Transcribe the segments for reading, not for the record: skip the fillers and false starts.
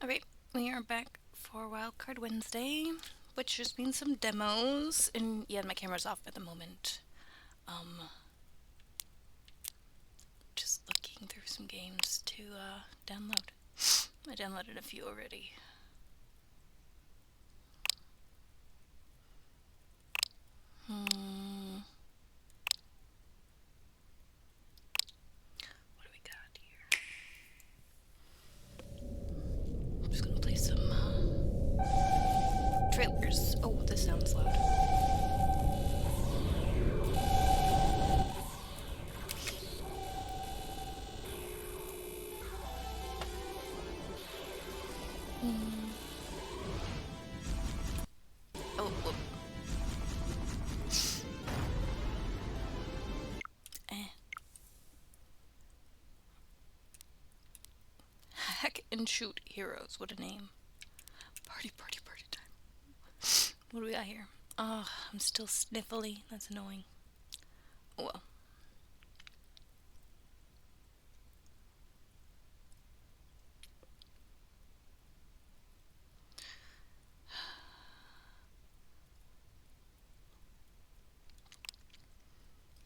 Alright, we are back for Wildcard Wednesday, which just means some demos. And yeah, my camera's off at the moment. Just looking through some games to download. I downloaded a few already. What do we got here? I'm just gonna play some trailers. Oh, this sounds loud. Oh, whoop. Hack and shoot heroes. What a name. Party time. What do we got here? Oh, I'm still sniffly. That's annoying. Oh well.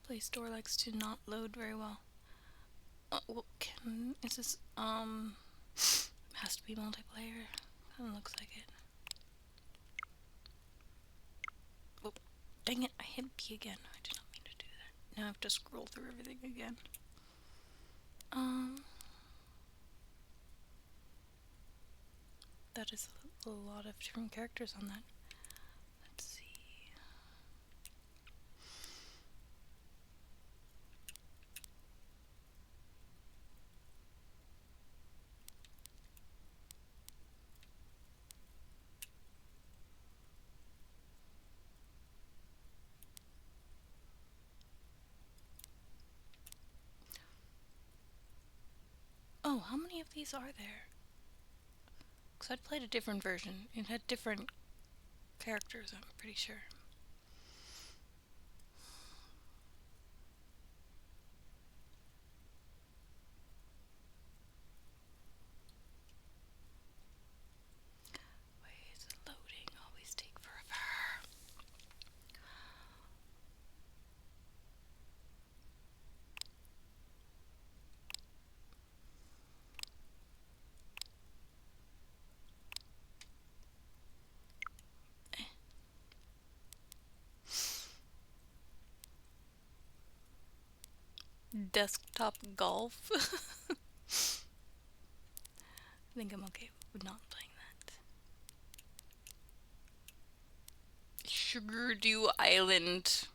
Play Store likes to not load very well. Well, is this, has to be multiplayer. Kinda looks like it. Oh, dang it, I hit B again. I did not mean to do that. Now I have to scroll through everything again. That is a lot of different characters on that. Let's see. Oh, how many of these are there? Because I'd played a different version. It had different characters, I'm pretty sure. Why is it loading? Always take forever. Desktop golf. I think I'm okay with not playing that. Sugar Dew Island.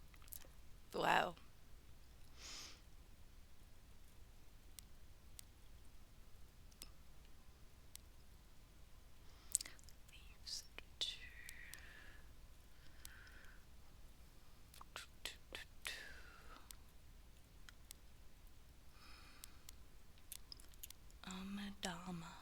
Wow. Amadama.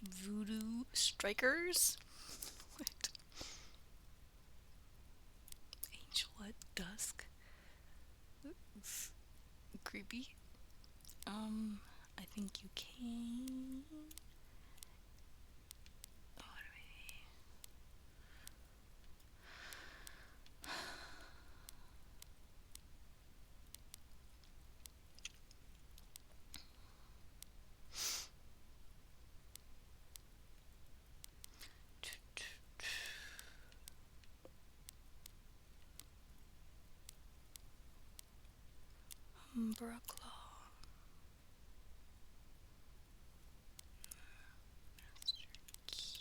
Voodoo Strikers? What? Angel at Dusk? It's creepy. I think you can. What do we... Umbra Claw. Master Key.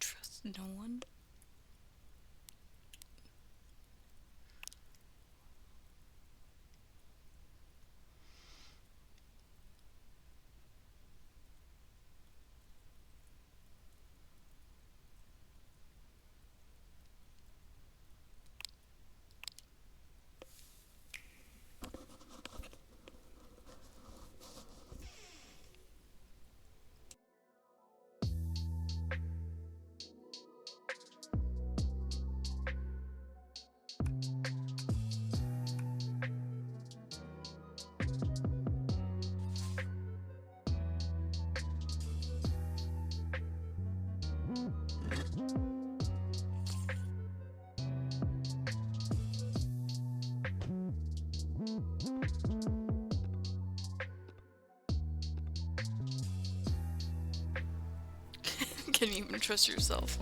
Trust no one. Can't even trust yourself.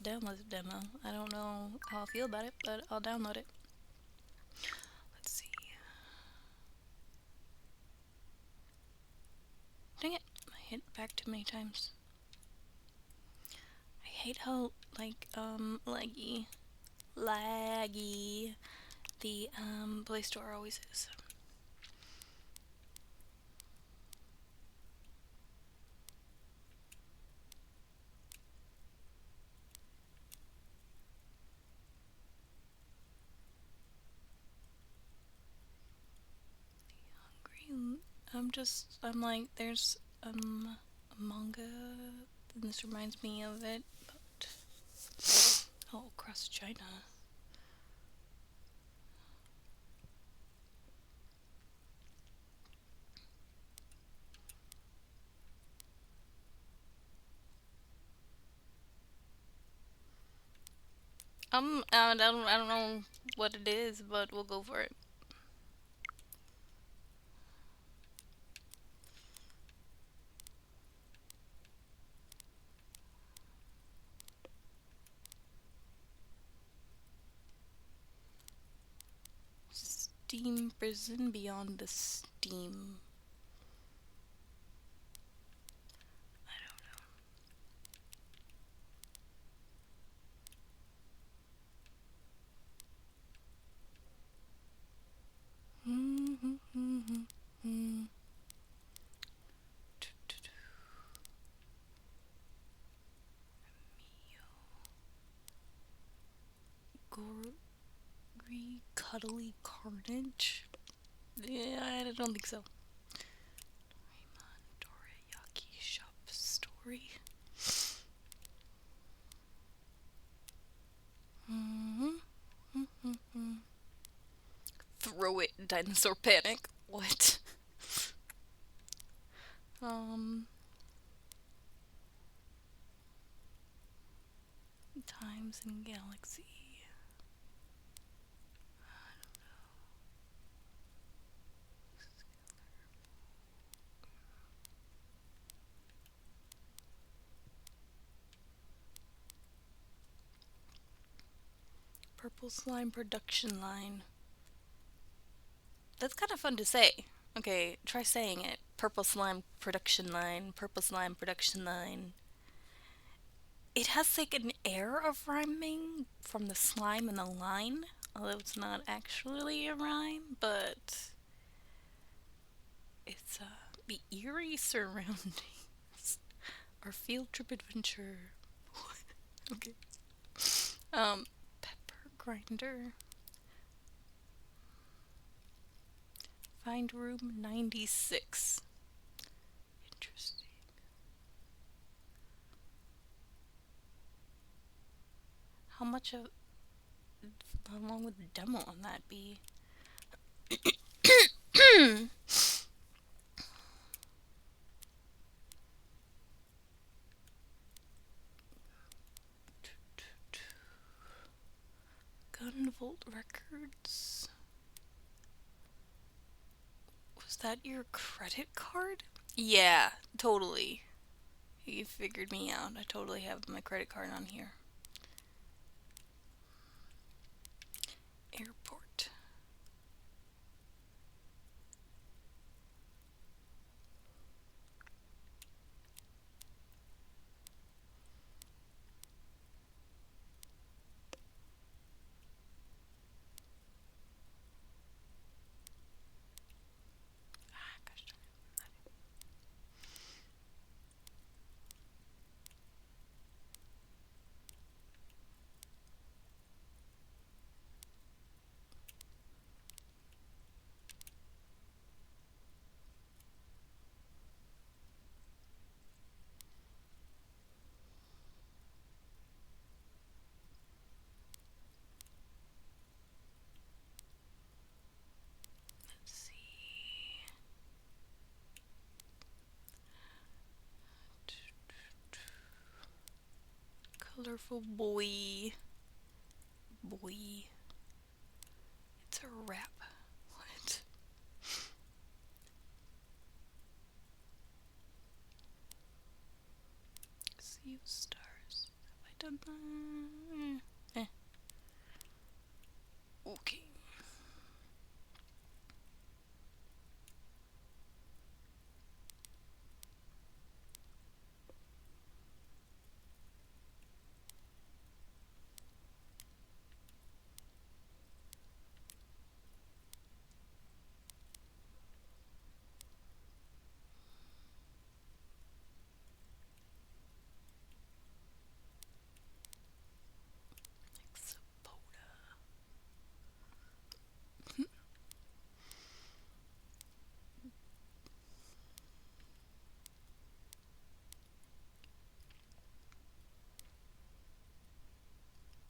Download the demo. I don't know how I feel about it, but I'll download it. Let's see. Dang it. I hit back too many times. I hate how, like, laggy the, Play Store always is. I'm like, there's a manga, and this reminds me of it, but oh, across China. I don't know what it is, but we'll go for it. Steam Prison Beyond the Steam. I don't know. Gory, cuddly carnage? Yeah, I don't think so. Dorayaki shop story. Throw it, dinosaur panic. What? Times in Galaxy. Purple slime production line. That's kind of fun to say. Okay, try saying it. Purple slime production line. Purple slime production line. It has like an air of rhyming from the slime and the line, although it's not actually a rhyme, but it's the eerie surroundings. Our field trip adventure. Okay. Pepper grinder. Find room 96. Interesting. How long would the demo on that be? Gunvolt Records. Was that your credit card? Yeah, totally. You figured me out. I totally have my credit card on here. Airport. Colorful boy. Boy. It's a rap. What? See you stars. Have I done that? Okay.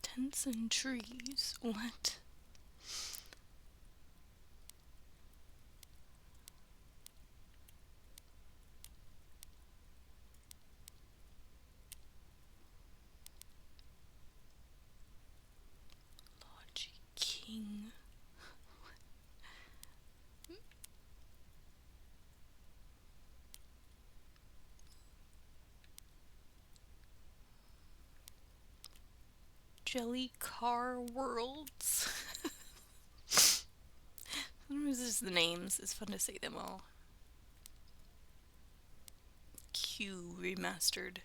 Tents and trees. What? Logi King. Jelly Car Worlds. Sometimes it's just the names. It's fun to say them all. Q remastered.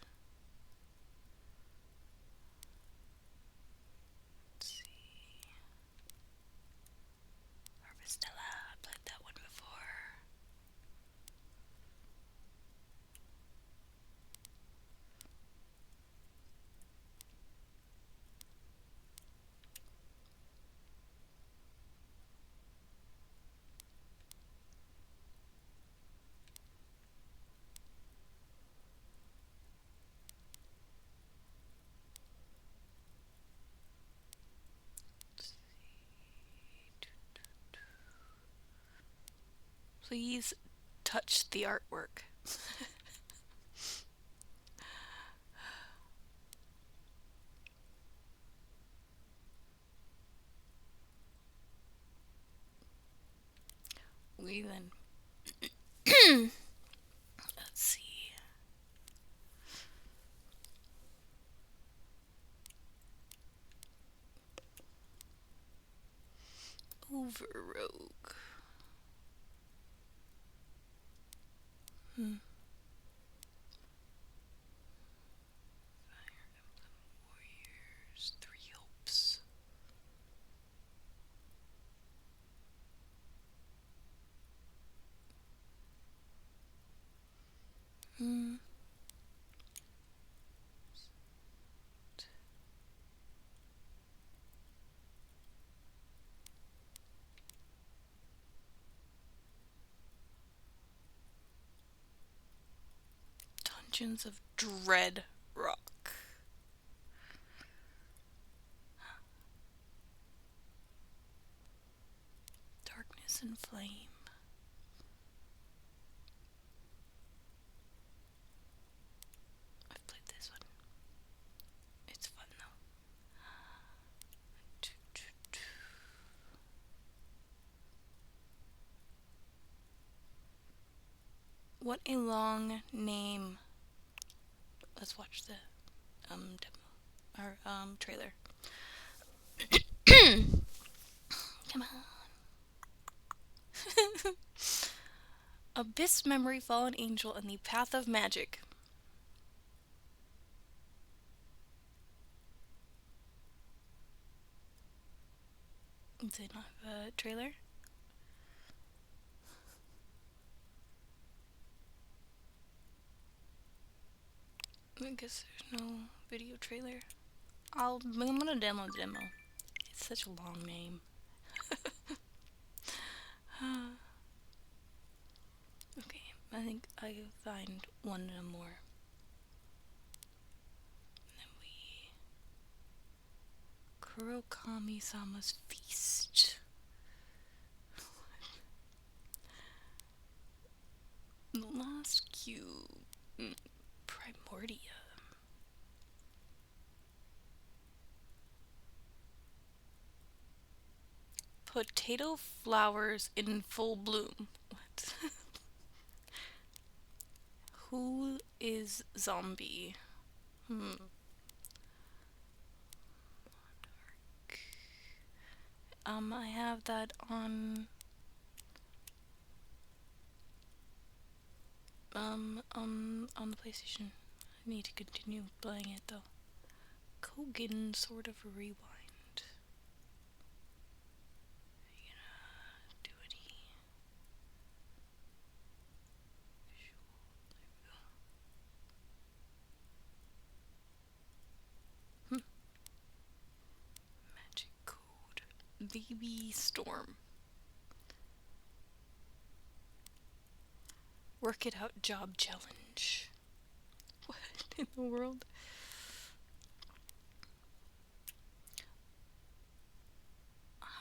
Let's see. Harvestella. I played that one before. Please touch the artwork. We then. Let's see. Over Rogue. Fire Emblem Warriors. Three Hopes. Dungeons of Dread Rock. Darkness and Flame. I've played this one. It's fun though. What a long name. Let's watch the demo or trailer. Come on. Abyss Memory, Fallen Angel, and the Path of Magic. Does it not have a trailer? I guess there's no video trailer. I'm gonna download the demo. It's such a long name. Okay, I think I'll find one more. And then Kurokami-sama's Feast. The Last Cube. Primordia. Potato flowers in full bloom. What? Who is zombie? Hmm. I have that on the PlayStation. I need to continue playing it though. Kogan sort of rewind. Do any visual? Magic code. VB Storm. Work it out job challenge. What in the world?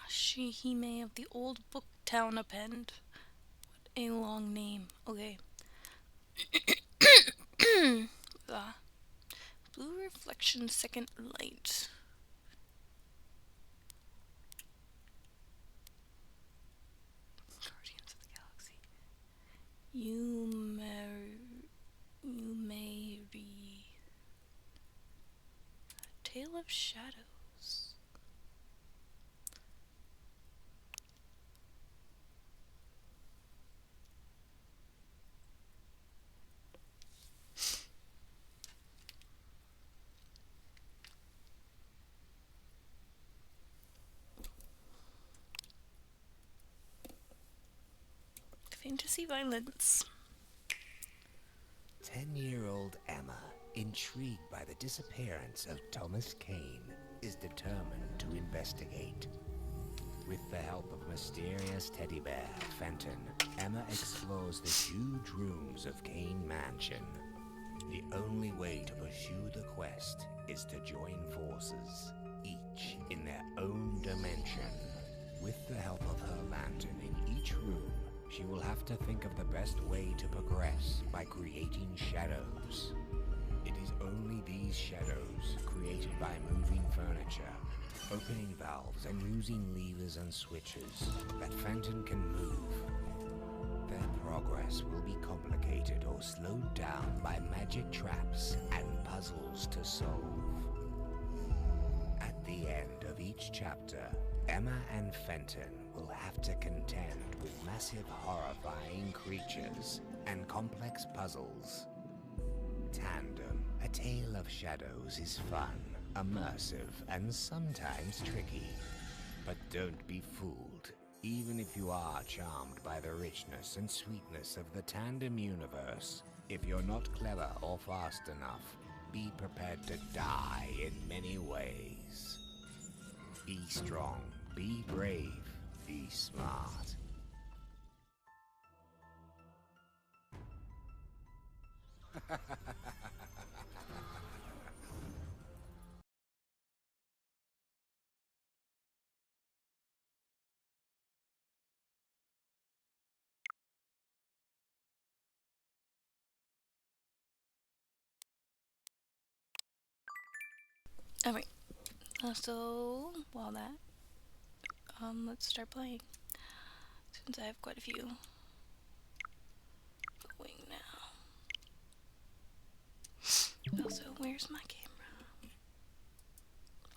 Shihime of the Old Booktown Append. What a long name. Okay. Blue reflection second light. Guardians of the Galaxy. You may be a Tale of Shadows. Fantasy violence. 10-year-old Emma, intrigued by the disappearance of Thomas Kane, is determined to investigate. With the help of mysterious teddy bear Fenton, Emma explores the huge rooms of Kane Mansion. The only way to pursue the quest is to join forces, each in their own dimension. With the help of her lantern in each room, she will have to think of the best way to progress by creating shadows. It is only these shadows, created by moving furniture, opening valves and using levers and switches, that Fenton can move. Their progress will be complicated or slowed down by magic traps and puzzles to solve. At the end of each chapter, Emma and Fenton will have to contend with massive, horrifying creatures and complex puzzles. Tandem, A Tale of Shadows is fun, immersive, and sometimes tricky. But don't be fooled. Even if you are charmed by the richness and sweetness of the Tandem universe, if you're not clever or fast enough, be prepared to die in many ways. Be strong, be brave, be smart. Alright. So, while that, let's start playing. Since I have quite a few going now. Also, where's my camera?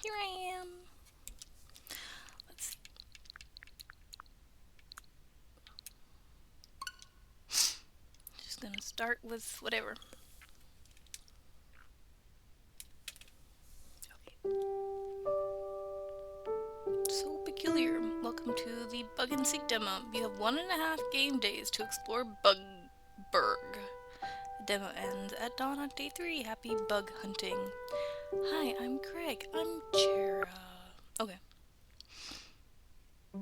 Here I am. Let's see. Just gonna start with whatever. Okay. So peculiar. Welcome to the Bug and Seek demo. You have 1.5 game days to explore Bugberg. The demo ends at dawn on day 3. Happy bug hunting. Hi, I'm Craig. I'm Chera. Okay. Oh,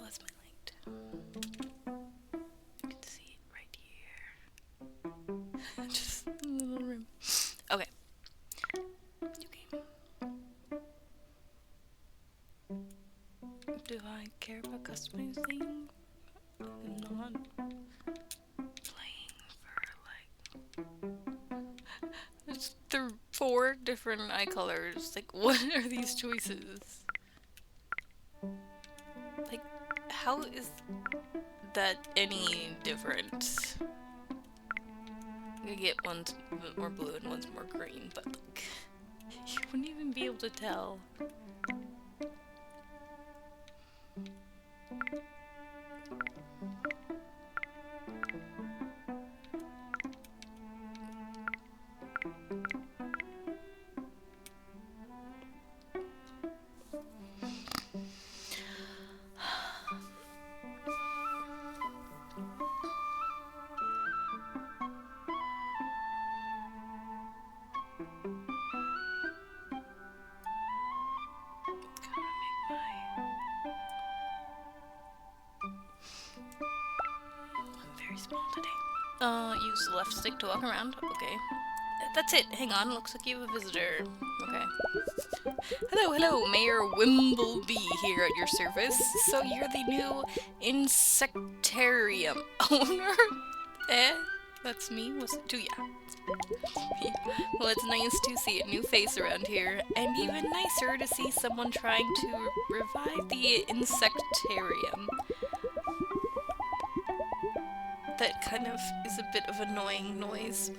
that's my light. You can see it right here. Just a little room. Okay. Do I care about customizing? I'm not playing for like... There's 4 different eye colors. Like, what are these choices? how is that any different? You get one's a bit more blue and one's more green, but like, you wouldn't even be able to tell. Very small today. Use the left stick to walk around. Okay. That's it. Hang on. Looks like you have a visitor. Okay. Hello, Mayor Wimbleby here at your service. So you're the new insectarium owner? That's me? Was it? Yeah. Well, it's nice to see a new face around here, and even nicer to see someone trying to revive the insectarium. That kind of is a bit of annoying noise.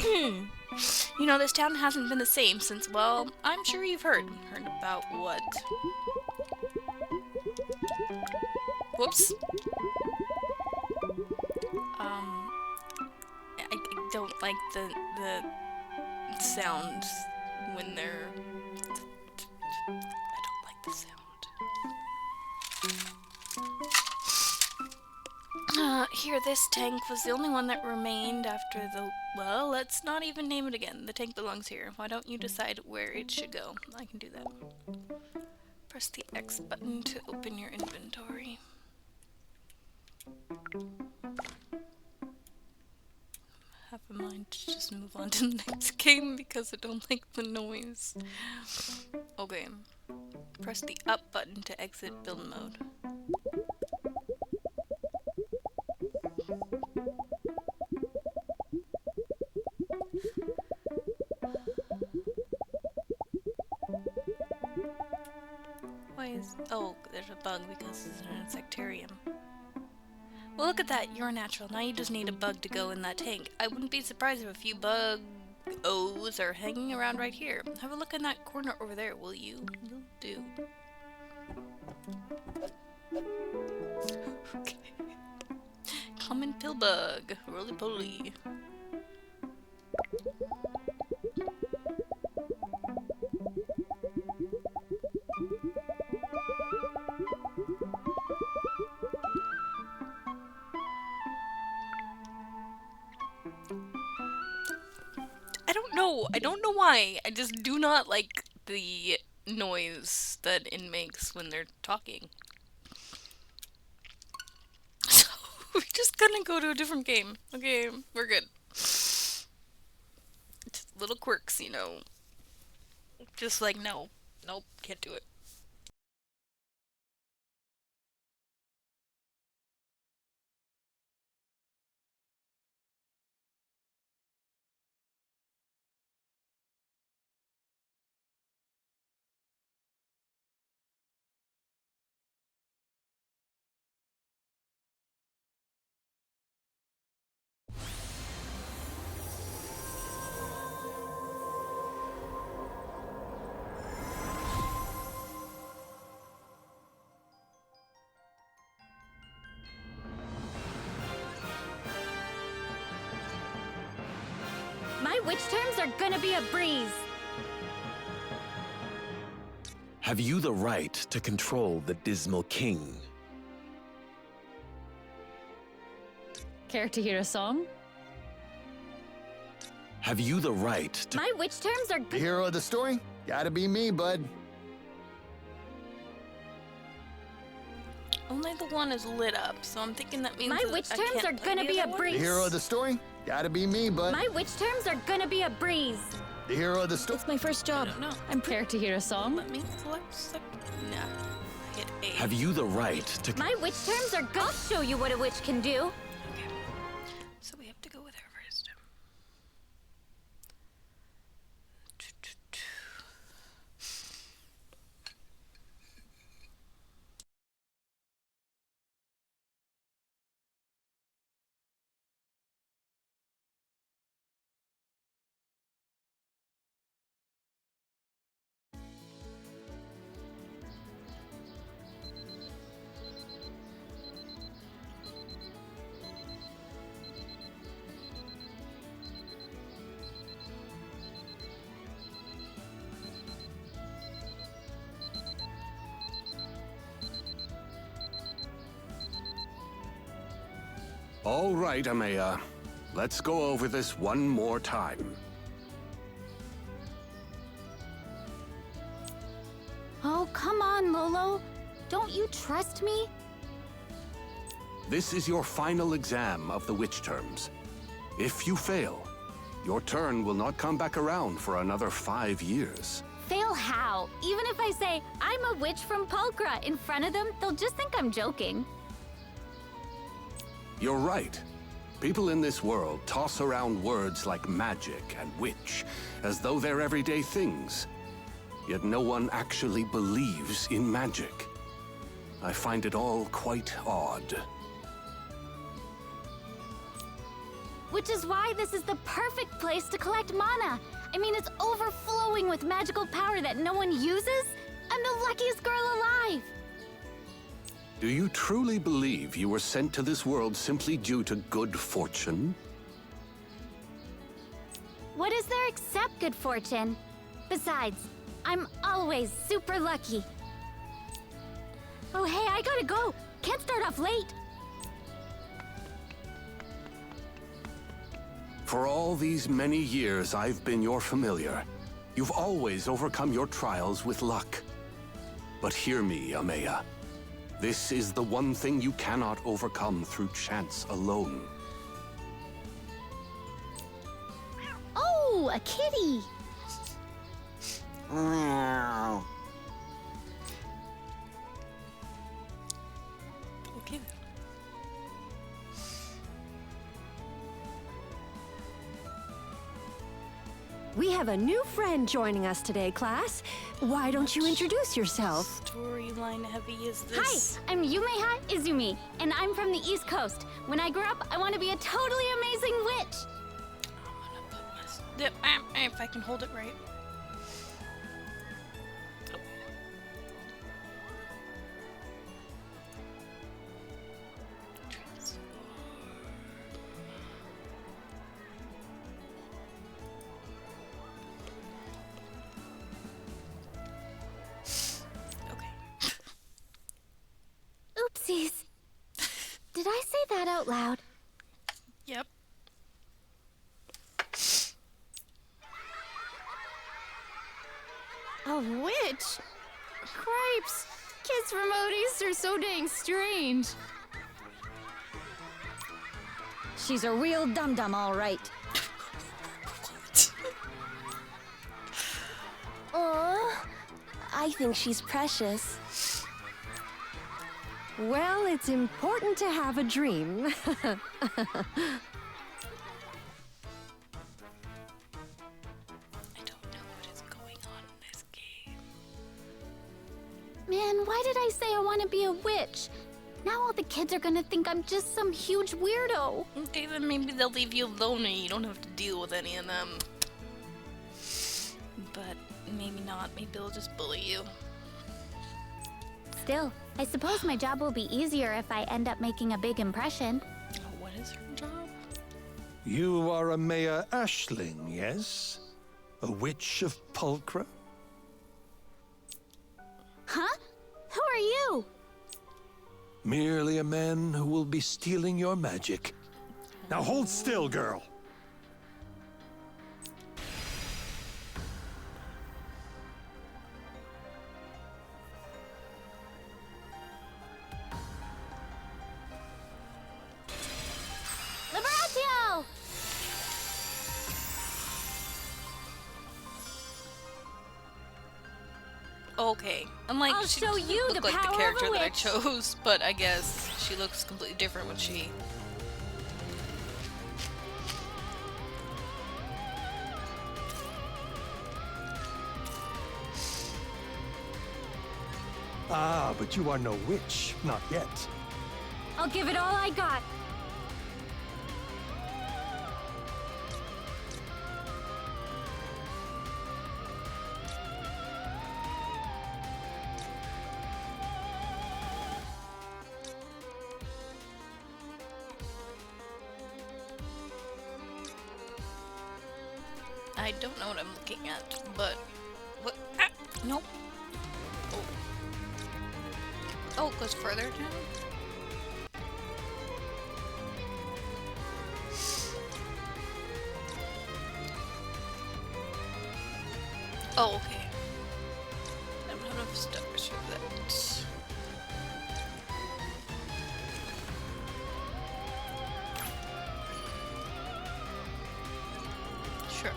You know, this town hasn't been the same since, well, I'm sure you've heard. Heard about what? Whoops. I don't like the sound when they're... I don't like the sound. Here, this tank was the only one that remained after the... Well, let's not even name it again. The tank belongs here. Why don't you decide where it should go? I can do that. Press the X button to open your inventory. Have a mind to just move on to the next game because I don't like the noise. Okay. Press the up button to exit build mode. Why is... Oh, there's a bug because it's an insectarium. Well, look at that. You're a natural. Now you just need a bug to go in that tank. I wouldn't be surprised if a few bug-os are hanging around right here. Have a look in that corner over there, will you? Will do. Okay. Common pill bug. Roly-poly. I don't know why. I just do not like the noise that it makes when they're talking. So, we're just gonna go to a different game. Okay, we're good. Just little quirks, you know. Just like, no. Nope, can't do it. My witch terms are gonna be a breeze. Have you the right to control the Dismal King? Care to hear a song? Have you the right to... My witch terms are The hero of the story? Gotta be me, bud. Only the one is lit up, so I'm thinking that means My that witch I terms can't are play gonna the be other a one? breeze. The hero of the story? Gotta be me, bud. My witch terms are gonna be a breeze. The hero of the story? It's my first job. No. I'm care to hear a song? Let me select... Nah. Hit A. Have you the right to... My witch terms are I'll show you what a witch can do. All right, Amaya. Let's go over this one more time. Oh, come on, Lolo. Don't you trust me? This is your final exam of the witch terms. If you fail, your turn will not come back around for another 5 years. Fail how? Even if I say, I'm a witch from Pulchra in front of them, they'll just think I'm joking. You're right. People in this world toss around words like magic and witch as though they're everyday things. Yet no one actually believes in magic. I find it all quite odd. Which is why this is the perfect place to collect mana. I mean, it's overflowing with magical power that no one uses. I'm the luckiest girl alive. Do you truly believe you were sent to this world simply due to good fortune? What is there except good fortune? Besides, I'm always super lucky. Oh, hey, I gotta go. Can't start off late. For all these many years I've been your familiar, you've always overcome your trials with luck. But hear me, Amaya. This is the one thing you cannot overcome through chance alone. Oh, a kitty. Okay then. We have a new friend joining us today, class. Why don't you introduce yourself? Storyline heavy is this? Hi, I'm Yumeha Izumi, and I'm from the East Coast. When I grow up, I want to be a totally amazing witch. I'm gonna put my... If I can hold it right. Oh. Okay. Oopsies. Did I say that out loud? Yep. A witch? Cripes! Kids from out east are so dang strange. She's a real dum-dum, all right. Aw, I think she's precious. Well, it's important to have a dream. I don't know what is going on in this game. Man, why did I say I want to be a witch? Now all the kids are gonna think I'm just some huge weirdo. Okay, then maybe they'll leave you alone and you don't have to deal with any of them. But maybe not. Maybe they'll just bully you. Still, I suppose my job will be easier if I end up making a big impression. Oh, what is her job? You are a Amaya Ashling, yes? A witch of Pulchra? Huh? Who are you? Merely a man who will be stealing your magic. Now hold still, girl. Liberatio! Okay. I'm like, I'll she show doesn't you look the like power the of character a that I witch. chose, but I guess she looks completely different when she... Ah, but you are no witch. Not yet. I'll give it all I got. I don't know what I'm looking at, but... What? Ah, nope. Oh. Oh, it goes further down? Oh, okay. I don't have enough stars for that. Sure.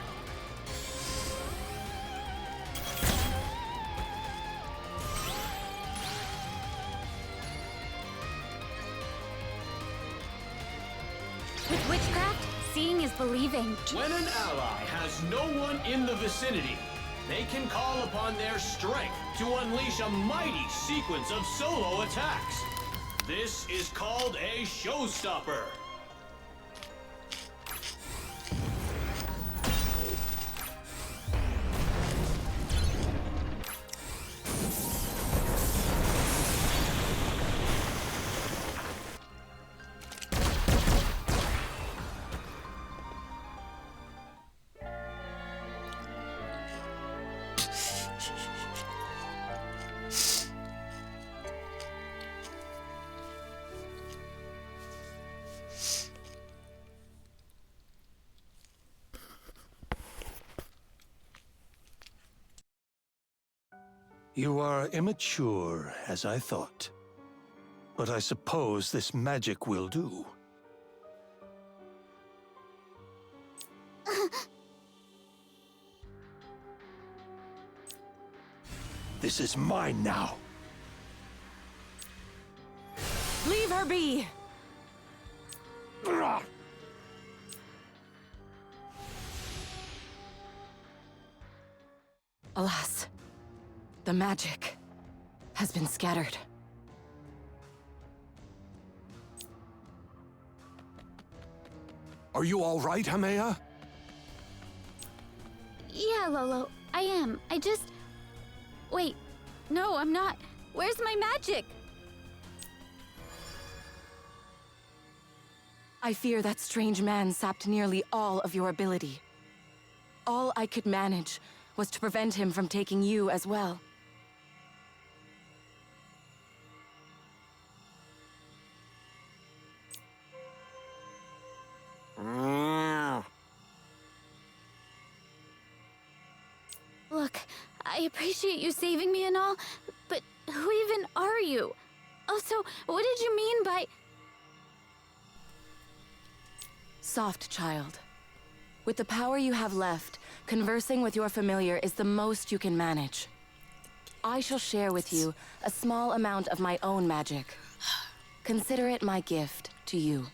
With witchcraft, seeing is believing. When an ally has no one in the vicinity, they can call upon their strength to unleash a mighty sequence of solo attacks. This is called a showstopper. You are immature, as I thought. But I suppose this magic will do. This is mine now. Leave her be! Alas, the magic has been scattered. Are you all right, Hamea? Yeah, Lolo, I am. I just... Wait, no, I'm not. Where's my magic? I fear that strange man sapped nearly all of your ability. All I could manage was to prevent him from taking you as well. Look, I appreciate you saving me and all, but who even are you? Also, what did you mean by... Soft child. With the power you have left, conversing with your familiar is the most you can manage. I shall share with you a small amount of my own magic. Consider it my gift to you.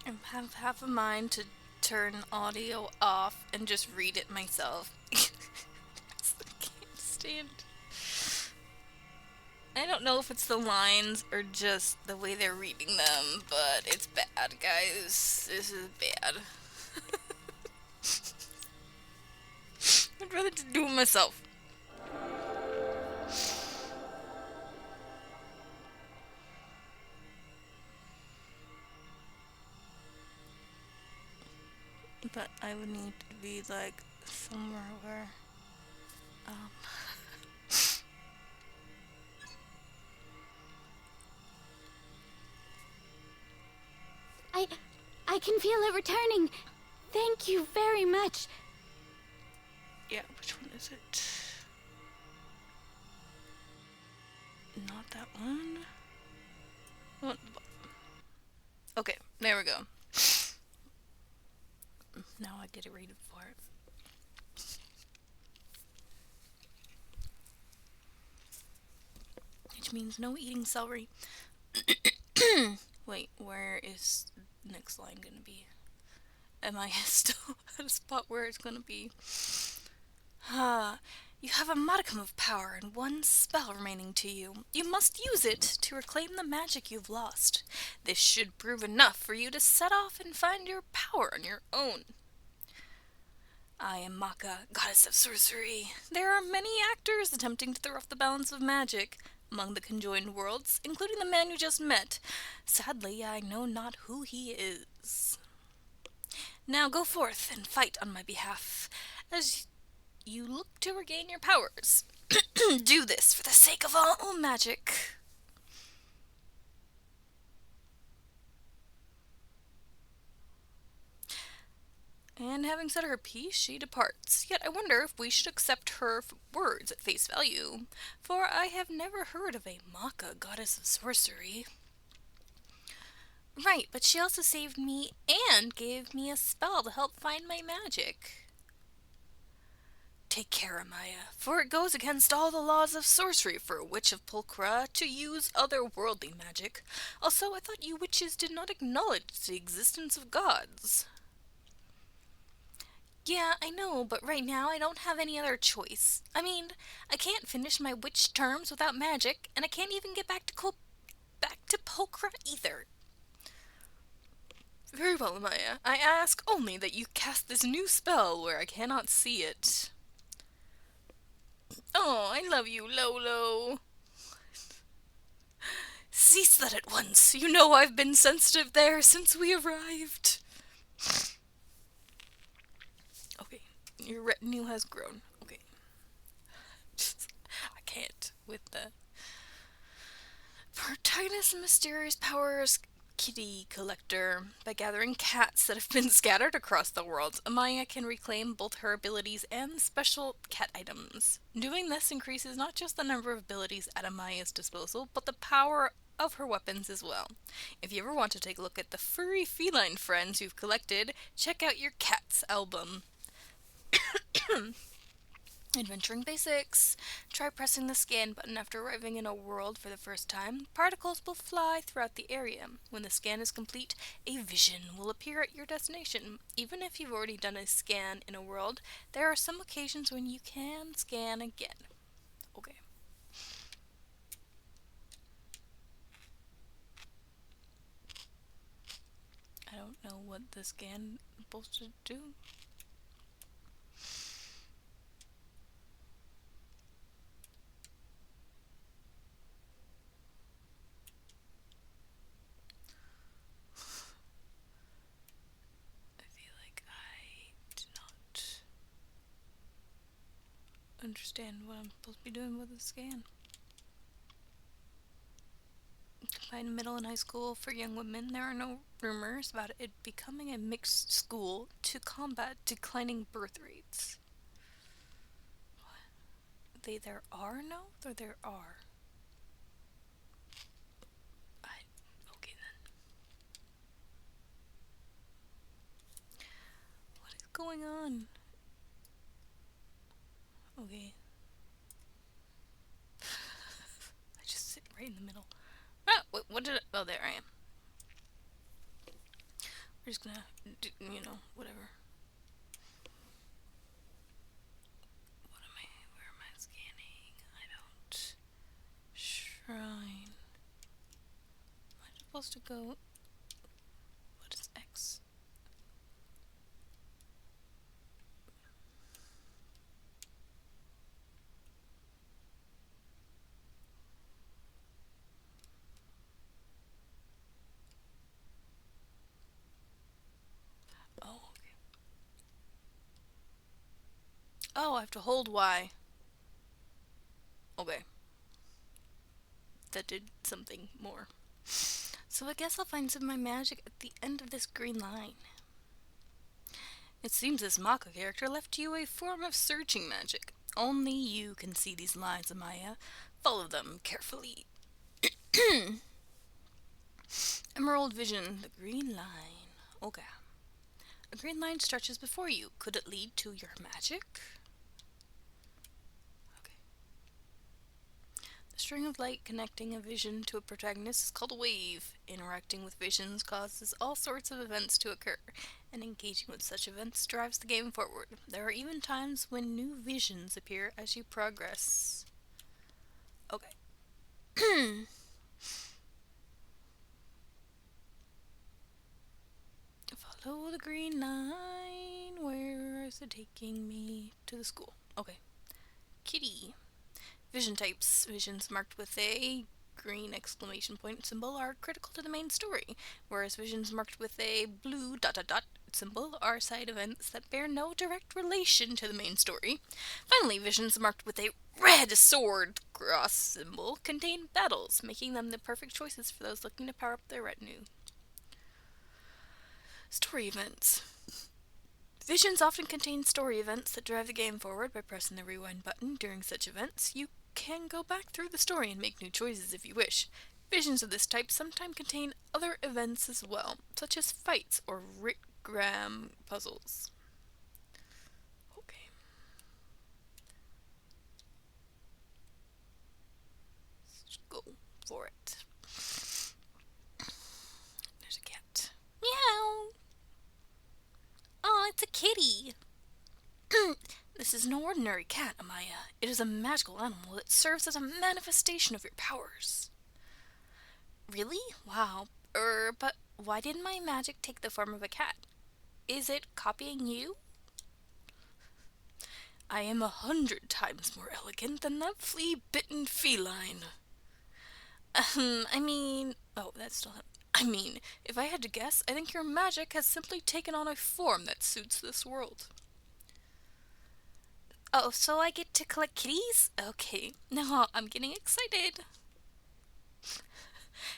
I have half a mind to turn audio off and just read it myself. I can't stand. I don't know if it's the lines or just the way they're reading them, but it's bad, guys. This is bad. I'd rather just do it myself. But I would need to be like somewhere where I can feel it returning. Thank you very much. yeah, which one is it? Not that one. What? Okay, there we go. Now I get it rated for it. Which means no eating celery. Wait, where is the next line gonna be? Am I still at a spot where it's gonna be? You have a modicum of power and one spell remaining to you. You must use it to reclaim the magic you've lost. This should prove enough for you to set off and find your power on your own. I am Maka, goddess of sorcery. There are many actors attempting to throw off the balance of magic among the conjoined worlds, including the man you just met. Sadly, I know not who he is. Now go forth and fight on my behalf, as you look to regain your powers. Do this for the sake of all magic. And having said her piece, she departs. Yet I wonder if we should accept her words at face value, for I have never heard of a Maka goddess of sorcery. Right, but she also saved me and gave me a spell to help find my magic. Take care, Amaya, for it goes against all the laws of sorcery for a witch of Pulchra to use otherworldly magic. Also, I thought you witches did not acknowledge the existence of gods. Yeah, I know, but right now I don't have any other choice. I mean, I can't finish my witch terms without magic, and I can't even get back to Pulchra either. Very well, Amaya. I ask only that you cast this new spell where I cannot see it. Oh, I love you, Lolo. Cease that at once. You know I've been sensitive there since we arrived. Okay, your retinue has grown. Okay. I can't with the... For Titus' mysterious powers, kitty collector. By gathering cats that have been scattered across the world, Amaya can reclaim both her abilities and special cat items. Doing this increases not just the number of abilities at Amaya's disposal, but the power of her weapons as well. If you ever want to take a look at the furry feline friends you've collected, check out your cats album. Adventuring Basics. Try pressing the scan button after arriving in a world for the first time. Particles will fly throughout the area. When the scan is complete, a vision will appear at your destination. Even if you've already done a scan in a world, there are some occasions when you can scan again. Okay. I don't know what the scan is supposed to do. Understand what I'm supposed to be doing with the scan. Combined middle and high school for young women, there are no rumors about it becoming a mixed school to combat declining birth rates. What? There are no? Or there are? Okay then. What is going on? Okay. I just sit right in the middle. Ah, what did I... Oh, there I am. We're just gonna do, whatever. Where am I scanning? I don't... Shrine. Am I supposed to go... What is X? Oh, I have to hold Y. Okay. That did something more. So I guess I'll find some of my magic at the end of this green line. It seems this Maka character left you a form of searching magic. Only you can see these lines, Amaya. Follow them carefully. Emerald vision, the green line. Okay. A green line stretches before you. Could it lead to your magic? The string of light connecting a vision to a protagonist is called a wave. Interacting with visions causes all sorts of events to occur, and engaging with such events drives the game forward. There are even times when new visions appear as you progress. Okay. Follow the green line. Where is it taking me? To the school. Okay. Kitty. Vision types. Visions marked with a green exclamation point symbol are critical to the main story, whereas visions marked with a blue ... symbol are side events that bear no direct relation to the main story. Finally, visions marked with a red sword cross symbol contain battles, making them the perfect choices for those looking to power up their retinue. Story events. Visions often contain story events that drive the game forward. By pressing the rewind button during such events, you can go back through the story and make new choices if you wish. Visions of this type sometimes contain other events as well, such as fights or Ritgram puzzles. Okay. Let's go for it. There's a cat. Meow! Oh, it's a kitty! This is no ordinary cat, Amaya. It is a magical animal that serves as a manifestation of your powers. Really? Wow. But why didn't my magic take the form of a cat? Is it copying you? I am 100 times more elegant than that flea-bitten feline. Oh, that's still him. If I had to guess, I think your magic has simply taken on a form that suits this world. Oh, so I get to collect kitties? Okay, now I'm getting excited.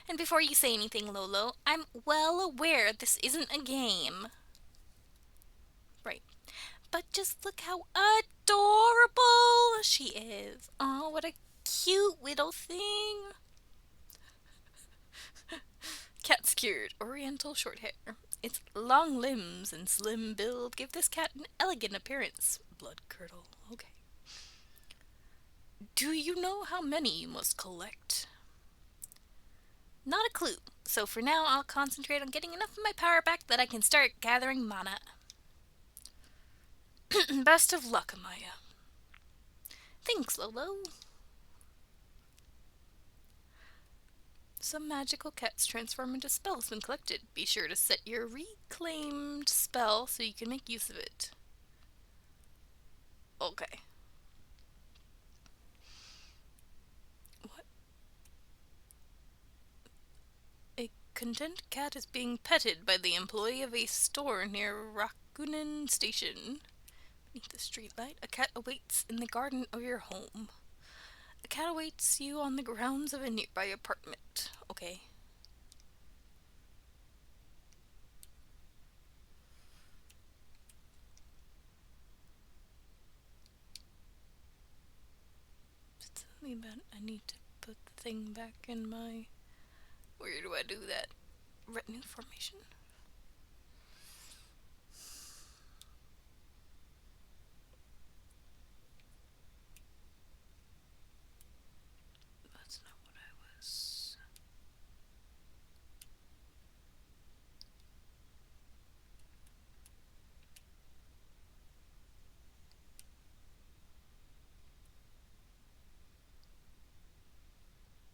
And before you say anything, Lolo, I'm well aware this isn't a game. Right. But just look how adorable she is. Oh, what a cute little thing. Cat secured. Oriental short hair. Its long limbs and slim build give this cat an elegant appearance. Blood curdle. Okay. Do you know how many you must collect? Not a clue. So for now, I'll concentrate on getting enough of my power back that I can start gathering mana. Best of luck, Amaya. Thanks, Lolo. Some magical cats transform into spells when collected. Be sure to set your reclaimed spell so you can make use of it. Okay. What? A content cat is being petted by the employee of a store near Rakunen Station. Beneath the streetlight, a cat awaits in the garden of your home. A cat awaits you on the grounds of a nearby apartment. Okay. It's something about I need to put the thing back in my... Where do I do that? Retinue formation? That's not what I was...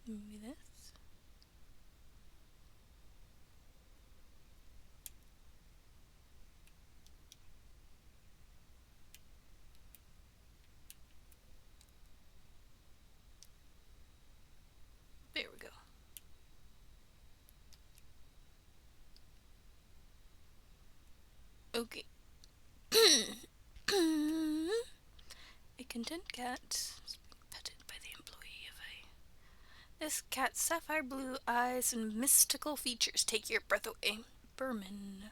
Maybe this? There we go. Okay. A content cat is being petted by the employee of a... This cat's sapphire blue eyes and mystical features take your breath away. Berman.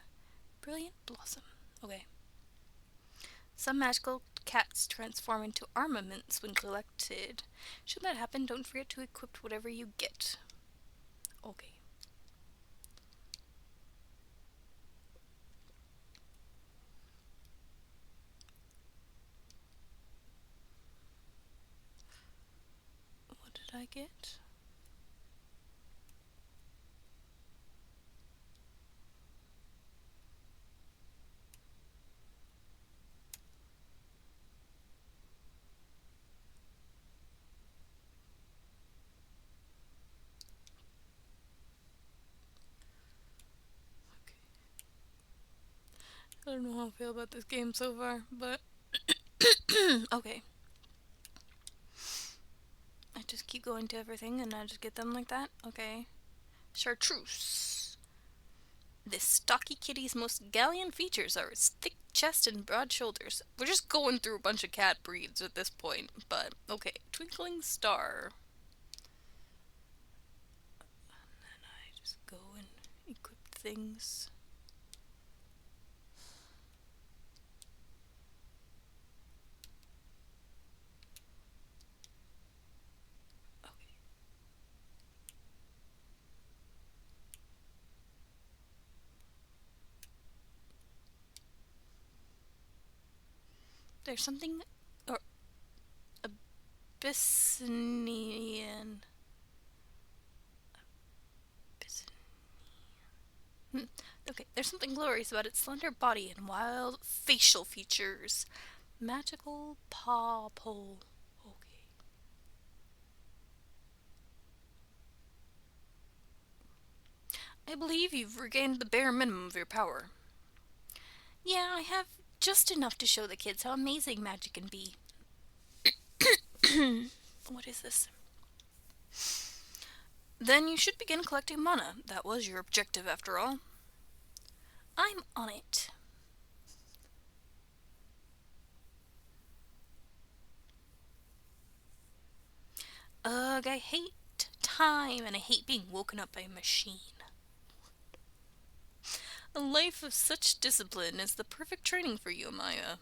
Brilliant blossom. Okay. Some magical cats transform into armaments when collected. Should that happen, don't forget to equip whatever you get. Okay. What did I get? I don't know how I feel about this game so far, but okay. I just keep going to everything and I just get them like that? Okay. Chartreuse. This stocky kitty's most gallant features are its thick chest and broad shoulders. We're just going through a bunch of cat breeds at this point, but okay. Twinkling star. And then I just go and equip things. there's something... Or... Abyssinian... Okay, there's something glorious about its slender body and wild facial features. Magical paw pole. Okay. I believe you've regained the bare minimum of your power. Yeah, I have just enough to show the kids how amazing magic can be. What is this? Then you should begin collecting mana. That was your objective after all. I'm on it. Ugh, I hate time and I hate being woken up by a machine. A life of such discipline is the perfect training for you, Amaya.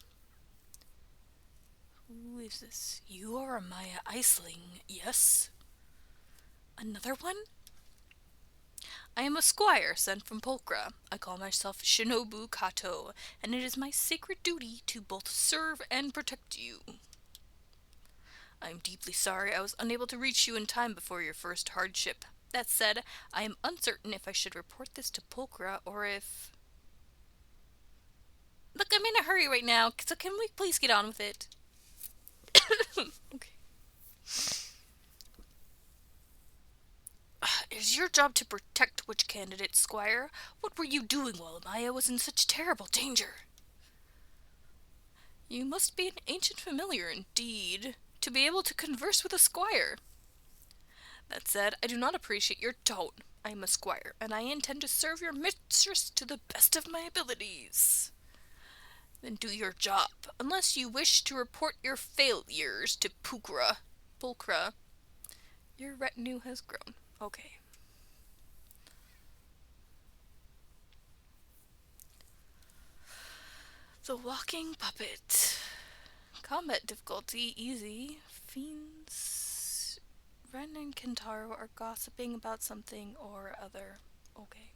Who is this? You are Amaya Iceling, yes? Another one? I am a squire sent from Pulchra. I call myself Shinobu Kato, and it is my sacred duty to both serve and protect you. I am deeply sorry I was unable to reach you in time before your first hardship. That said, I am uncertain if I should report this to Pulchra or if... Look, I'm in a hurry right now, so can we please get on with it? Okay. It is your job to protect which candidate, Squire? What were you doing while Amaya was in such terrible danger? You must be an ancient familiar indeed, to be able to converse with a squire. That said, I do not appreciate your tone. I am a squire, and I intend to serve your mistress to the best of my abilities. Then do your job, unless you wish to report your failures to Pulchra. Your retinue has grown. Okay. The Walking Puppet. Combat difficulty, easy. Fiends... Ren and Kentaro are gossiping about something or other. Okay.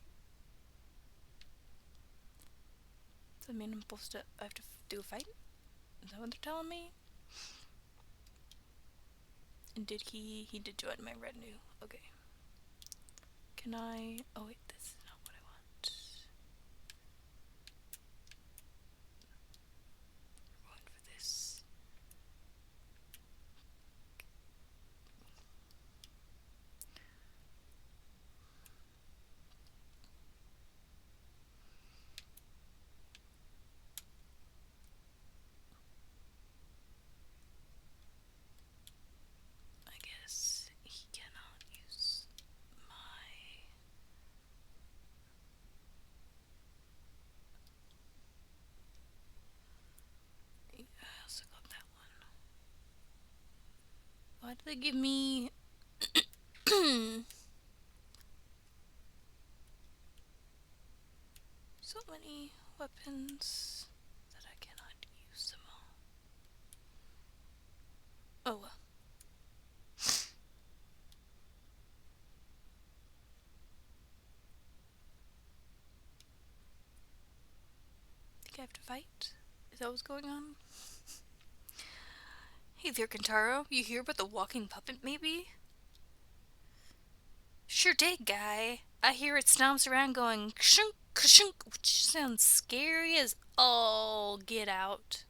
Does that mean I'm supposed to... I have to do a fight? Is that what they're telling me? And did he did join my retinue. Okay. Can I... Oh wait, this is not what I want. We're going for this. I guess he cannot use my... I also got that one. Why did they give me... so many weapons that I cannot use them all. Oh well. Think I have to fight? Is that what's going on? Hey there, Kentaro. You hear about the walking puppet, maybe? Sure did, guy. I hear it stomps around going kshunk, kshunk, which sounds scary as all get out.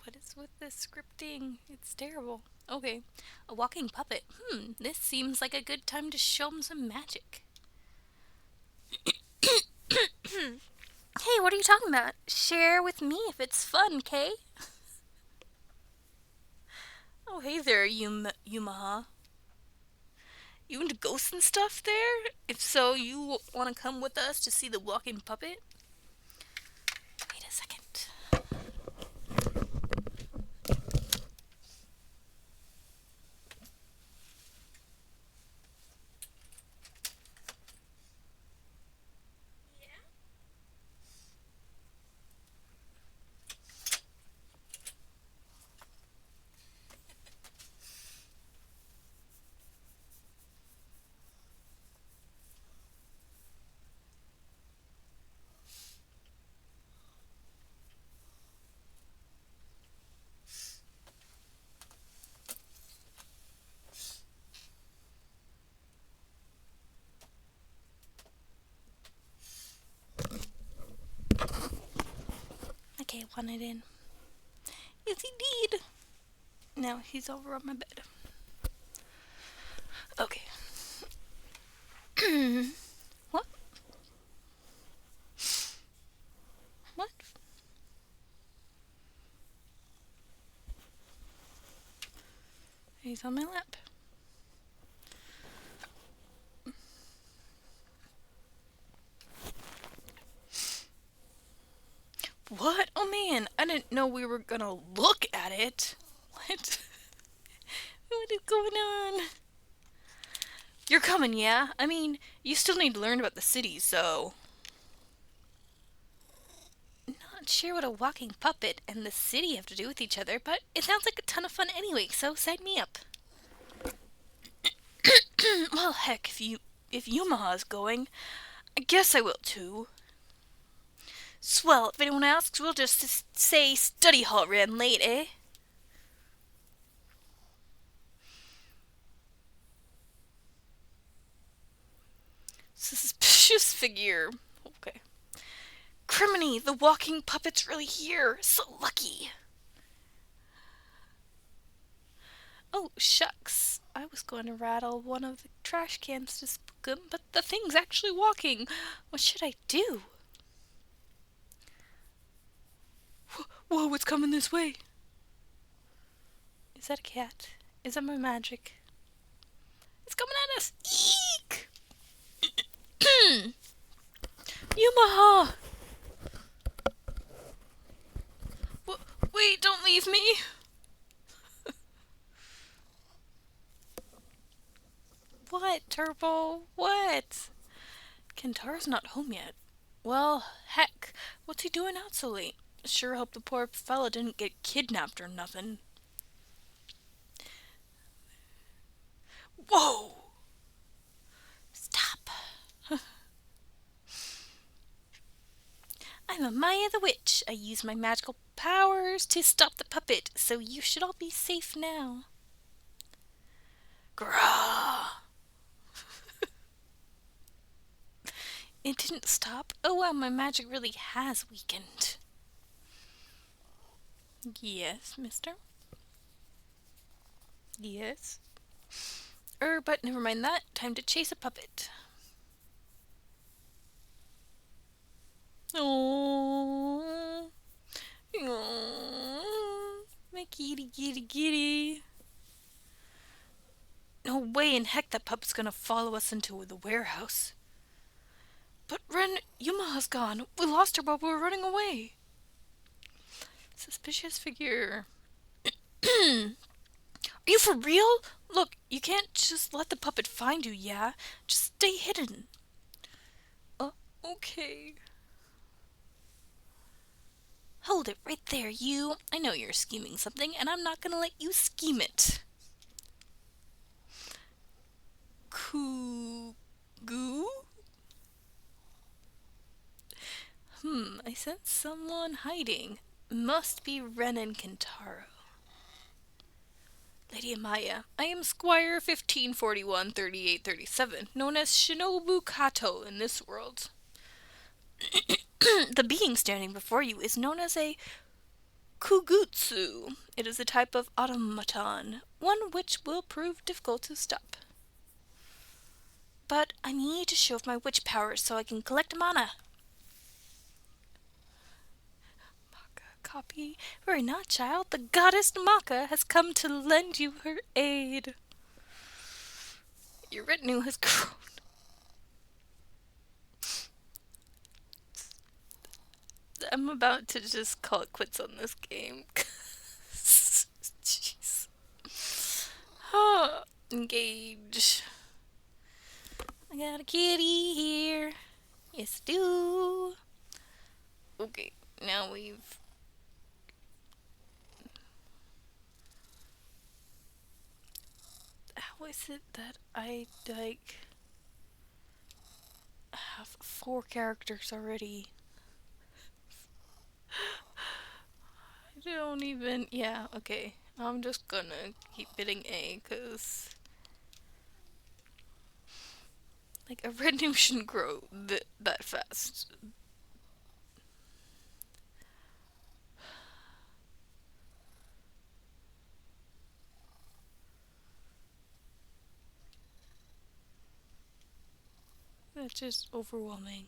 What is with this scripting? It's terrible. Okay, a walking puppet. This seems like a good time to show him some magic. Hey, what are you talking about? Share with me if it's fun, Kay? Oh, hey there, Yumaha. You into ghosts and stuff there? If so, you want to come with us to see the walking puppet? Wait a second. wanted in. Yes, he did. Now he's over on my bed. Okay. What? What? He's on my lap. What? Oh man, I didn't know we were gonna look at it. What? What is going on? You're coming, yeah? I mean, you still need to learn about the city, so... Not sure what a walking puppet and the city have to do with each other, but it sounds like a ton of fun anyway, so sign me up. Well, heck, if Yumaha's going, I guess I will too. Swell, if anyone asks, we'll just say study hall ran late, eh? Suspicious figure. Okay. Criminy, the walking puppet's really here. So lucky. Oh, shucks. I was going to rattle one of the trash cans to spook him, but the thing's actually walking. What should I do? Whoa, it's coming this way. Is that a cat? Is that my magic? It's coming at us. Eek! Yumaha! Wait, don't leave me. What, Turbo? What? Kentara's not home yet. Well, heck, what's he doing out so late? Sure hope the poor fella didn't get kidnapped or nothing. Whoa! Stop. I'm Amaya the Witch. I use my magical powers to stop the puppet, so you should all be safe now. Grah! It didn't stop. Oh wow, my magic really has weakened. Yes, mister? Yes? But never mind that. Time to chase a puppet. Oh, my kitty. No way in heck that pup's gonna follow us into the warehouse. But Ren, Yumaha's gone. We lost her while we were running away. Suspicious figure. Are you for real? Look, you can't just let the puppet find you, yeah? Just stay hidden. Okay. Hold it right there, you. I know you're scheming something, and I'm not gonna let you scheme it. Goo? I sense someone hiding. Must be Ren and Kentaro. Lady Amaya, I am Squire 1541-3837, known as Shinobu Kato in this world. The being standing before you is known as a Kugutsu. It is a type of automaton, one which will prove difficult to stop. But I need to show off my witch powers so I can collect mana. Copy. Worry not, child. The goddess Maka has come to lend you her aid. Your retinue has grown. I'm about to just call it quits on this game. Jeez. Engage. I got a kitty here. Yes, I do. Okay, now we've... How is it that I, like, have 4 characters already? I don't even... Yeah, okay. I'm just gonna keep hitting A, because... Like, a retinue shouldn't grow that fast. That's just overwhelming.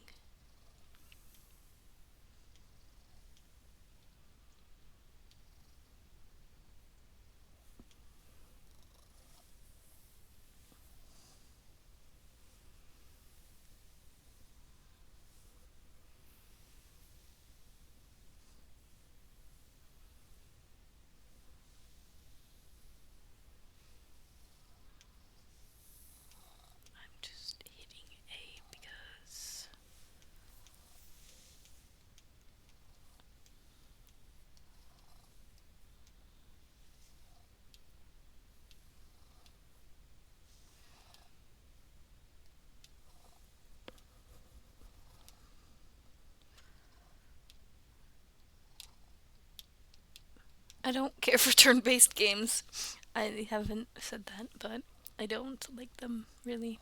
I'm just hitting A because I don't care for turn-based games. I haven't said that, but I don't like them really.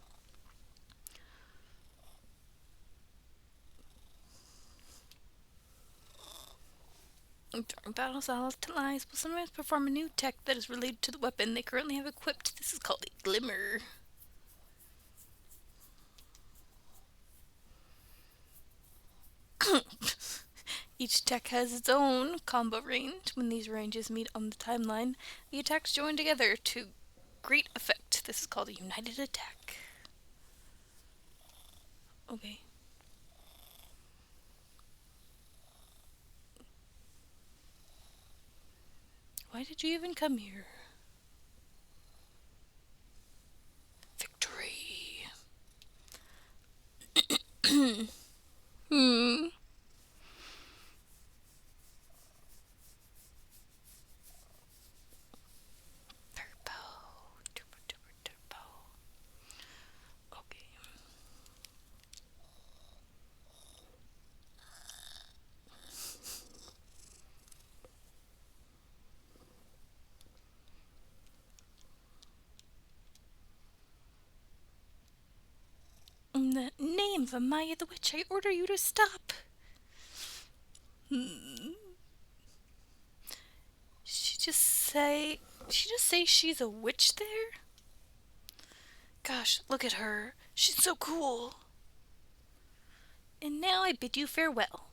During battles, allies will sometimes perform a new tech that is related to the weapon they currently have equipped. This is called a glimmer. Each tech has its own combo range. When these ranges meet on the timeline, the attacks join together to great effect. This is called a united attack. Okay. Why did you even come here? Victory. Turbo. Turbo, turbo, turbo. Okay. In the name of Amaya the Witch, I order you to stop. She just say she's a witch there? Gosh, look at her. She's so cool. And now I bid you farewell.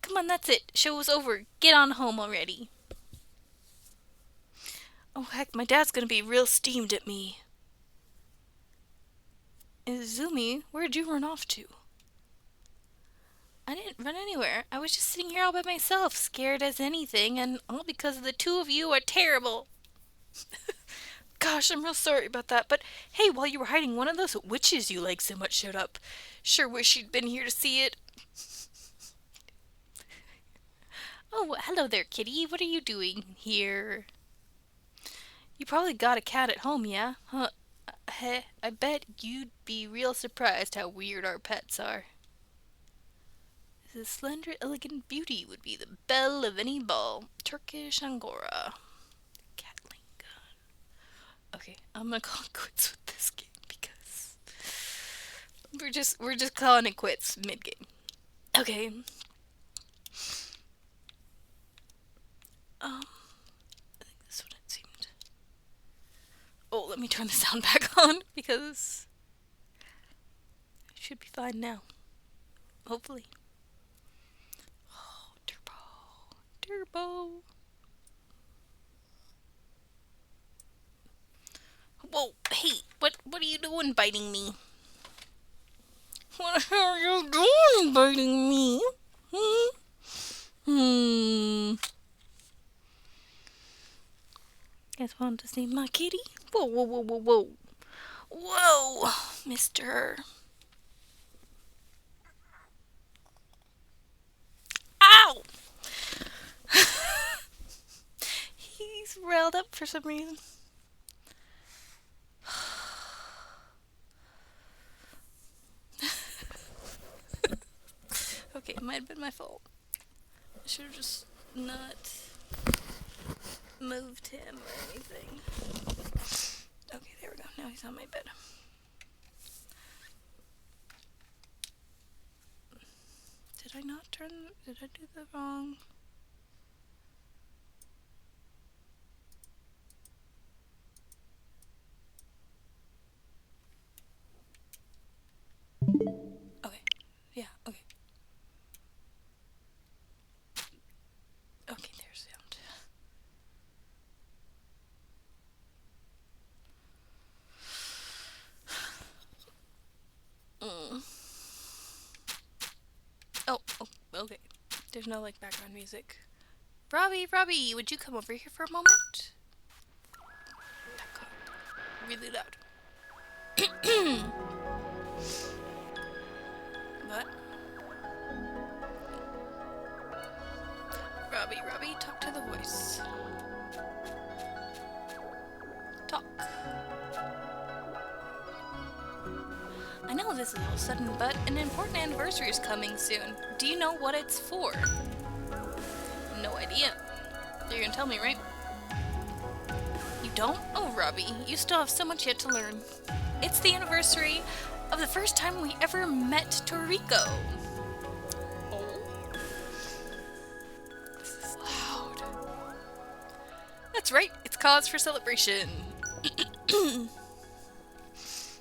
Come on, that's it. Show is over. Get on home already. Oh heck, my dad's gonna be real steamed at me. Izumi, where'd you run off to? I didn't run anywhere. I was just sitting here all by myself, scared as anything, and all because the two of you are terrible. Gosh, I'm real sorry about that, but hey, while you were hiding, one of those witches you like so much showed up. Sure wish you'd been here to see it. Oh, hello there, kitty. What are you doing here? You probably got a cat at home, yeah? Huh? I bet you'd be real surprised how weird our pets are. This slender, elegant beauty would be the belle of any ball. Turkish Angora. Gatling gun. Okay, I'm gonna call it quits with this game because we're just calling it quits mid-game. Okay. I think this one it seemed. Oh, let me turn the sound back on because it should be fine now. Hopefully. Oh, turbo. Turbo. Whoa, hey, what are you doing biting me? What are you doing biting me? Guys want to see my kitty? Whoa, whoa, whoa, whoa, whoa. Whoa, mister. Ow! He's riled up for some reason. Okay, it might have been my fault. I should have just not moved him or anything. Okay, there we go. Now he's on my bed. Did I not turn... Did I do the wrong... There's no like background music. Robbie, would you come over here for a moment? Really loud. What? Robbie, talk to the voice. Talk. I know this is a little sudden, but an important anniversary is coming soon. Do you know what it's for? No idea. You're gonna tell me, right? You don't? Oh, Robbie, you still have so much yet to learn. It's the anniversary of the first time we ever met Toriko. Oh. This is loud. That's right, it's cause for celebration.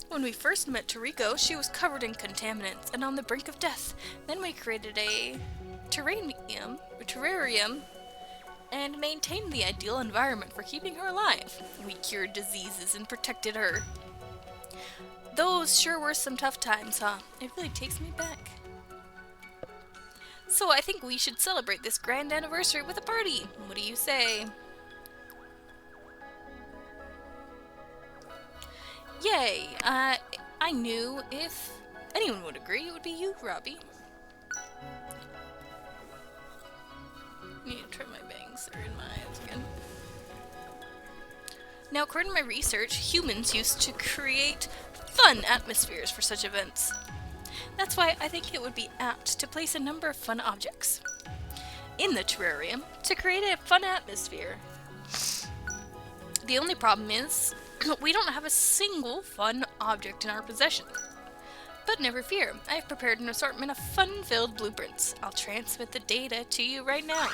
When we first met Toriko, she was covered in contaminants and on the brink of death. Then we created a terrarium, and maintained the ideal environment for keeping her alive. We cured diseases and protected her. Those sure were some tough times, huh? It really takes me back. So I think we should celebrate this grand anniversary with a party. What do you say? Yay! I knew if anyone would agree, it would be you, Robbie. I need to trim my bangs. They're in my eyes again. Now, according to my research, humans used to create fun atmospheres for such events. That's why I think it would be apt to place a number of fun objects in the terrarium to create a fun atmosphere. The only problem is, we don't have a single fun object in our possession. But never fear, I have prepared an assortment of fun-filled blueprints. I'll transmit the data to you right now.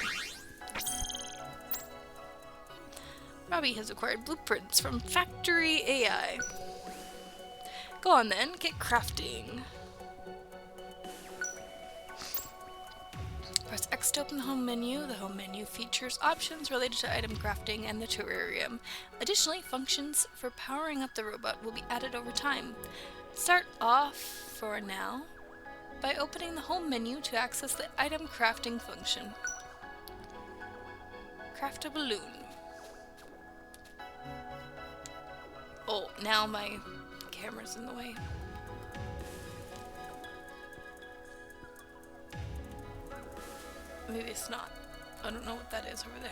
Robbie has acquired blueprints from Factory AI. Go on then, get crafting. Press X to open the home menu. The home menu features options related to item crafting and the terrarium. Additionally, functions for powering up the robot will be added over time. Start off, for now, by opening the home menu to access the item crafting function. Craft a balloon. Oh, now my camera's in the way. Maybe it's not. I don't know what that is over there.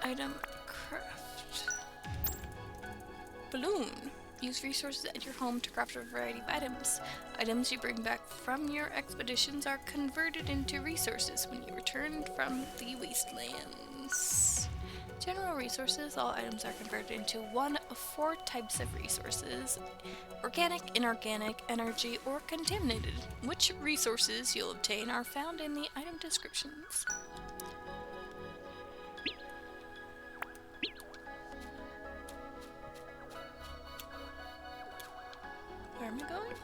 Item craft. Balloon. Use resources at your home to craft a variety of items. Items you bring back from your expeditions are converted into resources when you return from the wastelands. General resources. All items are converted into one of 4 types of resources: organic, inorganic, energy, or contaminated. Which resources you'll obtain are found in the item descriptions. Where am I going?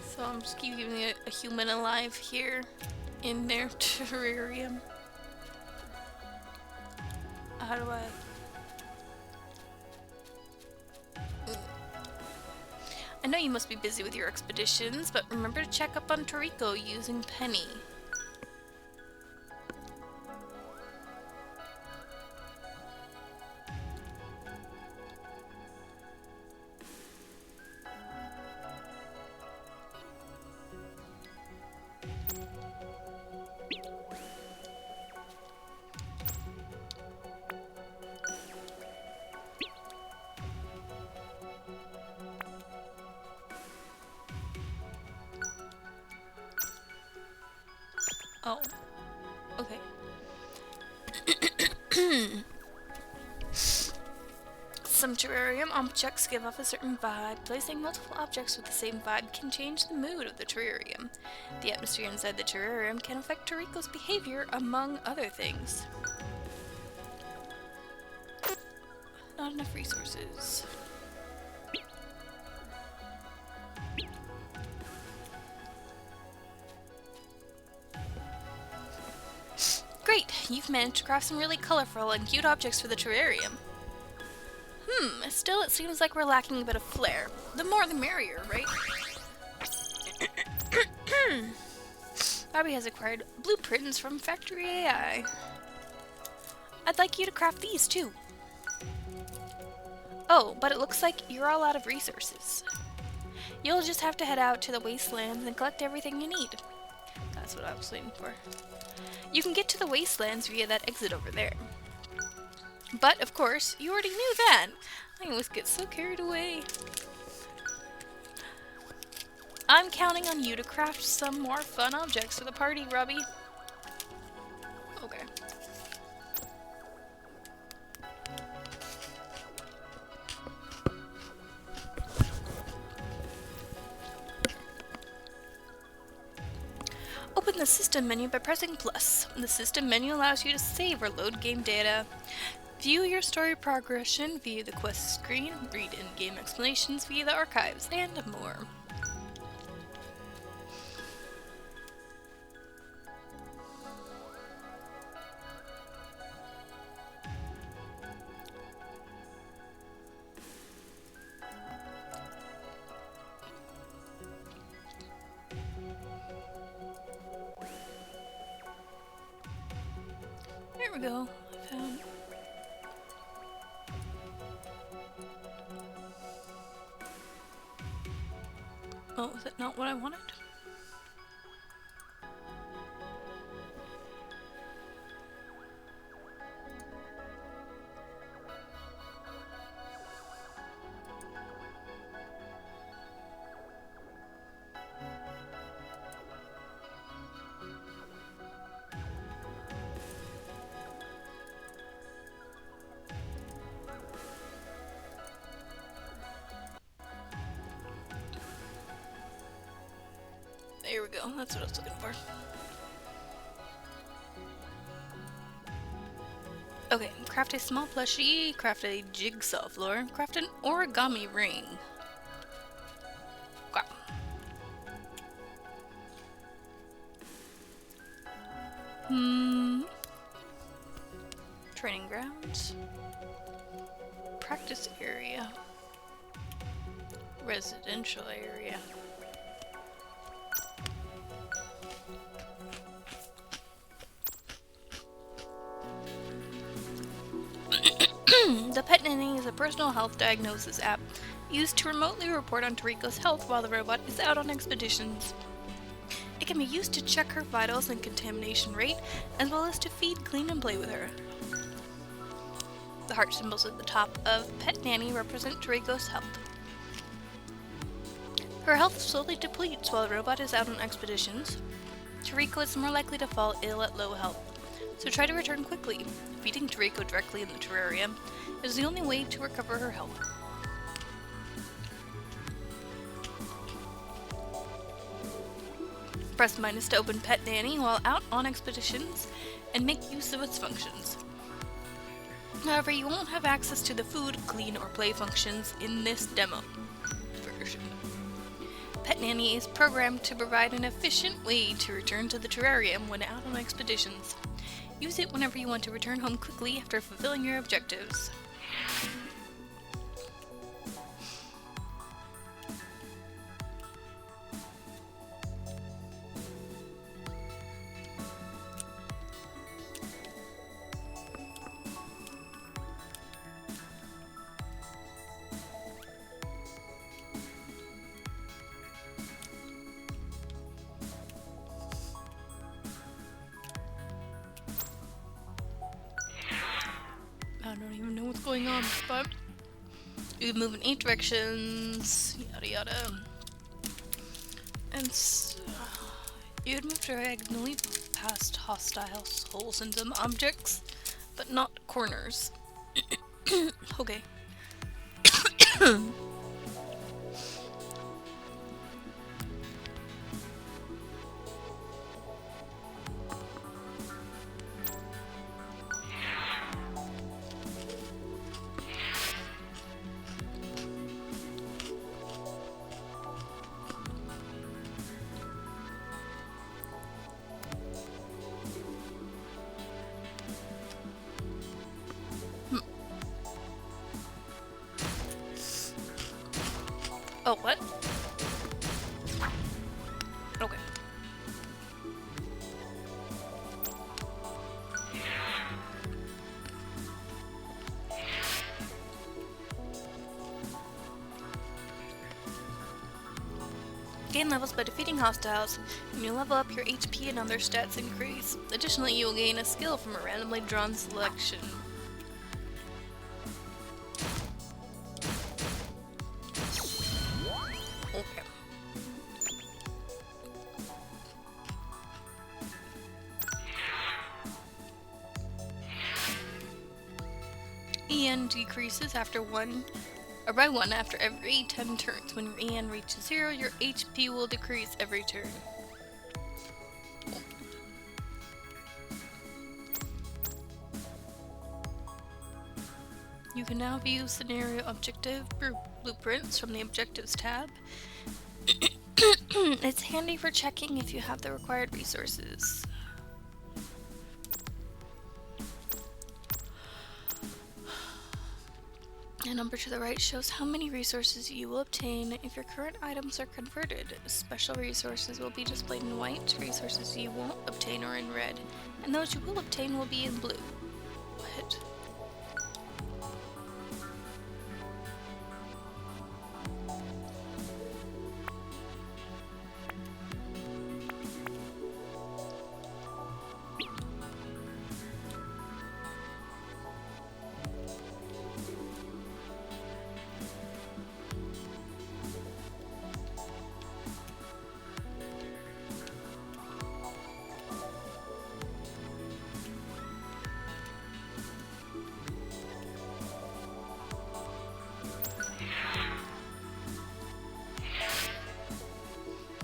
So I'm just keeping a human alive here in their terrarium. How do I... I know you must be busy with your expeditions, but remember to check up on Toriko using Penny. Oh, okay. Some terrarium objects give off a certain vibe. Placing multiple objects with the same vibe can change the mood of the terrarium. The atmosphere inside the terrarium can affect Toriko's behavior, among other things. Not enough resources. Great! You've managed to craft some really colorful and cute objects for the terrarium. Still it seems like we're lacking a bit of flair. The more the merrier, right? Bobby has acquired blueprints from Factory AI. I'd like you to craft these too. Oh, but it looks like you're all out of resources. You'll just have to head out to the wastelands and collect everything you need. That's what I was waiting for. You can get to the wastelands via that exit over there. But, of course, you already knew that. I always get so carried away. I'm counting on you to craft some more fun objects for the party, Robbie. Okay. Open the system menu by pressing plus. The system menu allows you to save or load game data. View your story progression via the quest screen, read in-game explanations via the archives, and more. There we go. I found. Oh, is that not what I wanted? There we go, that's what I was looking for. Okay, craft a small plushie, craft a jigsaw floor, craft an origami ring. Wow. Training grounds. Practice area. Residential area. The Pet Nanny is a personal health diagnosis app used to remotely report on Toriko's health while the robot is out on expeditions. It can be used to check her vitals and contamination rate, as well as to feed, clean, and play with her. The heart symbols at the top of Pet Nanny represent Toriko's health. Her health slowly depletes while the robot is out on expeditions. Toriko is more likely to fall ill at low health, so try to return quickly. Feeding Toriko directly in the terrarium is the only way to recover her health. Press minus to open Pet Nanny while out on expeditions and make use of its functions. However, you won't have access to the food, clean, or play functions in this demo version. Pet Nanny is programmed to provide an efficient way to return to the terrarium when out on expeditions. Use it whenever you want to return home quickly after fulfilling your objectives. I don't even know what's going on, but you can move in 8 directions, yada yada. And you would move diagonally past hostile holes in some objects, but not corners. Okay. Okay. Gain levels by defeating hostiles. When you level up, your HP and other stats increase. Additionally, you will gain a skill from a randomly drawn selection. Okay. EN decreases after by 1 after every 10 turns. When your EN reaches 0, your HP will decrease every turn. You can now view scenario objective blueprints from the Objectives tab. It's handy for checking if you have the required resources. A number to the right shows how many resources you will obtain if your current items are converted. Special resources will be displayed in white, resources you won't obtain are in red, and those you will obtain will be in blue. What?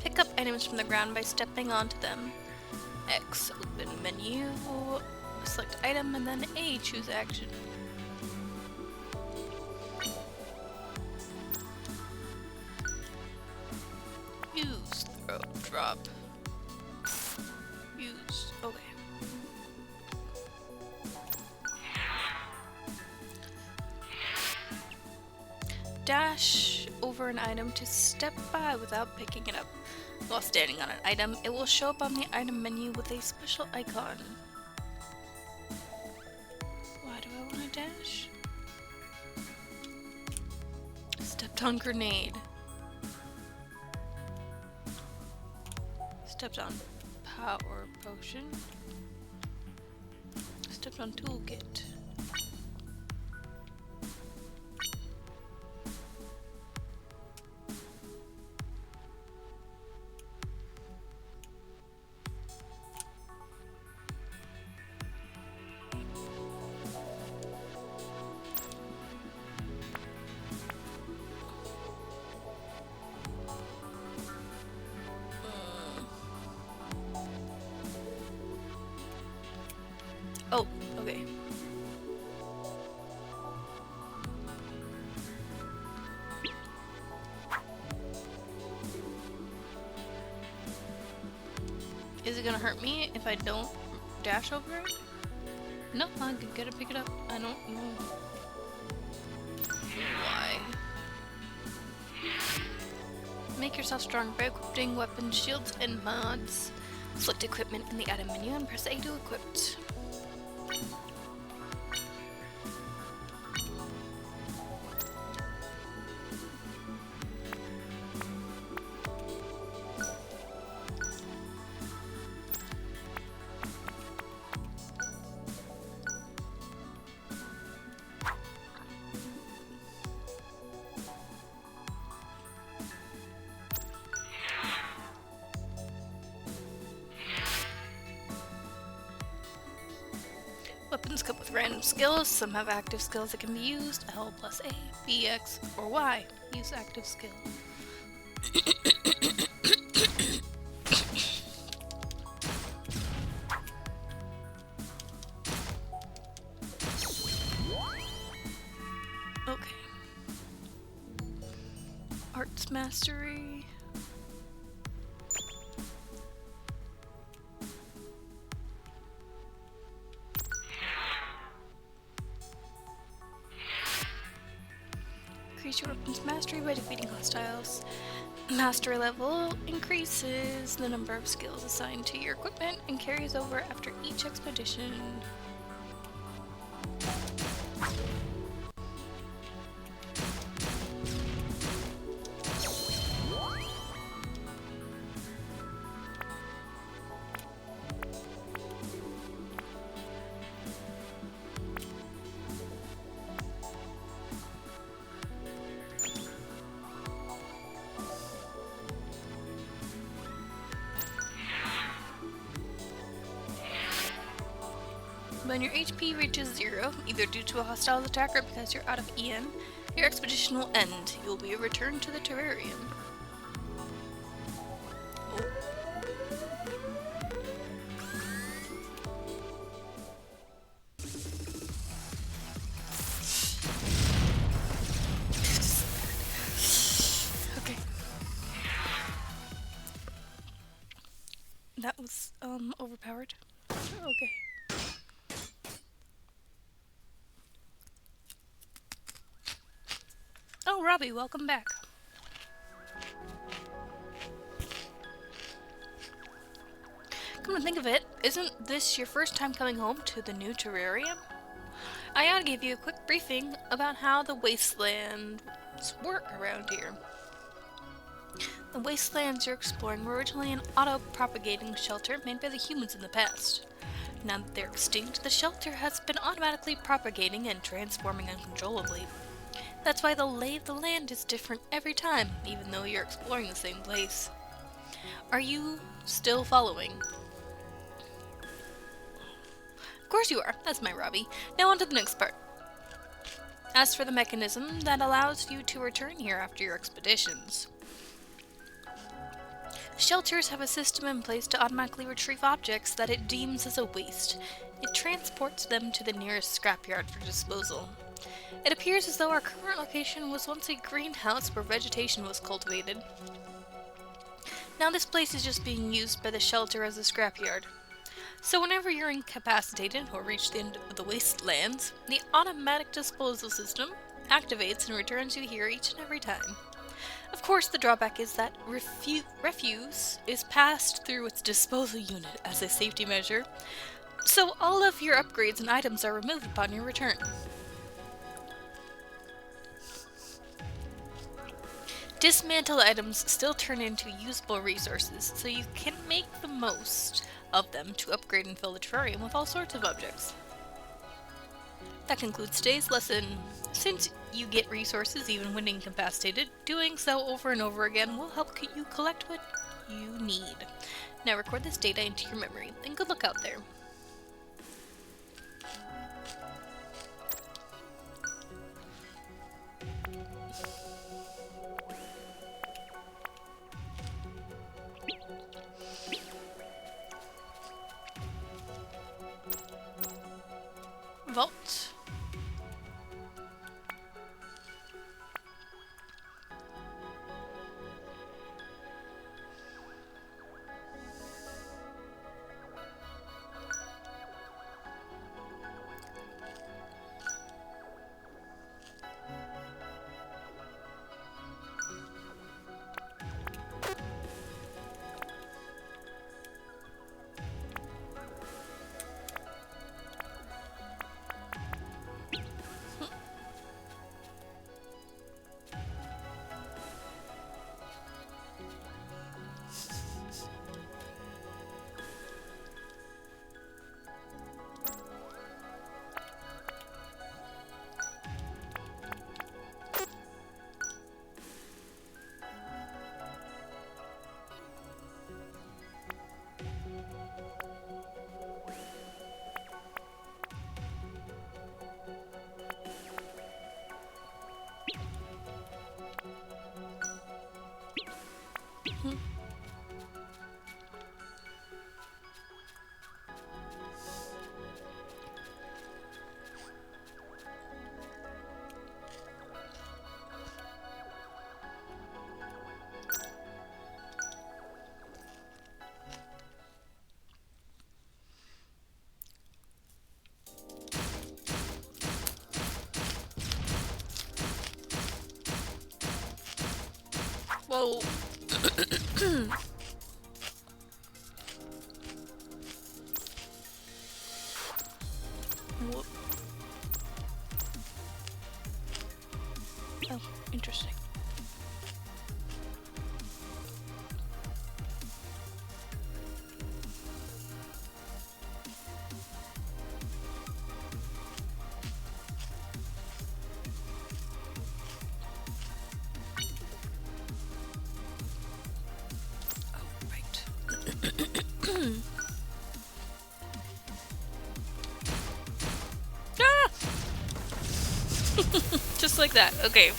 Pick up items from the ground by stepping onto them. X, open menu, select item, and then A, choose action. Use, throw, drop. Use, okay. Dash over an item to step by without picking it up. While standing on an item, it will show up on the item menu with a special icon. Why do I want to dash? Stepped on grenade. Stepped on power potion. Stepped on toolkit. Oh, okay. Is it gonna hurt me if I don't dash over it? No, I can get it, pick it up. I don't know why. Make yourself strong by equipping weapons, shields, and mods. Select equipment in the item menu and press A to equip. Weapons come with random skills. Some have active skills that can be used. L plus A, B, X, or Y. Use active skill. Okay. Arts mastery. Increase your weapons mastery by defeating hostiles. Mastery level increases the number of skills assigned to your equipment and carries over after each expedition. When your HP reaches 0, either due to a hostile attack or because you're out of EN, your expedition will end. You'll be returned to the terrarium. Oh. Okay. That was, overpowered. Okay. Oh, Robbie, welcome back. Come to think of it, isn't this your first time coming home to the new terrarium? I ought to give you a quick briefing about how the wastelands work around here. The wastelands you're exploring were originally an auto-propagating shelter made by the humans in the past. Now that they're extinct, the shelter has been automatically propagating and transforming uncontrollably. That's why the lay of the land is different every time, even though you're exploring the same place. Are you still following? Of course you are. That's my Robbie. Now on to the next part. As for the mechanism that allows you to return here after your expeditions. Shelters have a system in place to automatically retrieve objects that it deems as a waste. It transports them to the nearest scrapyard for disposal. It appears as though our current location was once a greenhouse where vegetation was cultivated. Now this place is just being used by the shelter as a scrapyard. So whenever you're incapacitated or reach the end of the wastelands, the automatic disposal system activates and returns you here each and every time. Of course, the drawback is that refuse is passed through its disposal unit as a safety measure, so all of your upgrades and items are removed upon your return. Dismantled items still turn into usable resources, so you can make the most of them to upgrade and fill the terrarium with all sorts of objects. That concludes today's lesson. Since you get resources even when incapacitated, doing so over and over again will help you collect what you need. Now record this data into your memory, and good luck out there. Vault. Whoa. Whoop. Oh, interesting. Ah! Just like that. Okay.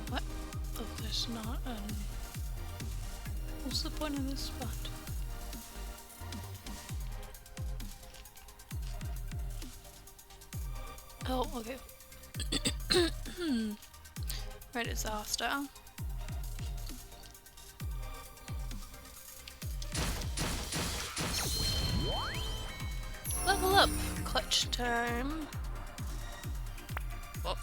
What? Oh, there's not, what's the point of this spot? Oh, okay. Right, it's hostile. Level up! Clutch time. Oh.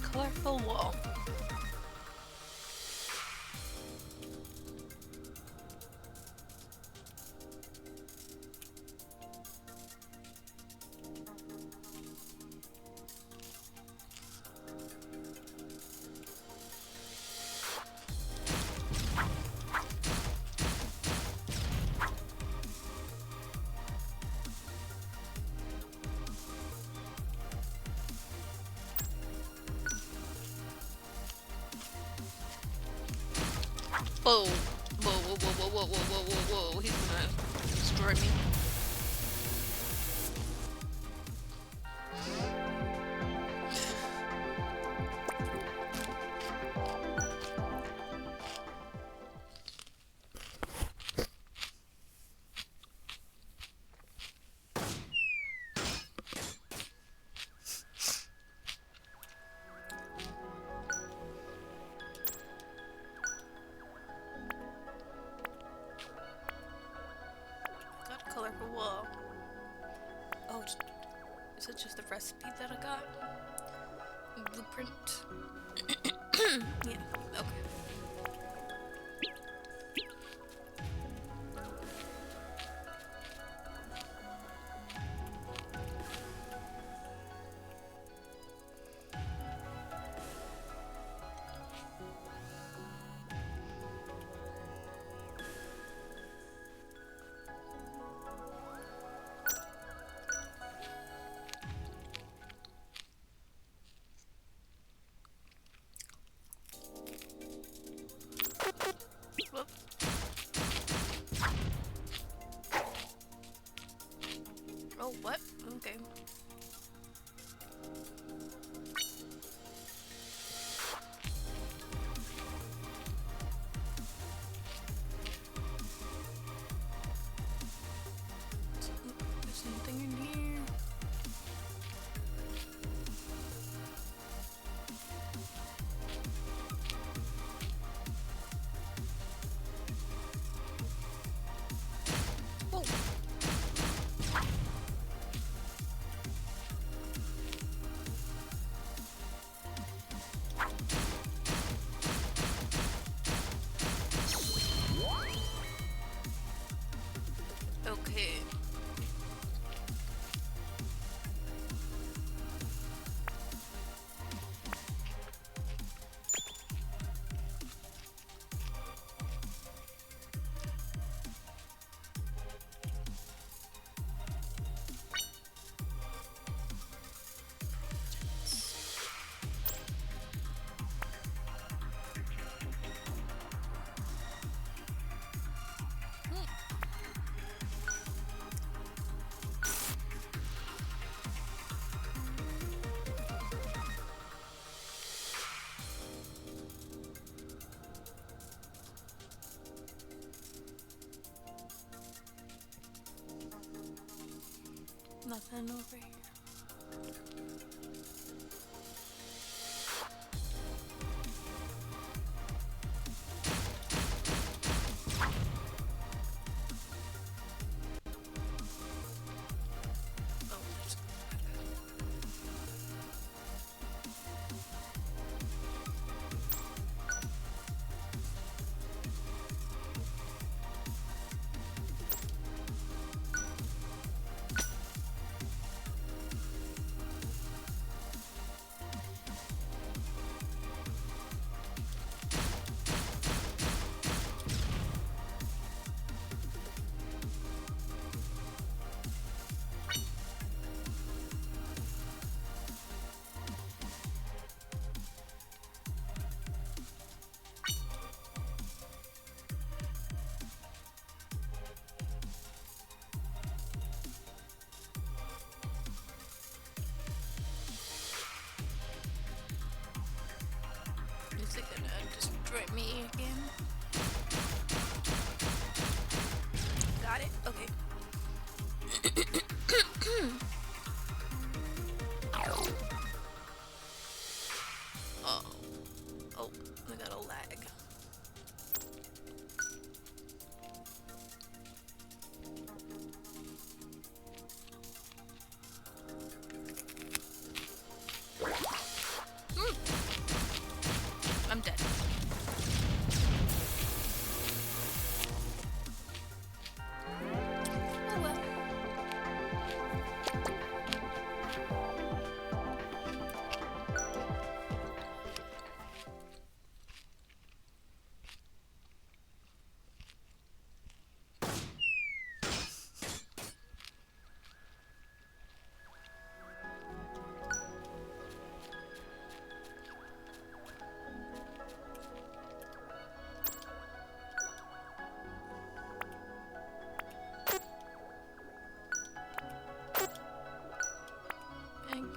Colorful wall. Whoa, whoa, whoa, whoa, whoa, whoa, whoa, whoa, whoa, he's gonna destroy me. Colorful wall. Oh, is it just the recipe that I got? Blueprint. Yeah, okay. Oh, what? Okay. nothing over here. Oh, there's Is it gonna destroy me again? Got it? Okay. Oh. Oh, we got a lag. I'm dead. Oh well.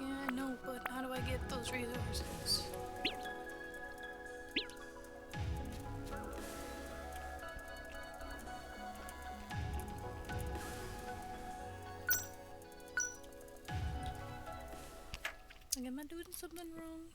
Yeah, I know, but how do I get those resources? Like, am I doing something wrong?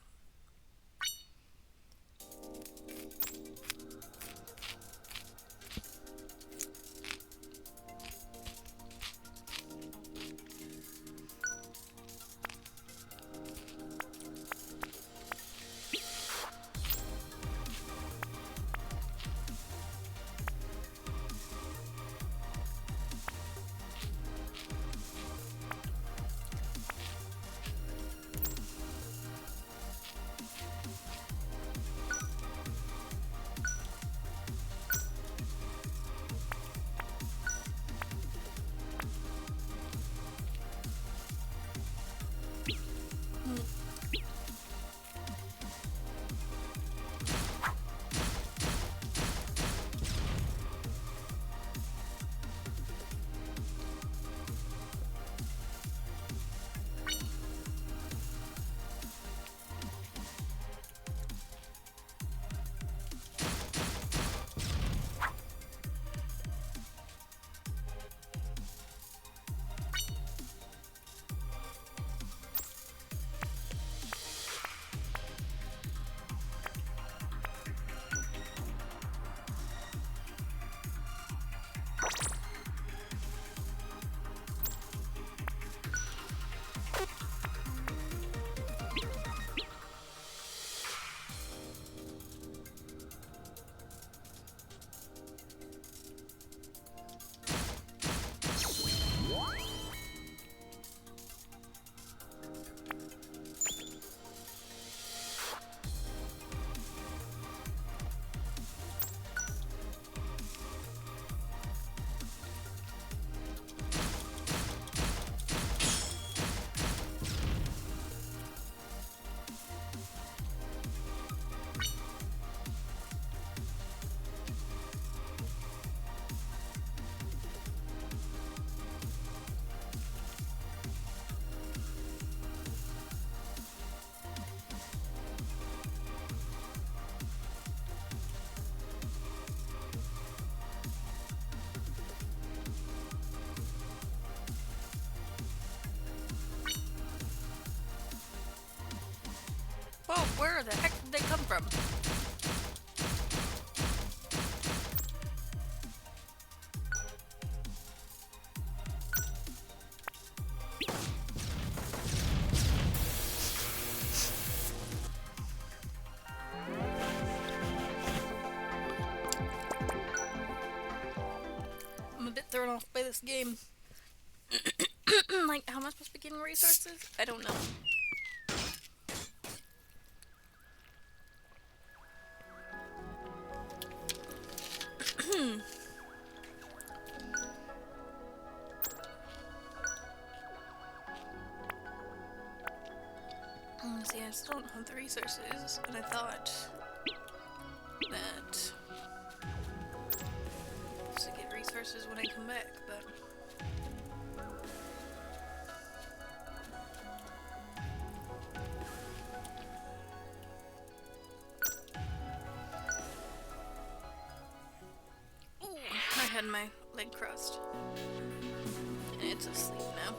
Where the heck did they come from? I'm a bit thrown off by this game. Like, how am I supposed to be getting resources? I don't know. See, I still don't have the resources, and I thought that I should get resources when I come back, but ooh, I had my leg crossed, and it's asleep now.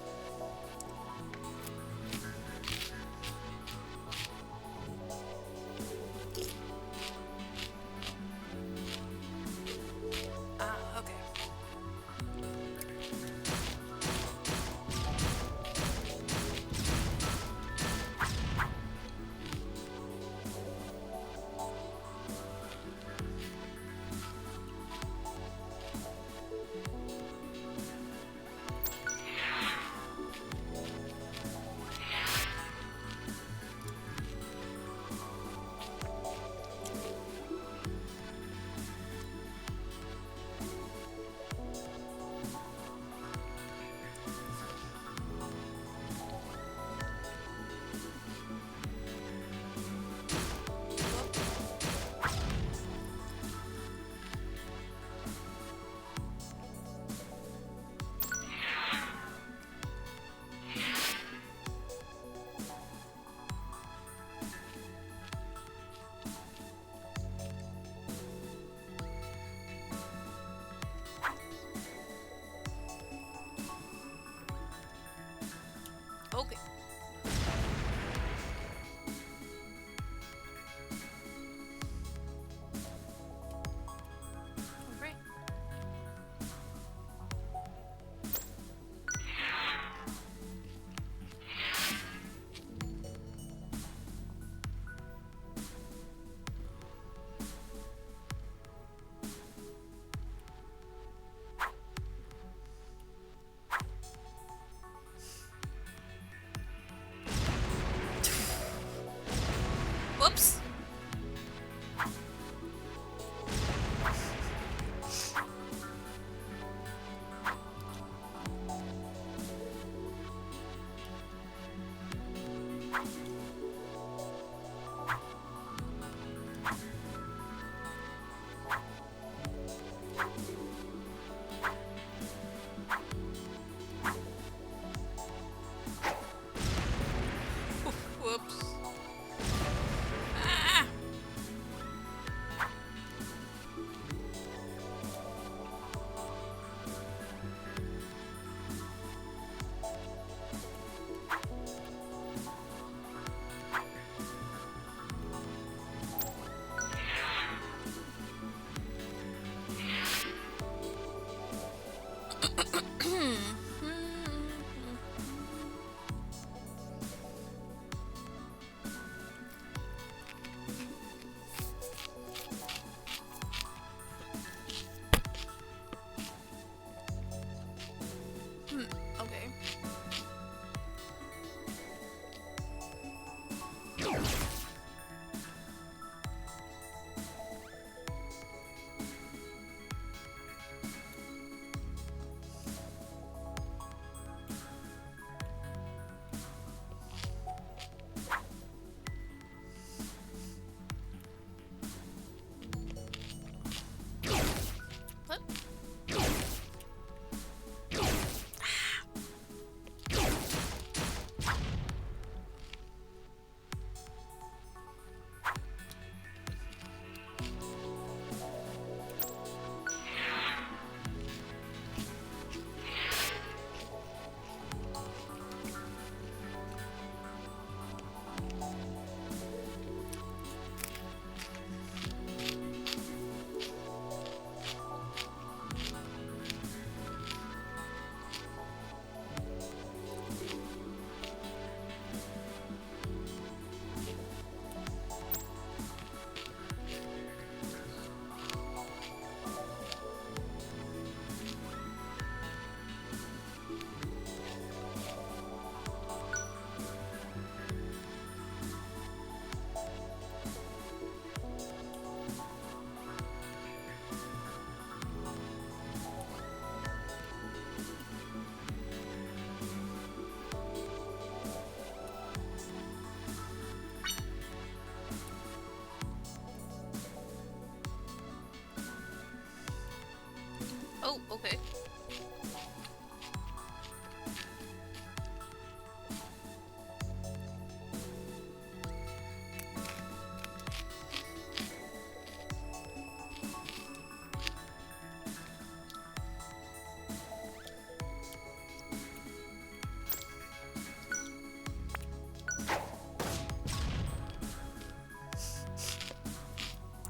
Oh, okay.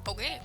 Okay.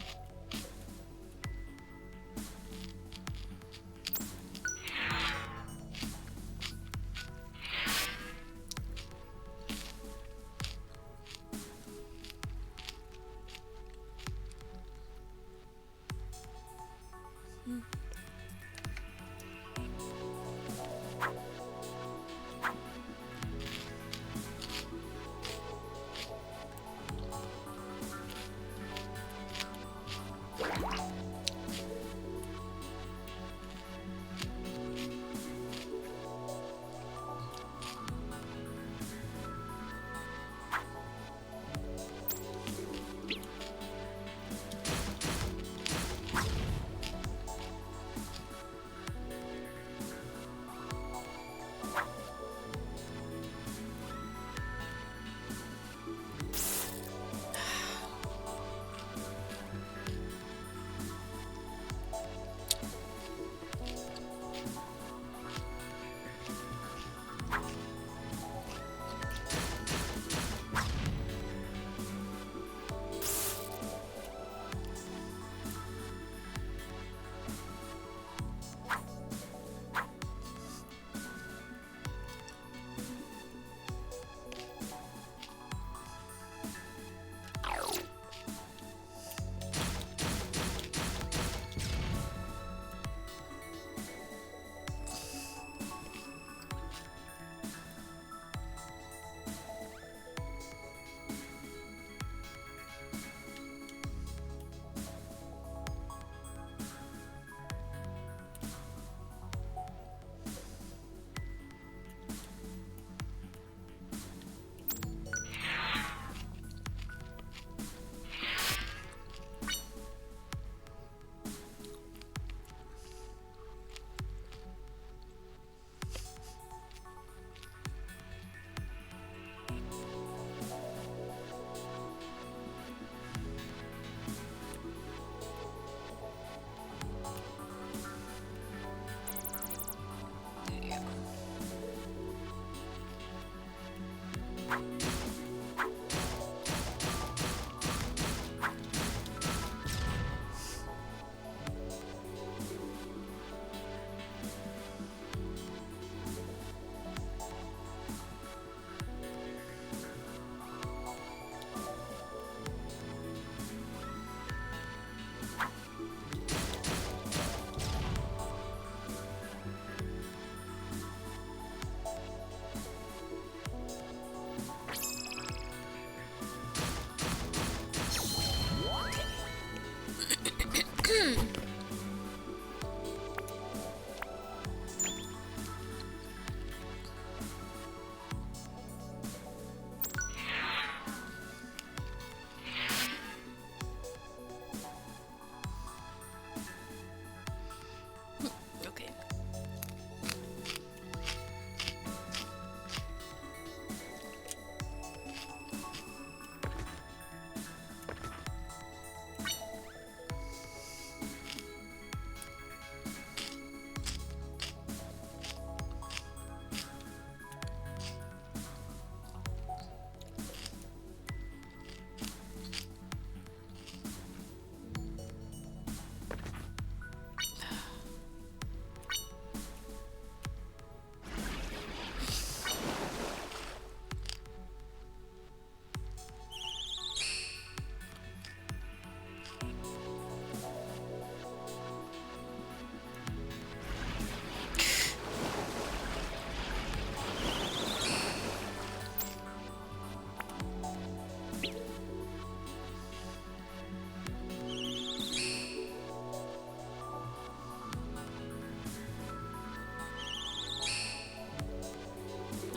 Okay.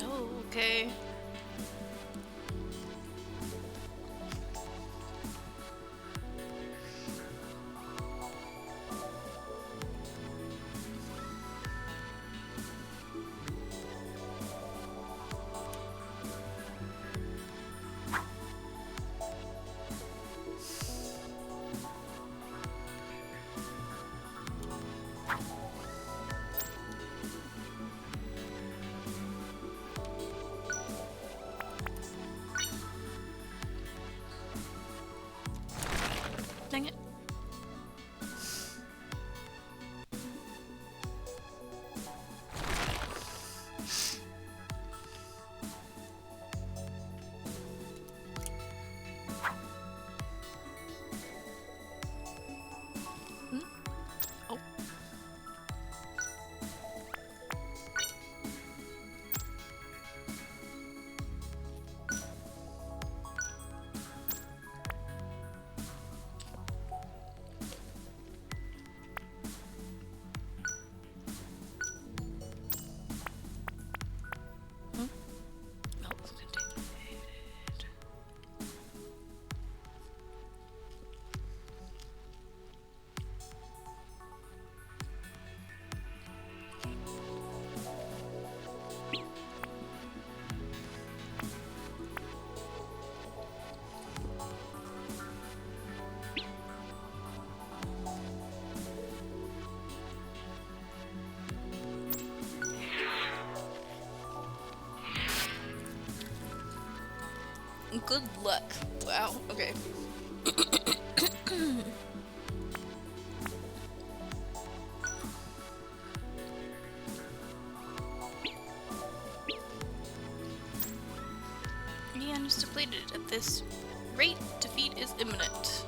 Oh, okay. Good luck. Wow, okay. Neon is depleted. At this rate, defeat is imminent.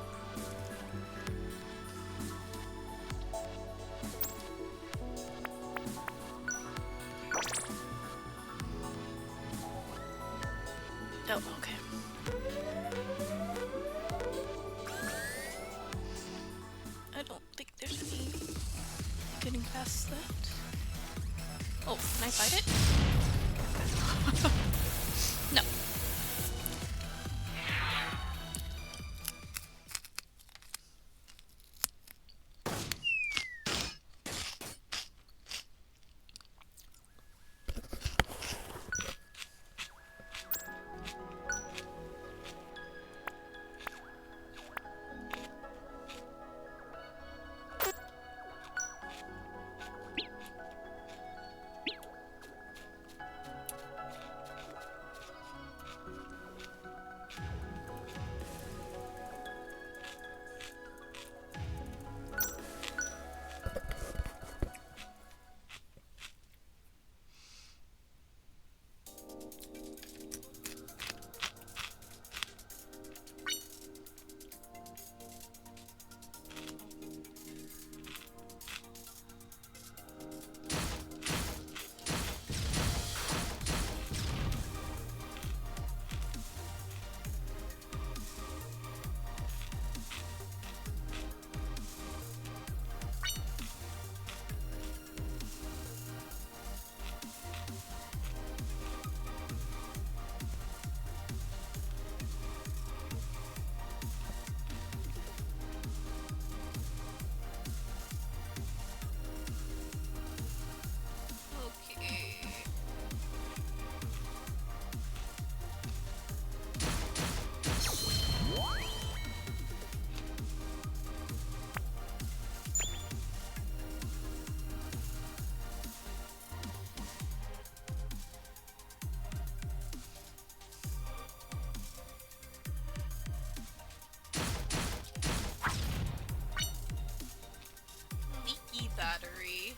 Oh, okay. I don't think there's any getting past that. Oh, can I fight it? No. Leaky battery.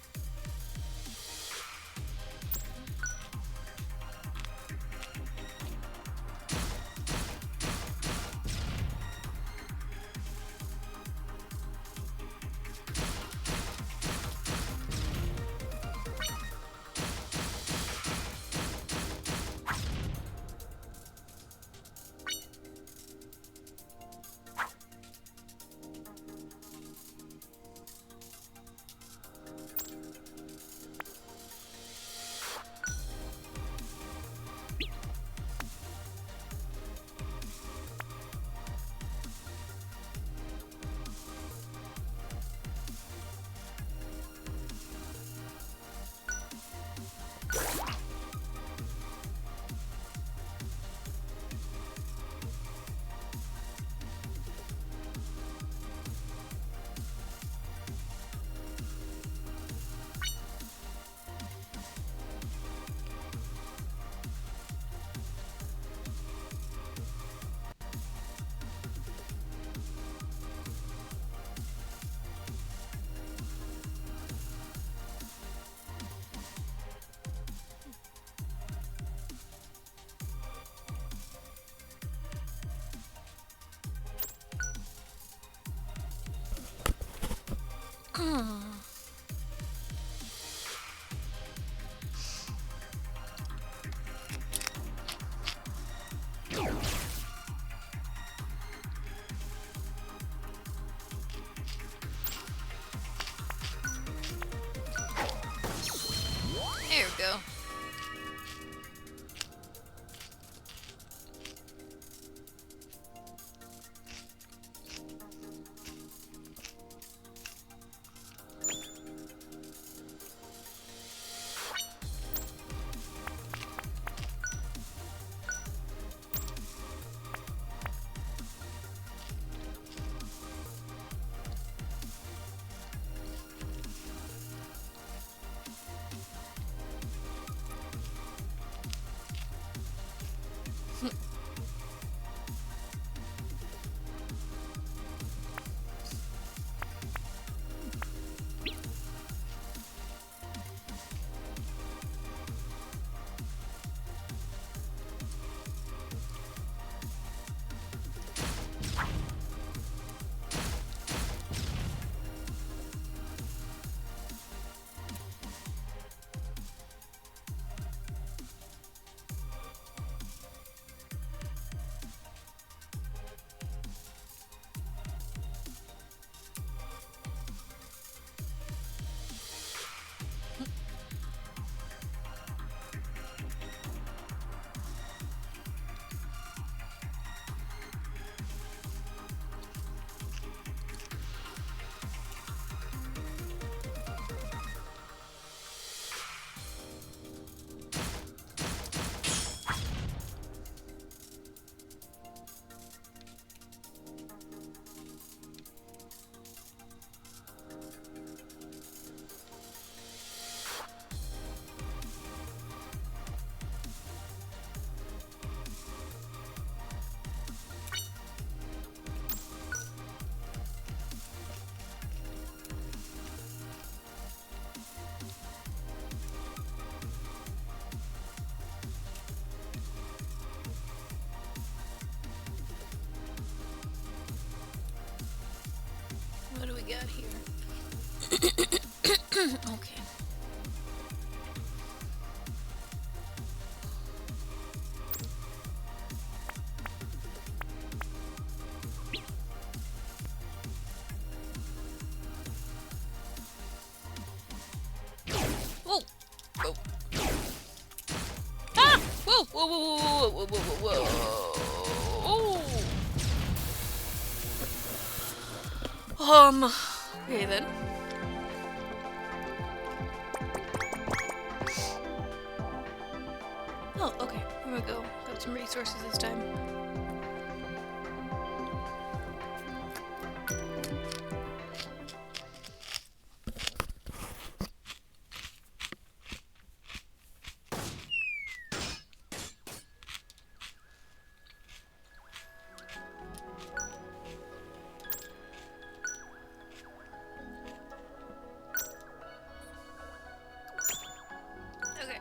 There we go. got here? Okay. Whoa! Whoa! Ah! Whoa! Whoa! Whoa! Whoa! Whoa! Whoa! Whoa! Okay then. Oh, okay. Here we go. Got some resources this time. Okay.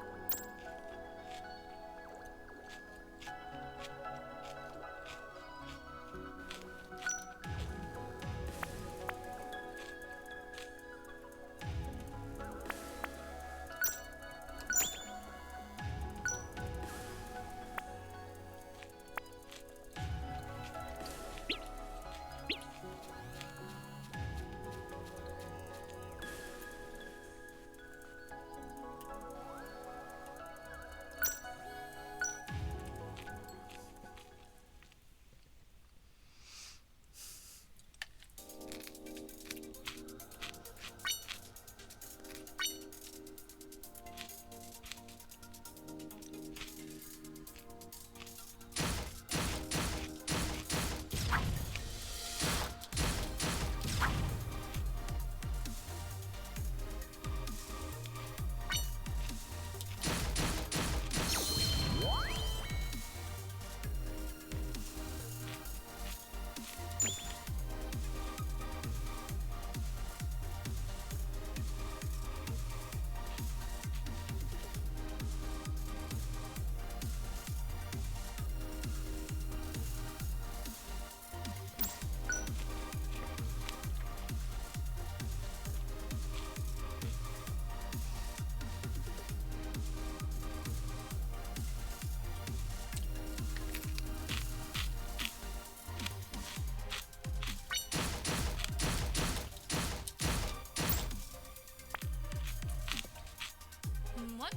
What?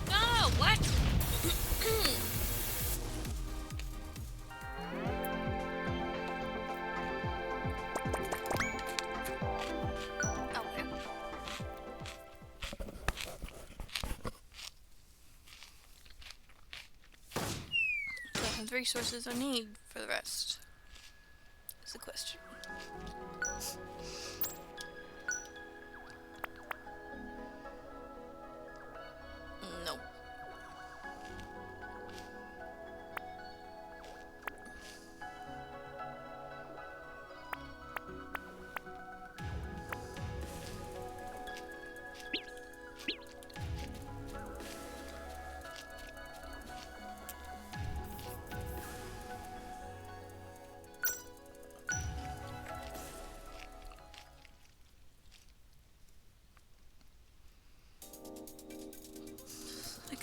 No, what? Okay. So I have the resources I need for the rest. Is the question. Nope.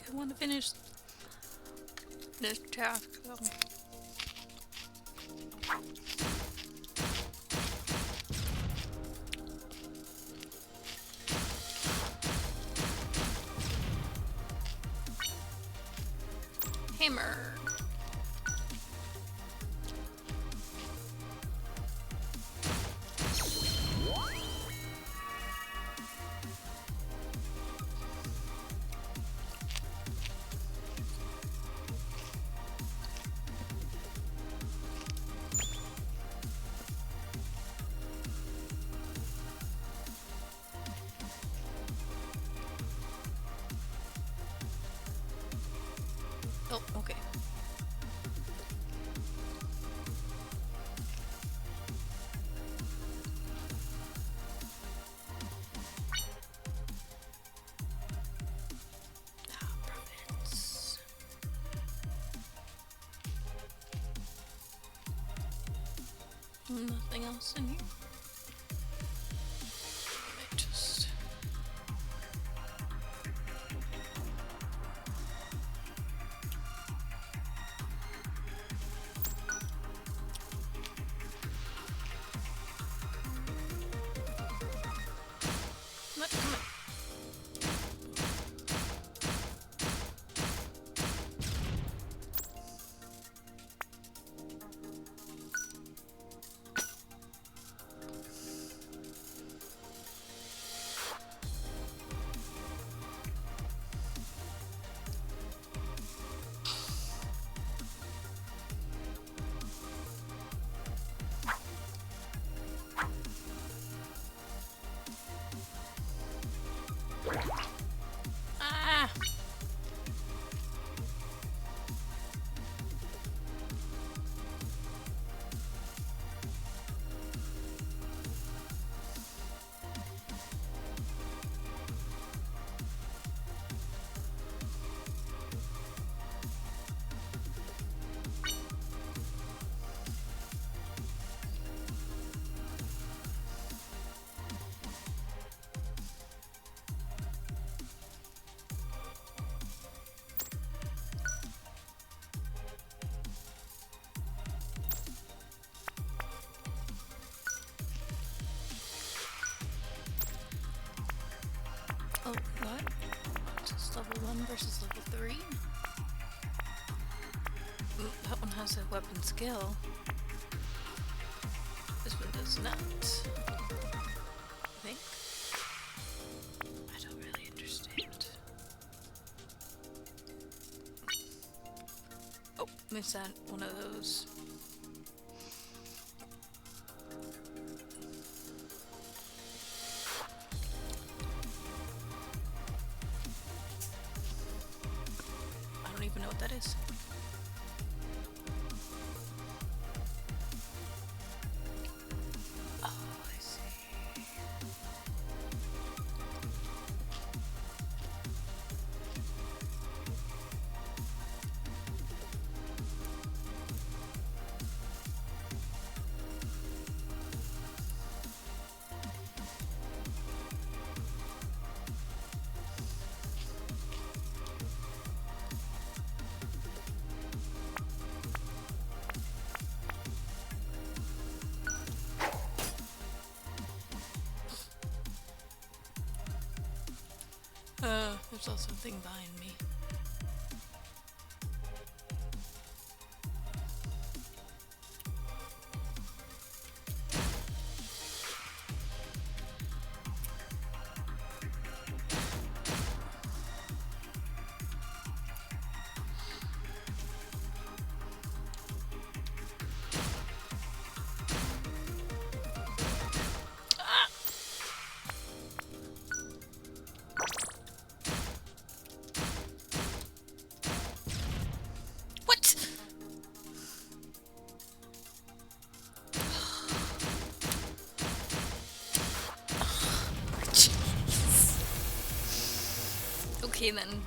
I want to finish this task, so. hammer. Oh, okay. Providence. Nothing else in here. Let me just... Come on. Ah! Oh, what? Just level 1 versus level 3? Ooh, that one has a weapon skill. This one does not. I think. I don't really understand. Oh, is that one of those? I don't even know what that is. Oh, I see. There's also something behind me. Okay then.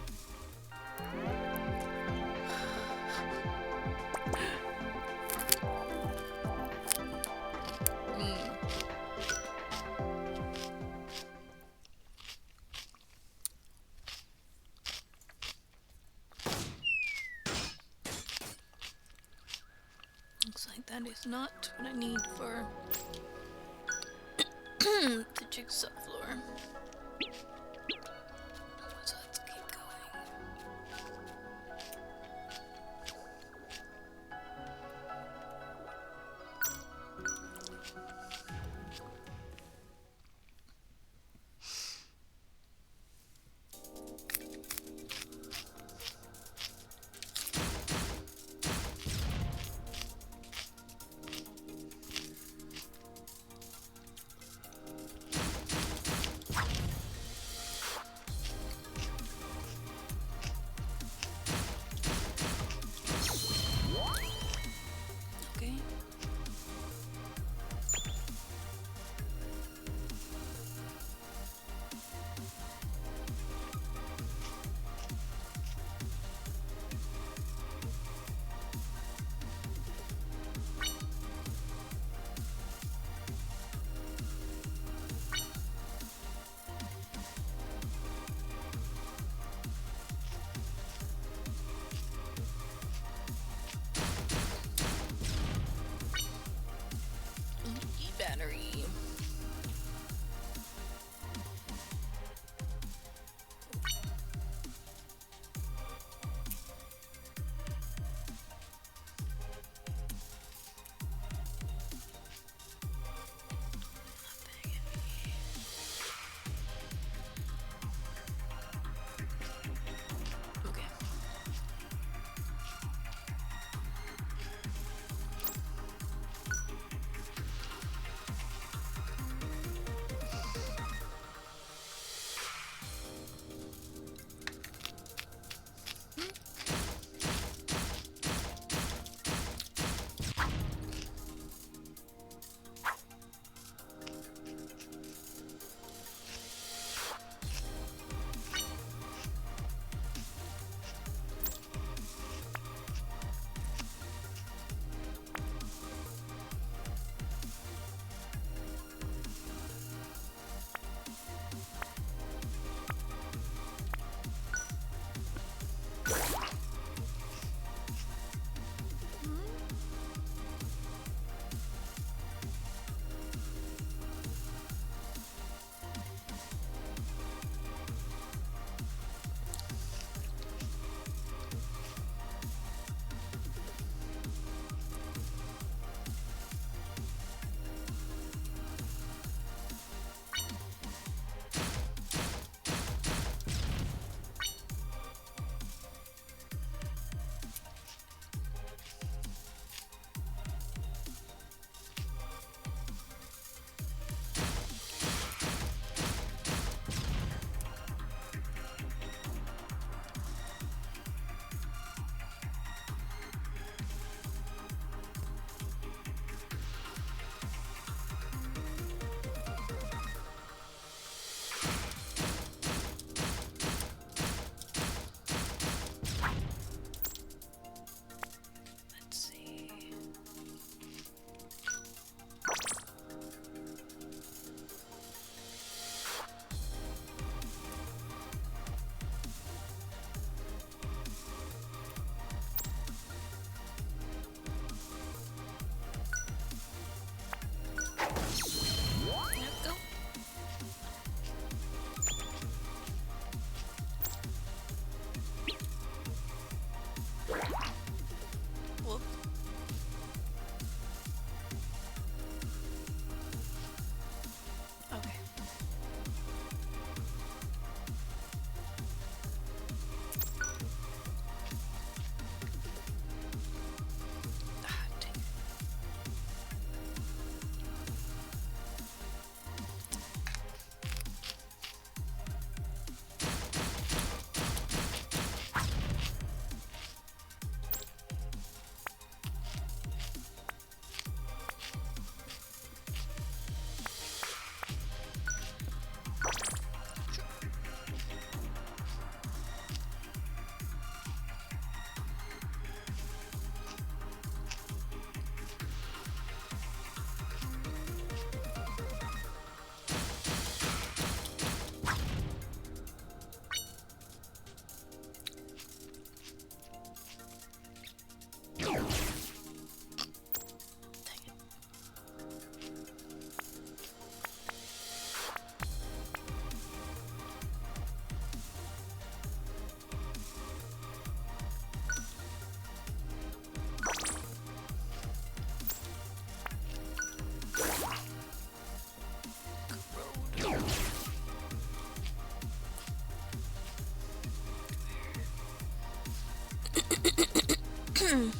Looks like that is not what I need for the jigsaw floor. So let's keep going. Dang it.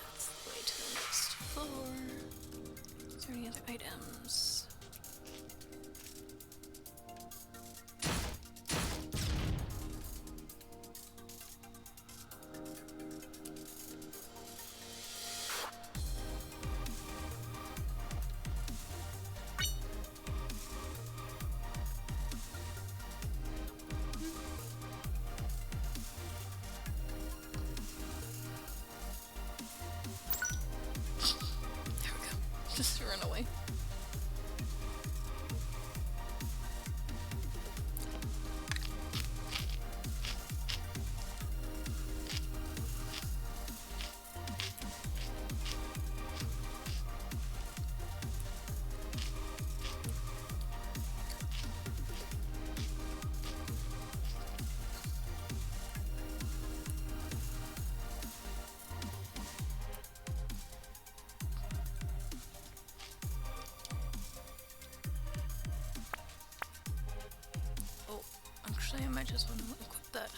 That's the way to the next floor. Is there any other items? There we go. Just run away. Oh, actually, I might just want to equip that.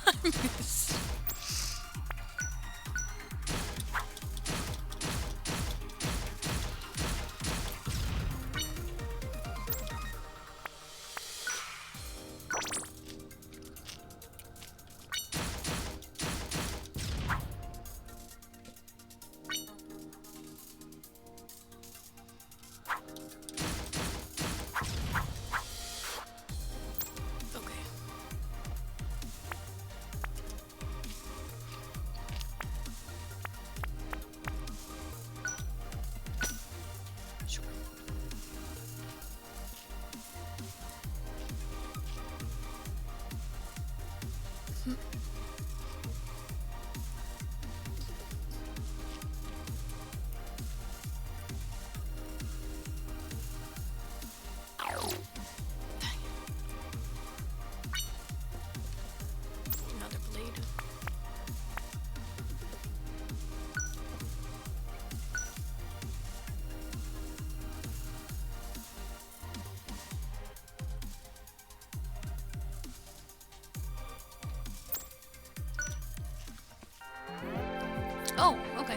I missed. Okay. Sure. Another blade. Oh, okay.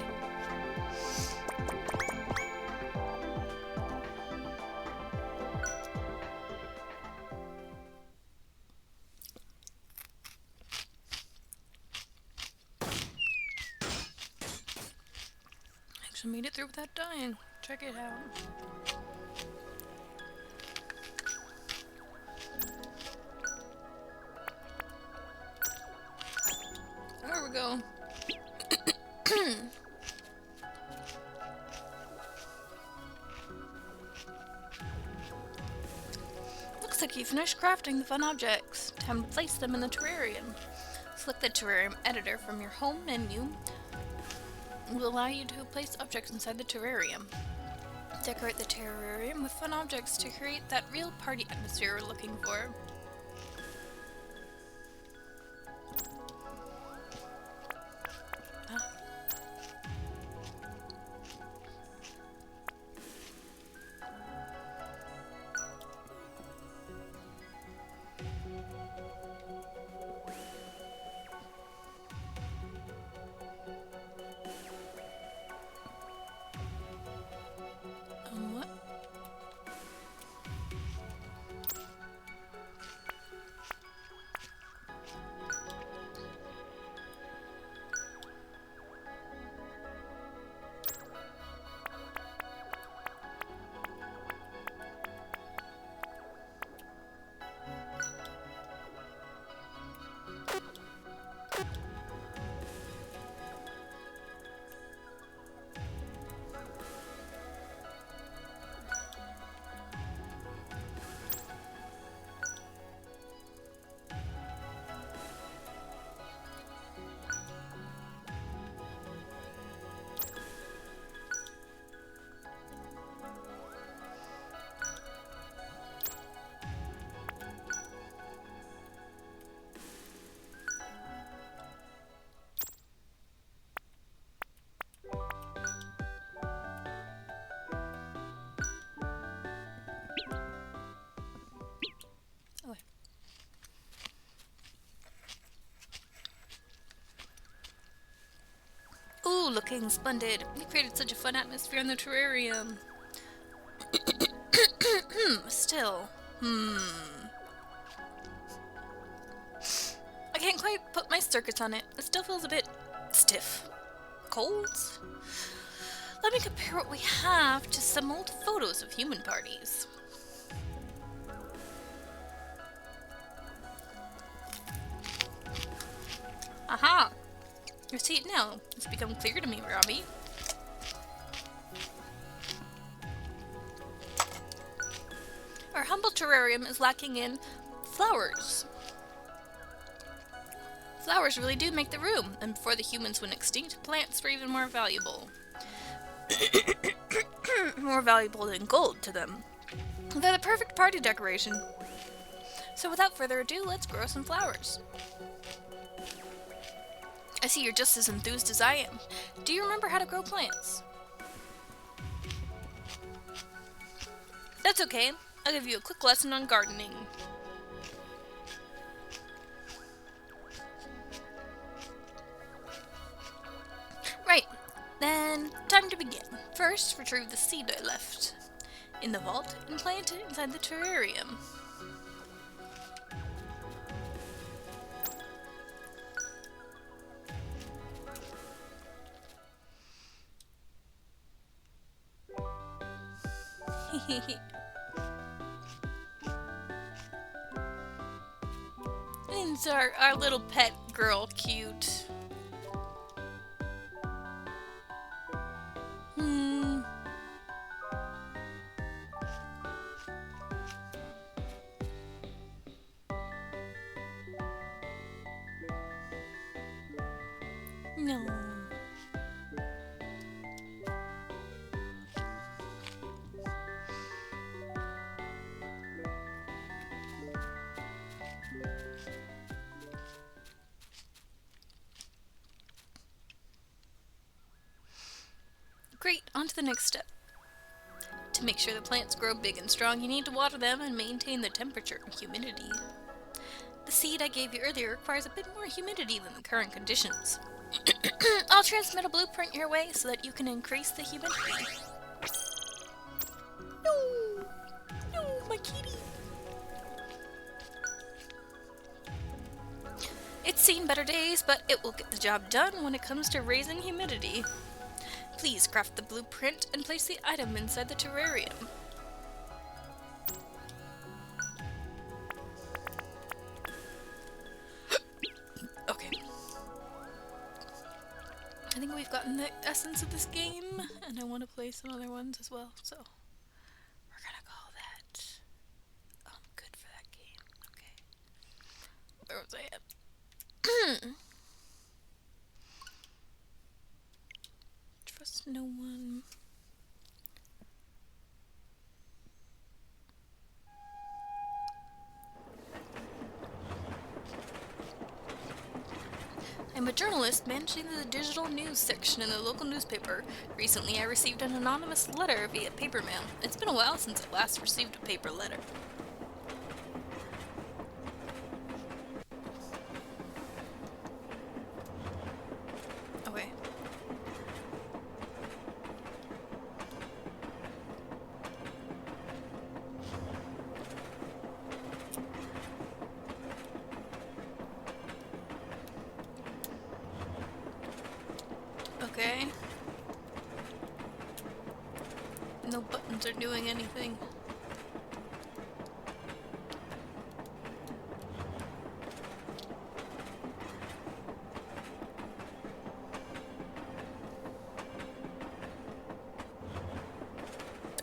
Actually made it through without dying. Check it out. There we go. Looks like you finished crafting the fun objects. Time to place them in the terrarium. Select the terrarium editor from your home menu. It will allow you to place objects inside the terrarium. Decorate the terrarium with fun objects to create that real party atmosphere we're looking for. What? Fucking splendid. You created such a fun atmosphere in the terrarium. Still. I can't quite put my circuits on it. It still feels a bit stiff. Cold? Let me compare what we have to some old photos of human parties. Aha! You see it now. It's become clear to me, Robbie. Our humble terrarium is lacking in flowers. Flowers really do make the room, and before the humans went extinct, plants were even more valuable. More valuable than gold to them. They're the perfect party decoration. So without further ado, let's grow some flowers. I see you're just as enthused as I am. Do you remember how to grow plants? That's okay. I'll give you a quick lesson on gardening. Right, then time to begin. First, retrieve the seed I left in the vault and plant it inside the terrarium. It's our little pet girl cute. No. Great, on to the next step. To make sure the plants grow big and strong, you need to water them and maintain the temperature and humidity. The seed I gave you earlier requires a bit more humidity than the current conditions. I'll transmit a blueprint your way so that you can increase the humidity. No! No, my kitty! It's seen better days, but it will get the job done when it comes to raising humidity. Please craft the blueprint and place the item inside the terrarium. Okay. I think we've gotten the essence of this game, and I want to play some other ones as well, so we're gonna call that good for that game. Okay. Where was I at? Trust no one. I'm a journalist managing the digital news section in the local newspaper. Recently, I received an anonymous letter via paper mail. It's been a while since I last received a paper letter. Okay. Okay. No buttons are doing anything.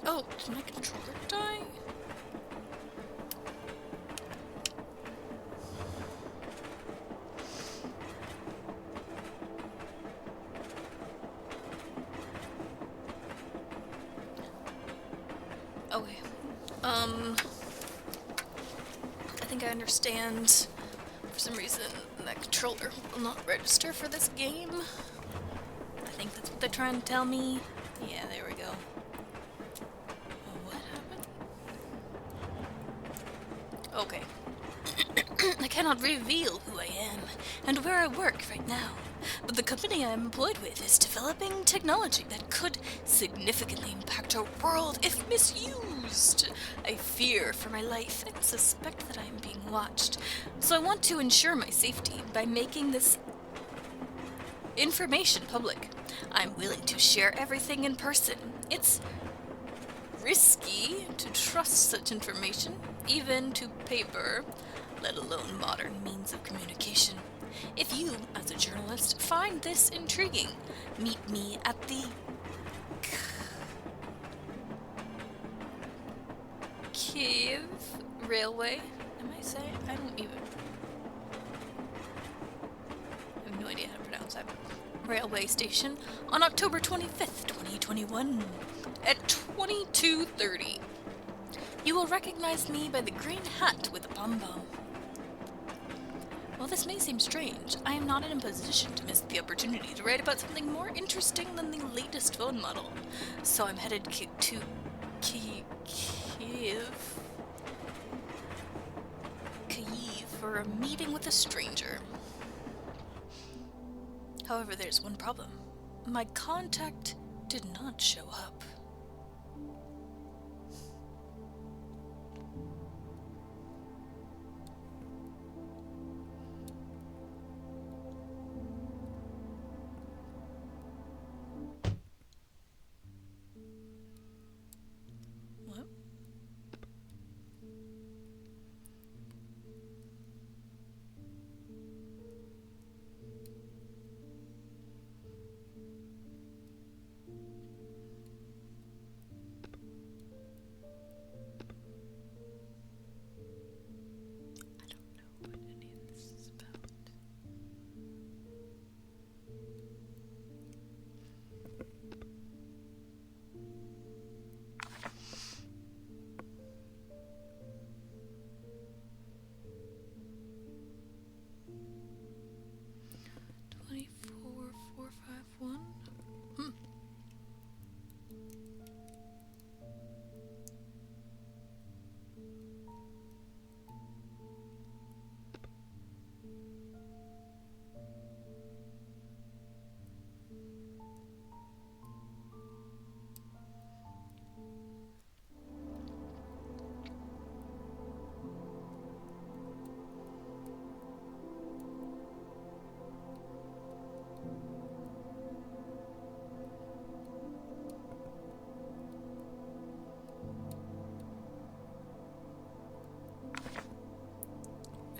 Oh, did my controller die? Okay. I think I understand. For some reason, that controller will not register for this game. I think that's what they're trying to tell me. Yeah, there we go. What happened? Okay. I cannot reveal who I am and where I work right now. but the company I am employed with is developing technology that could significantly impact our world if misused. I fear for my life and suspect that I am being watched, so I want to ensure my safety by making this information public. I'm willing to share everything in person. It's risky to trust such information, even to paper, let alone modern means of communication. If you, as a journalist, find this intriguing, meet me at the Kiev Railway. Am I saying? I don't even. I have no idea how to pronounce that. Railway station on October 25th, 2021 at 22:30. You will recognize me by the green hat with a pom-pom. While this may seem strange, I am not in a position to miss the opportunity to write about something more interesting than the latest phone model. So I'm headed to Kyiv for a meeting with a stranger. However, there's one problem. My contact did not show up. What?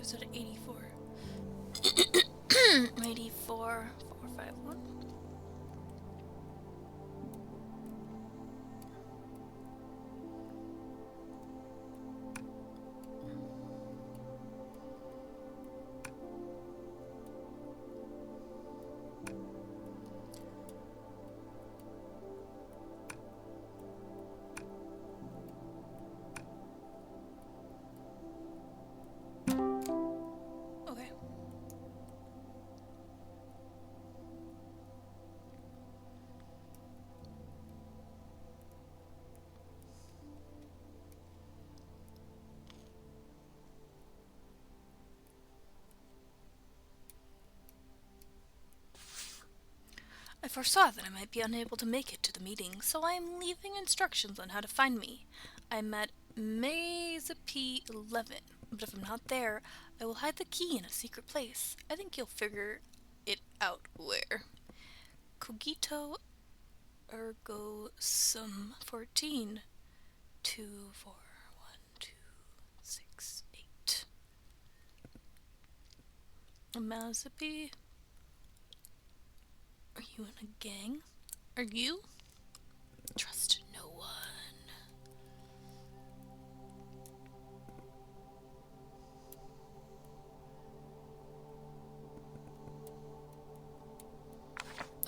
Is it 84? 84, 451? Okay. I foresaw that I might be unable to make it to the meeting, so I am leaving instructions on how to find me. I'm at Mazapi 11, but if I'm not there, I will hide the key in a secret place. I think you'll figure it out where. Cogito ergo sum 14. 2, 4, 1, 2, 6, 8. Mazapi. Are you in a gang? Are you? Trust no one.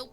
Oh.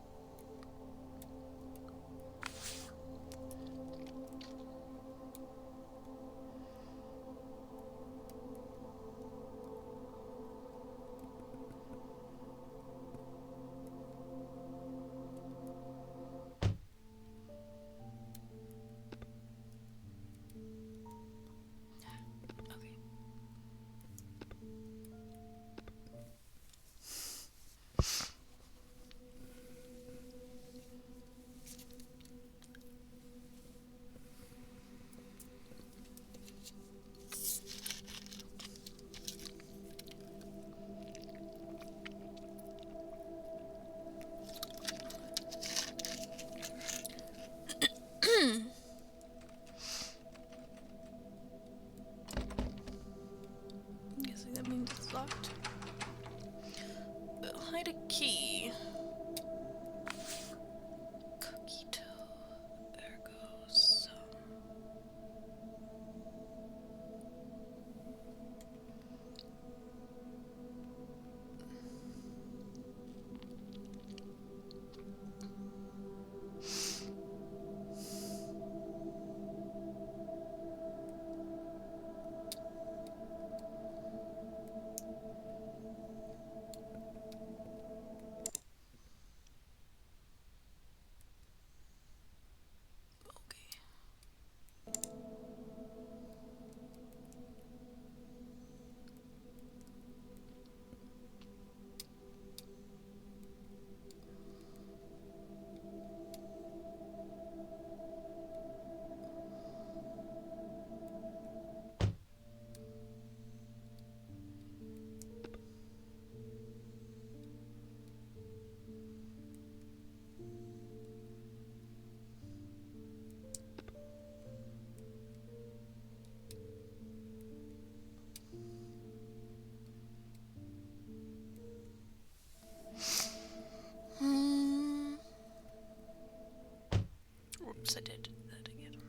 Oops, I did that again.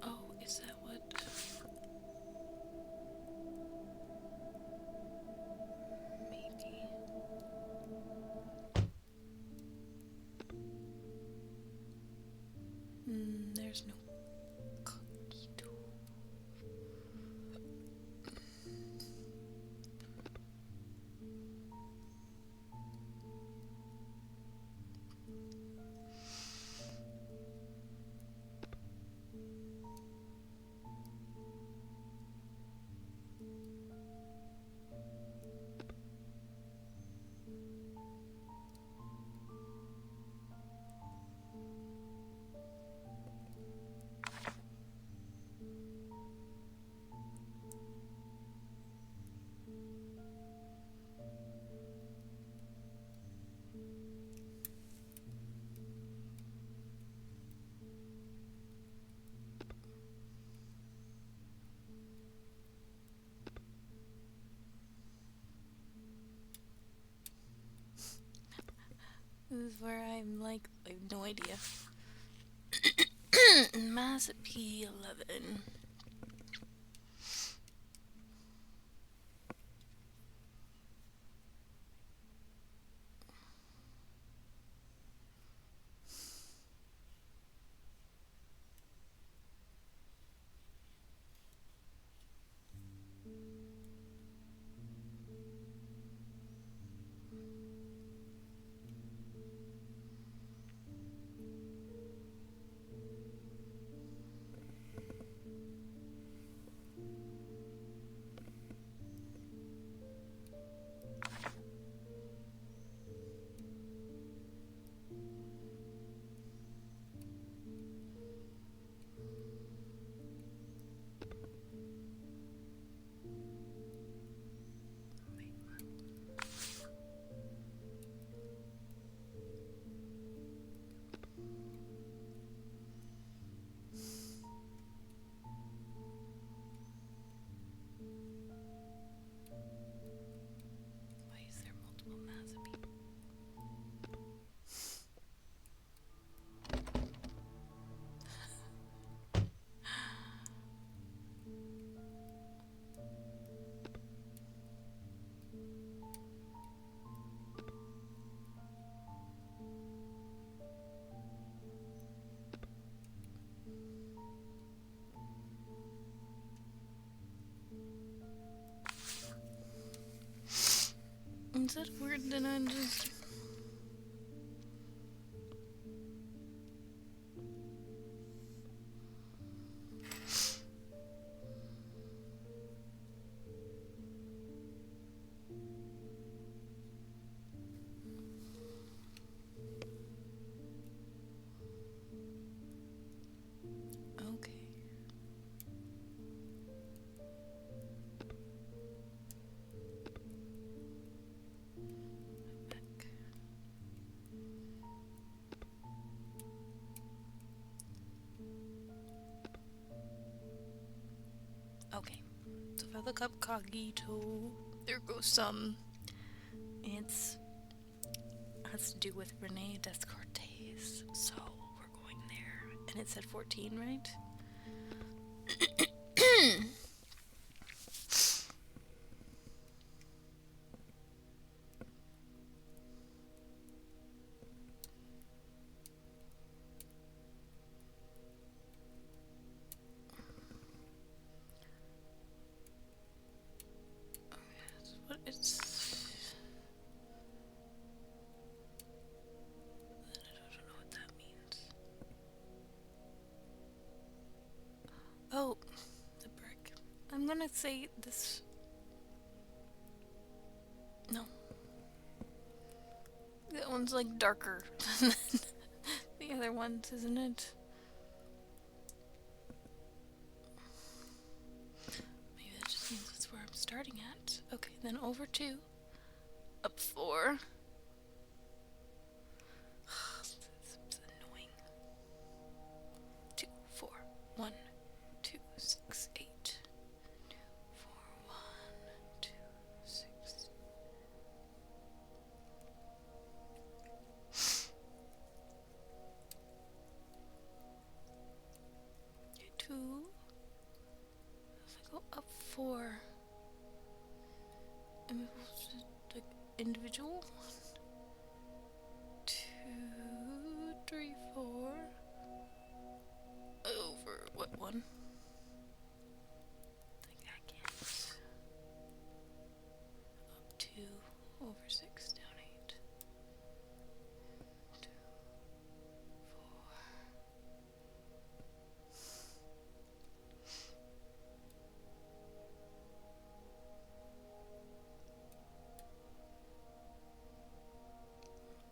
Oh, is that what? Maybe. There's no cookie dough. This is where I'm like, I have no idea. Mass P11. Why is there multiple Mazapi? Is that weird that I just... Okay. Back. Okay, so if I look up Cogito, there goes some. It's has to do with Rene Descartes, so we're going there. And it said 14, right? What is... I don't know what that means. Oh, the brick. I'm gonna say this... No. That one's like darker than the other ones, isn't it? Maybe that just means that's where I'm starting at. Okay, then over 2. Up 4. It's annoying. 2, 4, 1, 2, 6. Go up 4. Like individual. 2, 3, 4. Over what one? I can't. Up 2, over 6, down 8. 2, 4.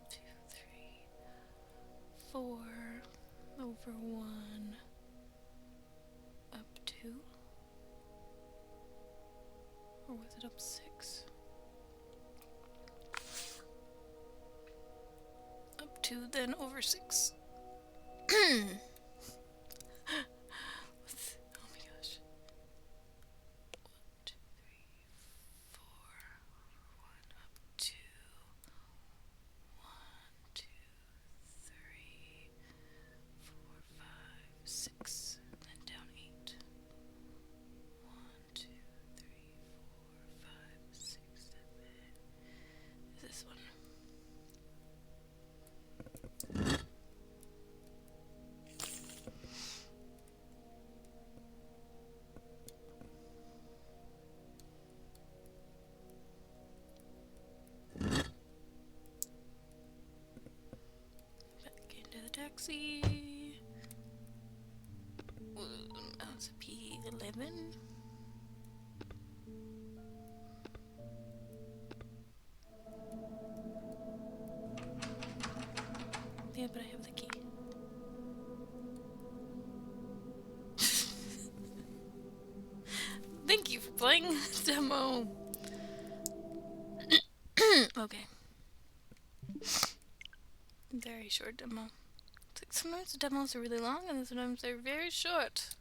2, 3, 4, over 1, up 2, or was it up 6? Up 2, then over 6. Oh my gosh. 1, 2, 3, 4, over 1, up 2, 1, 2, 3, 4, 5, 6, then down 8. 1, 2, 3, 4, 5, 6, 7. Is this one? Back into the taxi. That was a P11. Yeah, but I have the key. Thank you for playing this demo. Okay. Very short demo. It's like sometimes the demos are really long and sometimes they're very short.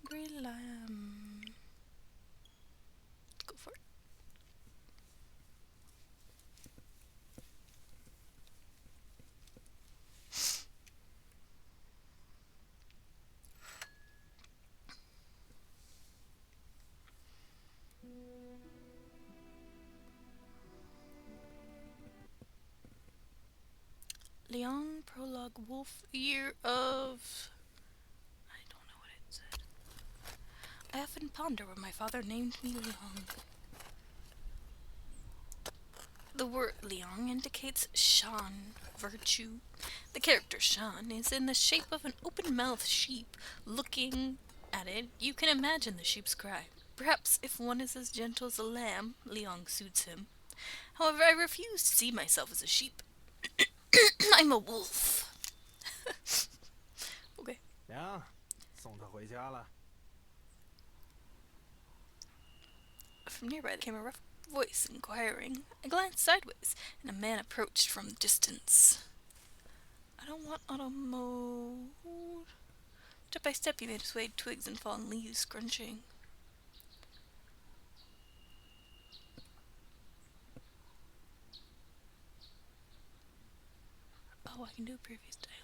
Hungry lamb. Let's go for it. Leon Prologue Wolf Year of... I don't know what it said. I often ponder why my father named me Leon. The word Leon indicates Shan, virtue. The character Shan is in the shape of an open-mouthed sheep. Looking at it, you can imagine the sheep's cry. Perhaps if one is as gentle as a lamb, Leon suits him. However, I refuse to see myself as a sheep. I'm a wolf. Okay. 娘，送她回家了。 From nearby there came a rough voice inquiring. I glanced sideways, and a man approached from the distance. I don't want auto mode. Step by step he made his way to twigs and fallen leaves, scrunching. Oh, I can do previous dialogue.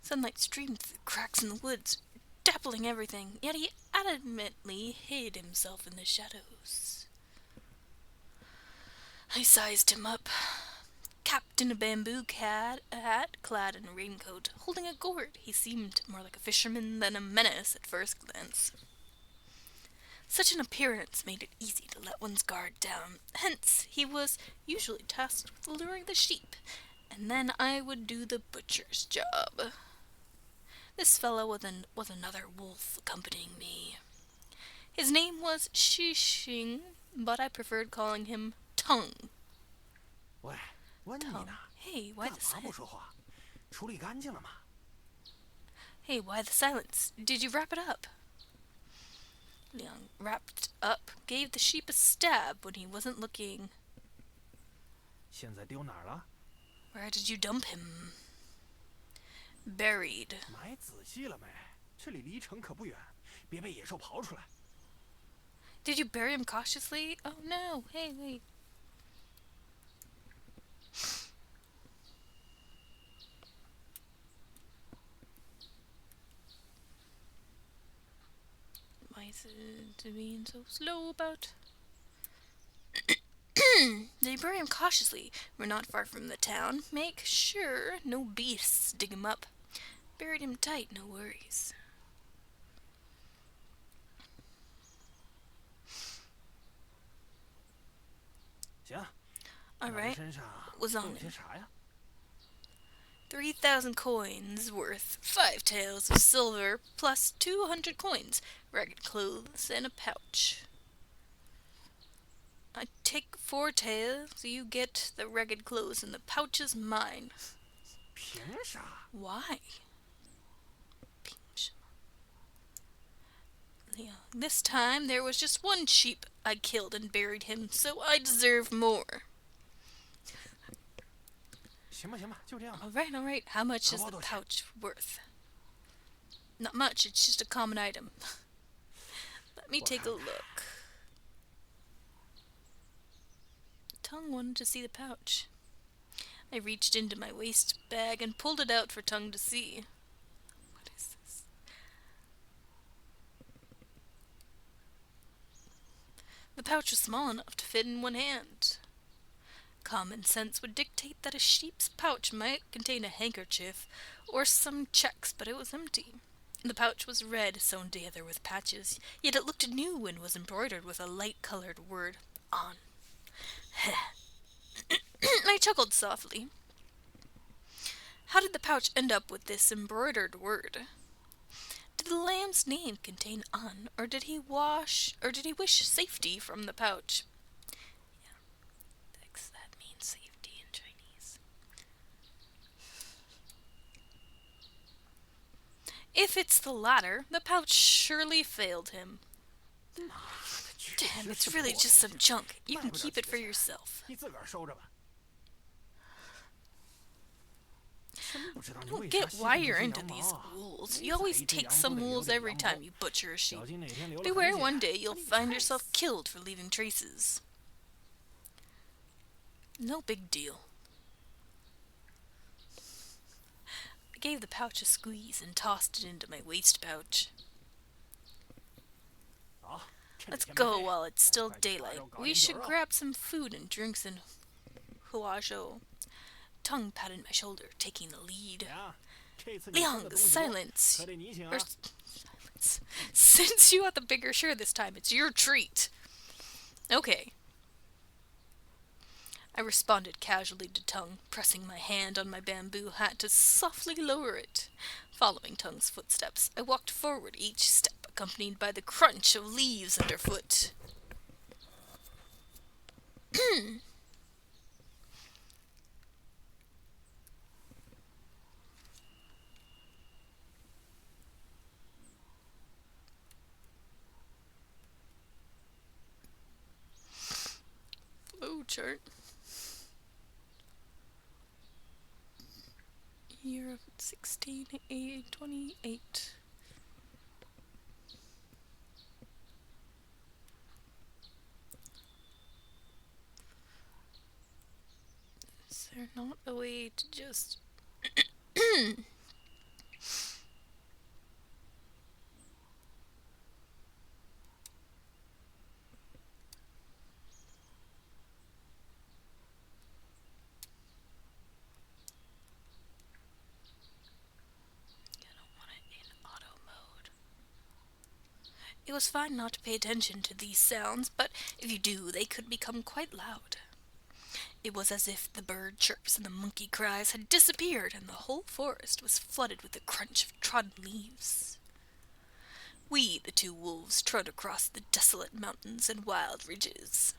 Sunlight streamed through cracks in the woods, dappling everything, yet he adamantly hid himself in the shadows. I sized him up. Capped in a bamboo hat, clad in a raincoat, holding a gourd, he seemed more like a fisherman than a menace at first glance. Such an appearance made it easy to let one's guard down. Hence, he was usually tasked with luring the sheep, and then I would do the butcher's job. This fellow was another wolf accompanying me. His name was Shishing, but I preferred calling him Tongue. 喂，问你呢， Hey, why 干 the 嘛不 silence? 说话？处理干净了吗？ Hey, why the silence? Did you wrap it up? Leon wrapped up, gave the sheep a stab when he wasn't looking. 现在丢哪儿了？ Where did you dump him? Buried. 埋仔细了没？这里离城可不远，别被野兽刨出来。Did you bury him cautiously? Oh no. Hey, wait. Why is it being so slow about? They bury him cautiously. We're not far from the town. Make sure no beasts dig him up. Buried him tight, no worries. Alright, was on it. 3,000 coins worth 5 taels of silver plus 200 coins, ragged clothes, and a pouch. I take 4 taels, you get the ragged clothes, and the pouch is mine. Why? Yeah, this time there was just one sheep I killed and buried him, so I deserve more. Alright. How much is the pouch worth? Not much, it's just a common item. Let me take a look. Tongue wanted to see the pouch. I reached into my waist bag and pulled it out for Tongue to see. What is this? The pouch was small enough to fit in one hand. Common sense would dictate that a sheep's pouch might contain a handkerchief or some checks, but it was empty. The pouch was red, sewn together with patches, yet it looked new and was embroidered with a light-colored word, on. I chuckled softly. How did the pouch end up with this embroidered word? Did the lamb's name contain on, or did he wish safety from the pouch? That means safety in Chinese. If it's the latter, the pouch surely failed him. Damn, it's really just some junk. You can keep it for yourself. I don't get why you're into these rules. You always take some rules every time you butcher a sheep. Beware, one day you'll find yourself killed for leaving traces. No big deal. I gave the pouch a squeeze and tossed it into my waist pouch. Let's go while it's still daylight. We should grab some food and drinks in Huazhou. Tongue patted my shoulder, taking the lead. Liang, silence. Since you got the bigger share this time, it's your treat. Okay. I responded casually to Tongue, pressing my hand on my bamboo hat to softly lower it. Following Tongue's footsteps, I walked forward, each step accompanied by the crunch of leaves underfoot. Flowchart. Year of 1628. Is there not a way to just It was fine not to pay attention to these sounds, but if you do, they could become quite loud. It was as if the bird chirps and the monkey cries had disappeared, and the whole forest was flooded with the crunch of trodden leaves. We, the 2 wolves, trod across the desolate mountains and wild ridges.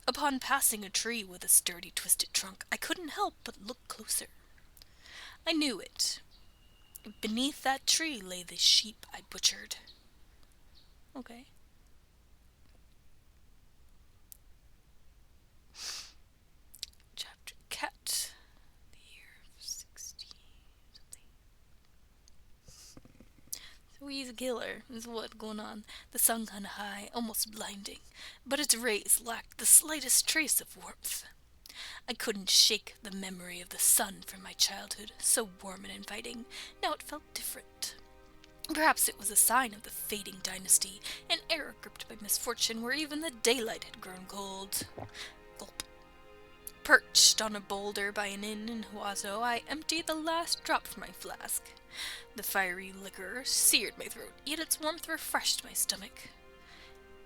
Upon passing a tree with a sturdy, twisted trunk, I couldn't help but look closer. I knew it. Beneath that tree lay the sheep I butchered. Okay. Chapter Cat. The year of 60 something. So he's of killer is what going on. The sun kinda high, almost blinding, but its rays lacked the slightest trace of warmth. I couldn't shake the memory of the sun from my childhood, so warm and inviting. Now it felt different. Perhaps it was a sign of the fading dynasty, an era gripped by misfortune where even the daylight had grown cold. Gulp. Perched on a boulder by an inn in Huazo, I emptied the last drop from my flask. The fiery liquor seared my throat, yet its warmth refreshed my stomach.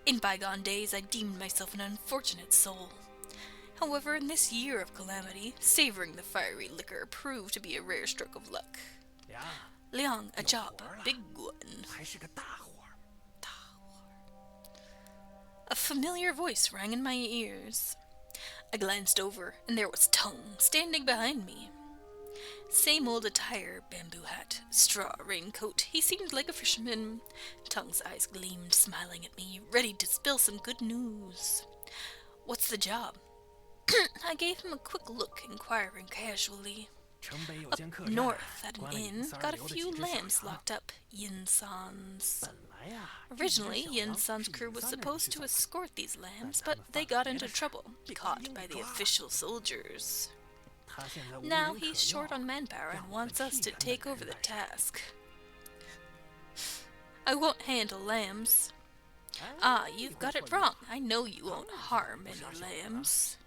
In bygone days, I deemed myself an unfortunate soul. However, in this year of calamity, savoring the fiery liquor proved to be a rare stroke of luck. Liang, a job, big one. A familiar voice rang in my ears. I glanced over, and there was Tung, standing behind me. Same old attire, bamboo hat, straw raincoat. He seemed like a fisherman. Tung's eyes gleamed, smiling at me, ready to spill some good news. What's the job? I gave him a quick look, inquiring casually. Up north at an inn, got a few lambs locked up, Yin-san's. Originally, Yin-san's crew was supposed to escort these lambs, but they got into trouble, caught by the official soldiers. Now he's short on manpower and wants us to take over the task. I won't handle lambs. Ah, you've got it wrong. I know you won't harm any lambs.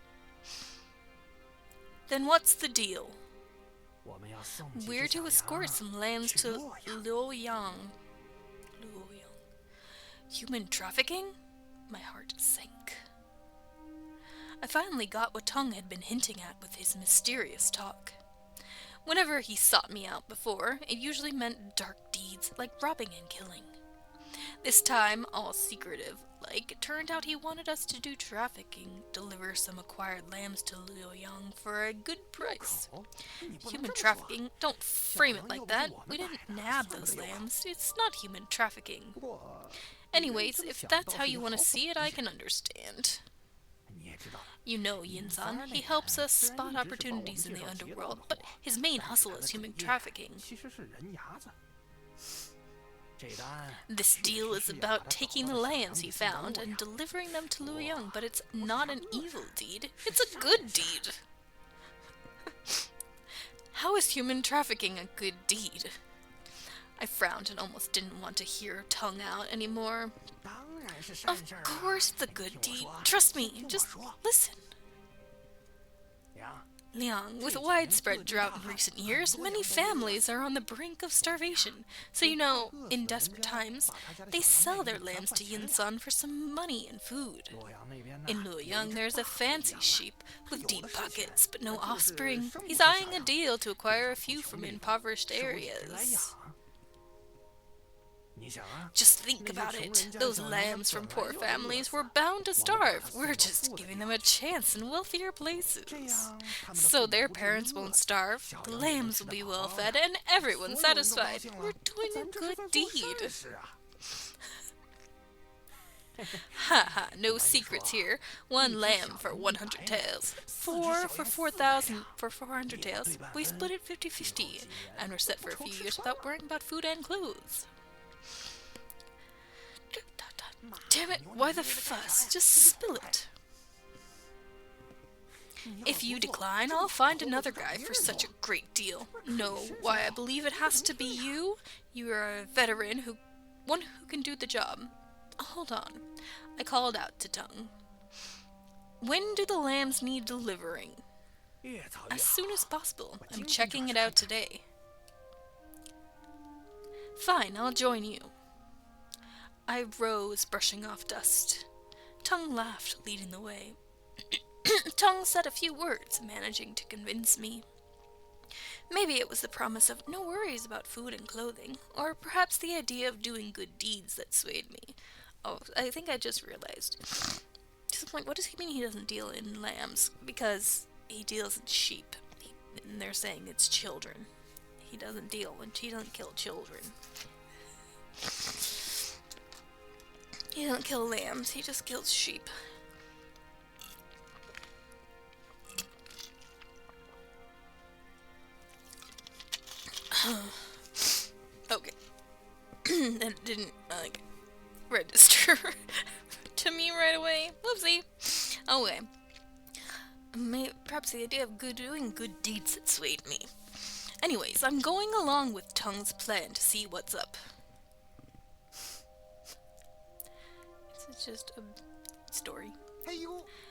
Then what's the deal? We're to escort some lambs to Luoyang. Human trafficking? My heart sank. I finally got what Tung had been hinting at with his mysterious talk. Whenever he sought me out before, it usually meant dark deeds like robbing and killing. This time, all secretive, like, it turned out he wanted us to do trafficking, deliver some acquired lambs to Luoyang for a good price. Human trafficking? Don't frame it like that. We didn't nab those lambs. It's not human trafficking. Anyways, if that's how you want to see it, I can understand. You know Yin-san, he helps us spot opportunities in the underworld, but his main hustle is human trafficking. This deal is about taking the lambs he found and delivering them to Luoyang, but it's not an evil deed, it's a good deed. How is human trafficking a good deed? I frowned and almost didn't want to hear Tung out anymore. Of course it's a good deed. Trust me, just listen. Liang, with widespread drought in recent years, many families are on the brink of starvation. So you know, in desperate times, they sell their lambs to Yin-san for some money and food. In Luoyang, there's a fancy sheep with deep pockets but no offspring. He's eyeing a deal to acquire a few from impoverished areas. Just think about it. Those lambs from poor families were bound to starve. We're just giving them a chance in wealthier places. So their parents won't starve, the lambs will be well fed, and everyone's satisfied. We're doing a good deed. Haha, no secrets here. 1 lamb for 100 taels. 4 for 4,000 for 400 taels. We split it 50-50, and we're set for a few years without worrying about food and clothes. Damn it, why the fuss? Just spill it. If you decline, I'll find another guy for such a great deal. No, why, I believe it has to be you. You are a veteran, one who can do the job. Hold on. I called out to Tung. When do the lambs need delivering? As soon as possible. I'm checking it out today. Fine, I'll join you. I rose, brushing off dust. Tung laughed, leading the way. Tung said a few words, managing to convince me. Maybe it was the promise of no worries about food and clothing, or perhaps the idea of doing good deeds that swayed me. Oh, I think I just realized. To the point, what does he mean he doesn't deal in lambs? Because he deals in sheep. And they're saying it's children. He doesn't kill children. He doesn't kill lambs, he just kills sheep. Okay. That didn't, like, register to me right away. Whoopsie. Okay. Perhaps the idea of doing good deeds had swayed me. Anyways, I'm going along with Tongue's plan to see what's up. It's just a story.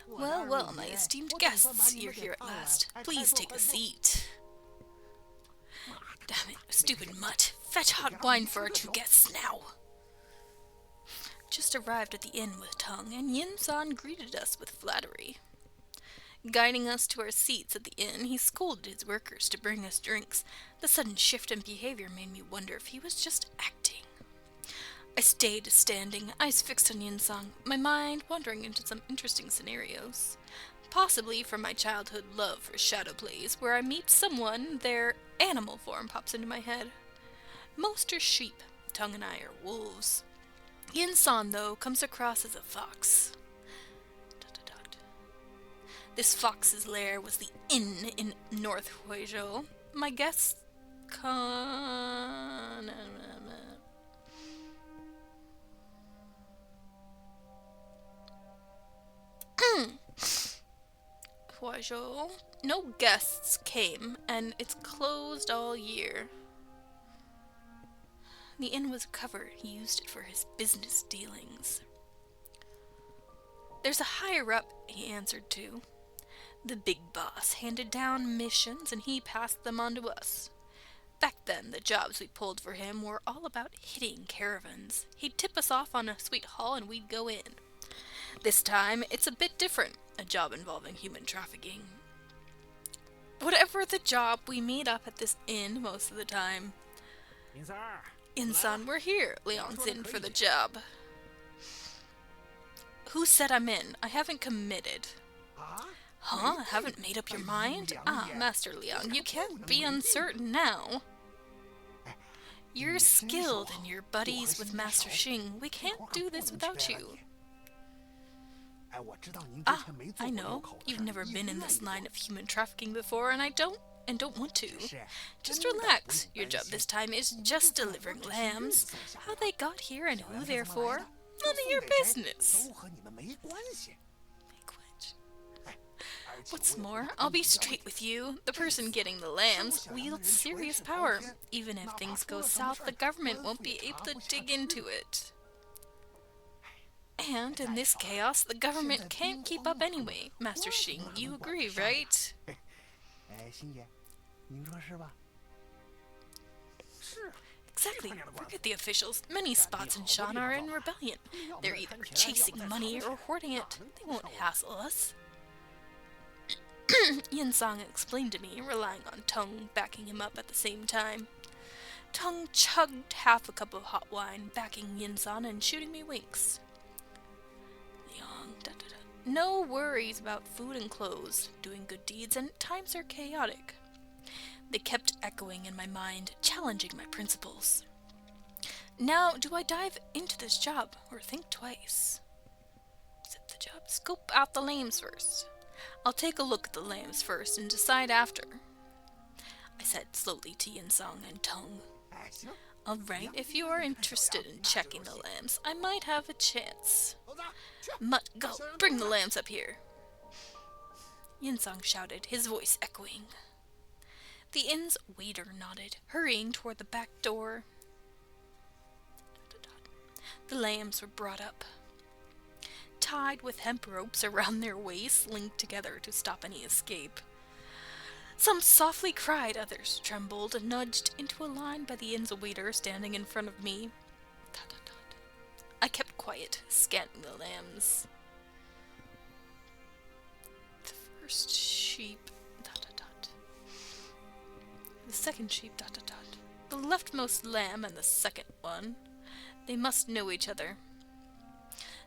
Well, well, my esteemed guests, you're here at last. Please take a seat. Damn it, stupid mutt. Fetch hot wine for our 2 guests now. Just arrived at the inn with Tongue, and Yin-san greeted us with flattery. Guiding us to our seats at the inn, he scolded his workers to bring us drinks. The sudden shift in behavior made me wonder if he was just acting. I stayed standing, eyes fixed on Yin-san, my mind wandering into some interesting scenarios. Possibly from my childhood love for shadow plays, where I meet someone, their animal form pops into my head. Most are sheep, Tongue and I are wolves. Yin-san, though, comes across as a fox. This fox's lair was the inn in North Huizhou. My guests Huizhou. No guests came, and it's closed all year. The inn was covered. He used it for his business dealings. There's a higher up, he answered to. The big boss handed down missions and he passed them on to us. Back then, the jobs we pulled for him were all about hitting caravans. He'd tip us off on a sweet haul and we'd go in. This time, it's a bit different, a job involving human trafficking. Whatever the job, we meet up at this inn most of the time. Yin-san, we're here. Leon's in for the job. Who said I'm in? I haven't committed. Huh? Haven't made up your mind? Ah, Master Leon, you can't be uncertain now. You're skilled and you're buddies with Master Xing. We can't do this without you. Ah, I know. You've never been in this line of human trafficking before, and I don't want to. Just relax. Your job this time is just delivering lambs. How they got here and who they're for, none of your business. What's more, I'll be straight with you. The person getting the lambs wields serious power. Even if things go south, the government won't be able to dig into it. And in this chaos, the government can't keep up anyway. Master Xing, you agree, right? Exactly. Forget the officials. Many spots in Shan are in rebellion. They're either chasing money or hoarding it. They won't hassle us. Yin-sang explained to me, relying on Tongue backing him up at the same time. Tongue chugged half a cup of hot wine, backing Yin-san and shooting me winks. Leon, no worries about food and clothes, doing good deeds, and times are chaotic. They kept echoing in my mind, challenging my principles. Now, do I dive into this job, or think twice? Accept the job. Scope out the lambs first. I'll take a look at the lambs first and decide after. I said slowly to Yin-sang and Tongue. Alright, if you are interested in checking the lambs, I might have a chance. Mutt, go! Bring the lambs up here! Yin-sang shouted, his voice echoing. The inn's waiter nodded, hurrying toward the back door. The lambs were brought up, tied with hemp ropes around their waists, linked together to stop any escape. Some softly cried, others trembled, and nudged into a line by the inn's waiter standing in front of me. I kept quiet, scanning the lambs. The first sheep... The second sheep... The leftmost lamb and the second one. They must know each other.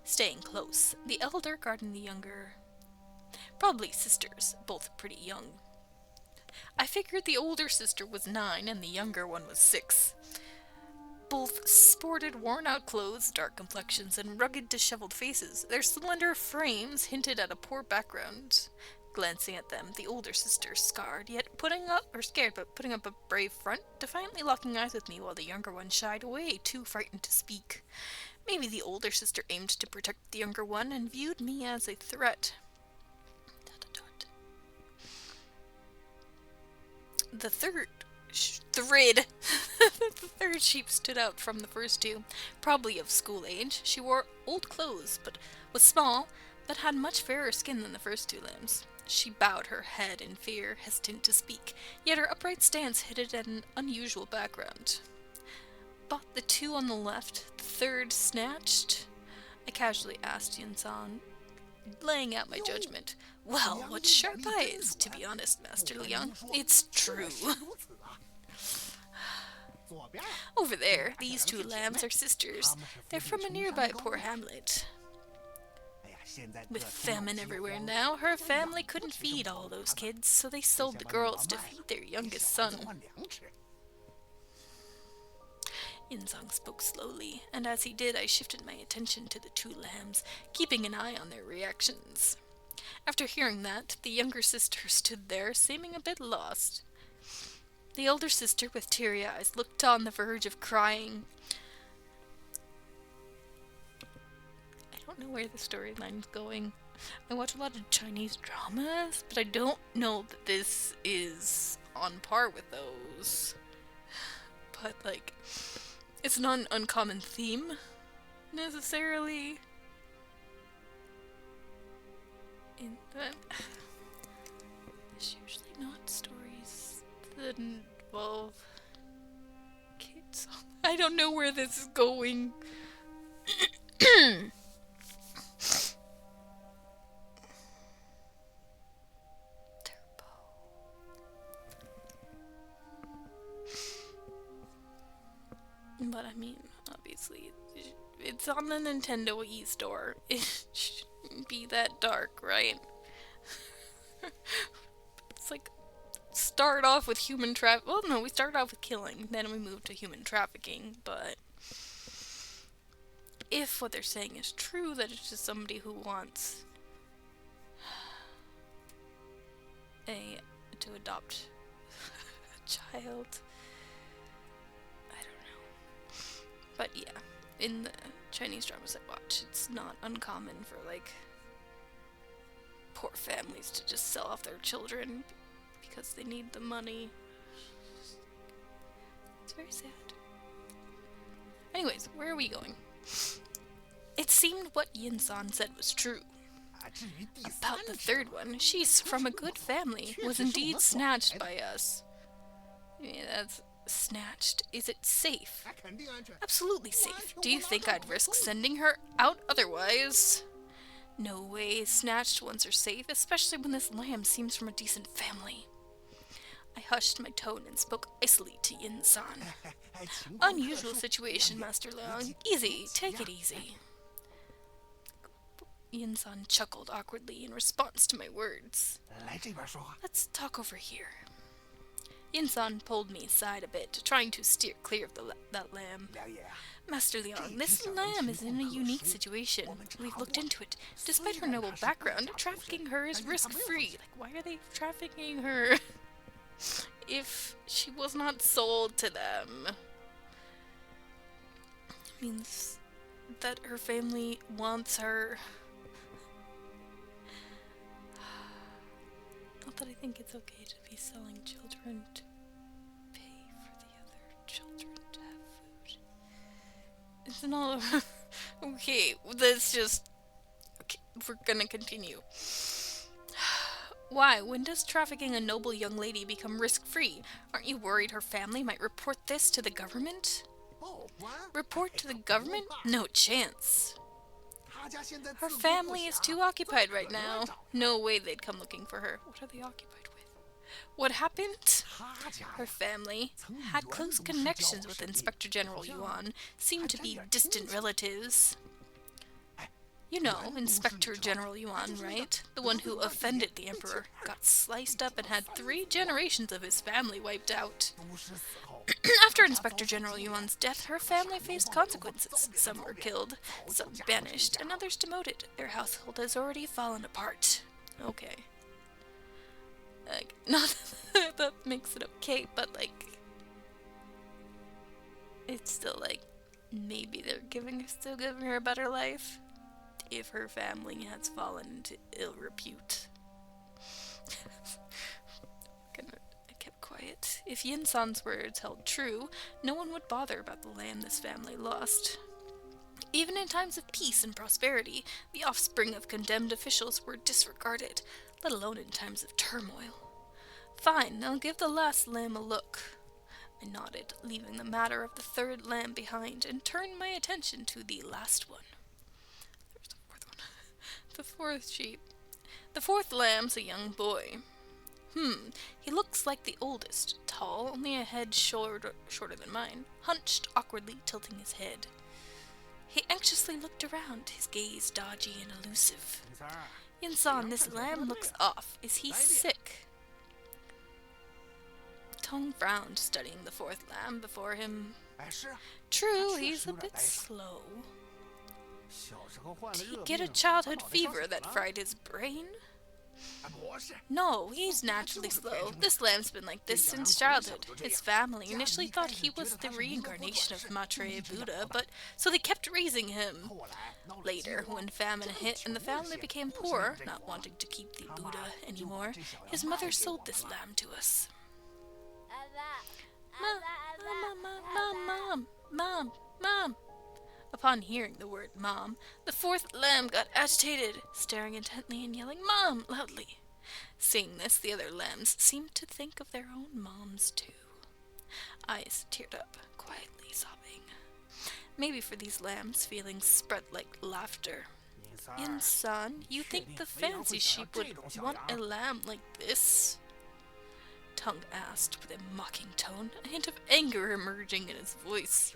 Staying close, the elder guarding the younger. Probably sisters, both pretty young. I figured the older sister was 9 and the younger one was 6. Both sported worn-out clothes, dark complexions, and rugged, disheveled faces. Their slender frames hinted at a poor background. Glancing at them, the older sister, scared, yet scared, but putting up a brave front, defiantly locking eyes with me while the younger one shied away, too frightened to speak. Maybe the older sister aimed to protect the younger one and viewed me as a threat. The third the third sheep stood out from the first two, probably of school age. She wore old clothes, but was small, but had much fairer skin than the first two lambs. She bowed her head in fear, hesitant to speak, yet her upright stance hid it at an unusual background. But the two on the left, the third snatched? I casually asked Yunsan, laying out my judgment. Well, what sharp eyes, to be honest, Master Liang. It's true. Over there, these two lambs are sisters. They're from a nearby poor hamlet. With famine everywhere now, her family couldn't feed all those kids, so they sold the girls to feed their youngest son. Yinzang spoke slowly, and as he did, I shifted my attention to the two lambs, keeping an eye on their reactions. After hearing that, the younger sister stood there, seeming a bit lost. The elder sister, with teary eyes, looked on the verge of crying. I don't know where the storyline's going. I watch a lot of Chinese dramas, but I don't know that this is on par with those. But, like, it's not an uncommon theme, necessarily. In that, there's usually not stories that involve kids. I don't know where this is going. But I mean, obviously, it's on the Nintendo Wii store. It shouldn't be that dark, right? It's like, start off with human trafficking. Well, no, we started off with killing, then we moved to human trafficking, but if what they're saying is true, that it's just somebody who wants to adopt a child. But yeah, in the Chinese dramas I watch, it's not uncommon for, like, poor families to just sell off their children because they need the money. It's very sad. Anyways, where are we going? It seemed what Yin-san said was true. About the third one, she's from a good family, was indeed snatched by us. Yeah, that's... Snatched. Is it safe? Absolutely safe. Do you think I'd risk sending her out otherwise? No way. Snatched ones are safe, especially when this lamb seems from a decent family. I hushed my tone and spoke icily to Yin-san. Unusual situation, Master Liang. Easy. Take it easy. Yin-san chuckled awkwardly in response to my words. Let's talk over here. Yin-san pulled me aside a bit, trying to steer clear of that lamb. Master Liang, this lamb is in a unique situation. We've looked into it. Despite her noble background, trafficking her is risk-free. Like, why are they trafficking her if she was not sold to them? It means that her family wants her. Not that I think it's okay to be selling children to pay for the other children to have food. It's not... Okay, let's just... Okay, we're gonna continue. Why? When does trafficking a noble young lady become risk-free? Aren't you worried her family might report this to the government? Report to the government? No chance. Her family is too occupied right now. No way they'd come looking for her. What are they occupied with? What happened? Her family had close connections with Inspector General Yuan, seemed to be distant relatives. You know, Inspector General Yuan, right? The one who offended the Emperor, got sliced up and had 3 generations of his family wiped out. After Inspector General Yuan's death, her family faced consequences. Some were killed, some banished, and others demoted. Their household has already fallen apart. Okay. Like, not that makes it okay, but like, it's still like, maybe they're still giving her a better life if her family has fallen into ill repute. I kept quiet. If Yin-san's words held true, no one would bother about the lamb this family lost. Even in times of peace and prosperity, the offspring of condemned officials were disregarded, let alone in times of turmoil. Fine, I'll give the last lamb a look. I nodded, leaving the matter of the third lamb behind, and turned my attention to the last one. There's the fourth one. The fourth sheep. The fourth lamb's a young boy. He looks like the oldest, tall, only a head shorter than mine, hunched, awkwardly tilting his head. He anxiously looked around, his gaze dodgy and elusive. Yin-san, this lamb looks off. Is he sick? Tong frowned, studying the fourth lamb before him. True, he's a bit slow. Did he get a childhood fever that fried his brain? No, he's naturally slow. This lamb's been like this since childhood. His family initially thought he was the reincarnation of Maitreya Buddha, but so they kept raising him. Later, when famine hit and the family became poor, not wanting to keep the Buddha anymore, his mother sold this lamb to us. Mom. Upon hearing the word Mom, the fourth lamb got agitated, staring intently and yelling Mom loudly. Seeing this, the other lambs seemed to think of their own moms too. Eyes teared up, quietly sobbing. Maybe for these lambs, feelings spread like laughter. Yin-san, you think the fancy sheep would want a lamb like this? Tongue asked with a mocking tone, a hint of anger emerging in his voice.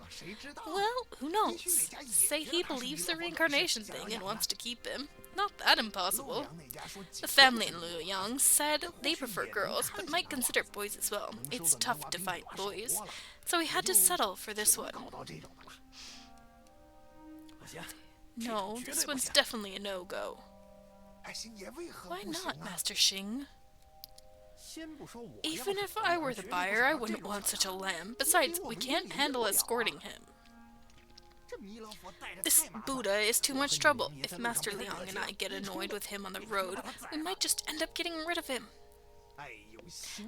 Well, who knows? Say he believes the reincarnation thing and wants to keep him. Not that impossible. The family in Luoyang said they prefer girls, but might consider boys as well. It's tough to find boys, so he had to settle for this one. No, this one's definitely a no-go. Why not, Master Xing? Even if I were the buyer, I wouldn't want such a lamb. Besides, we can't handle escorting him. This Buddha is too much trouble. If Master Liang and I get annoyed with him on the road, we might just end up getting rid of him.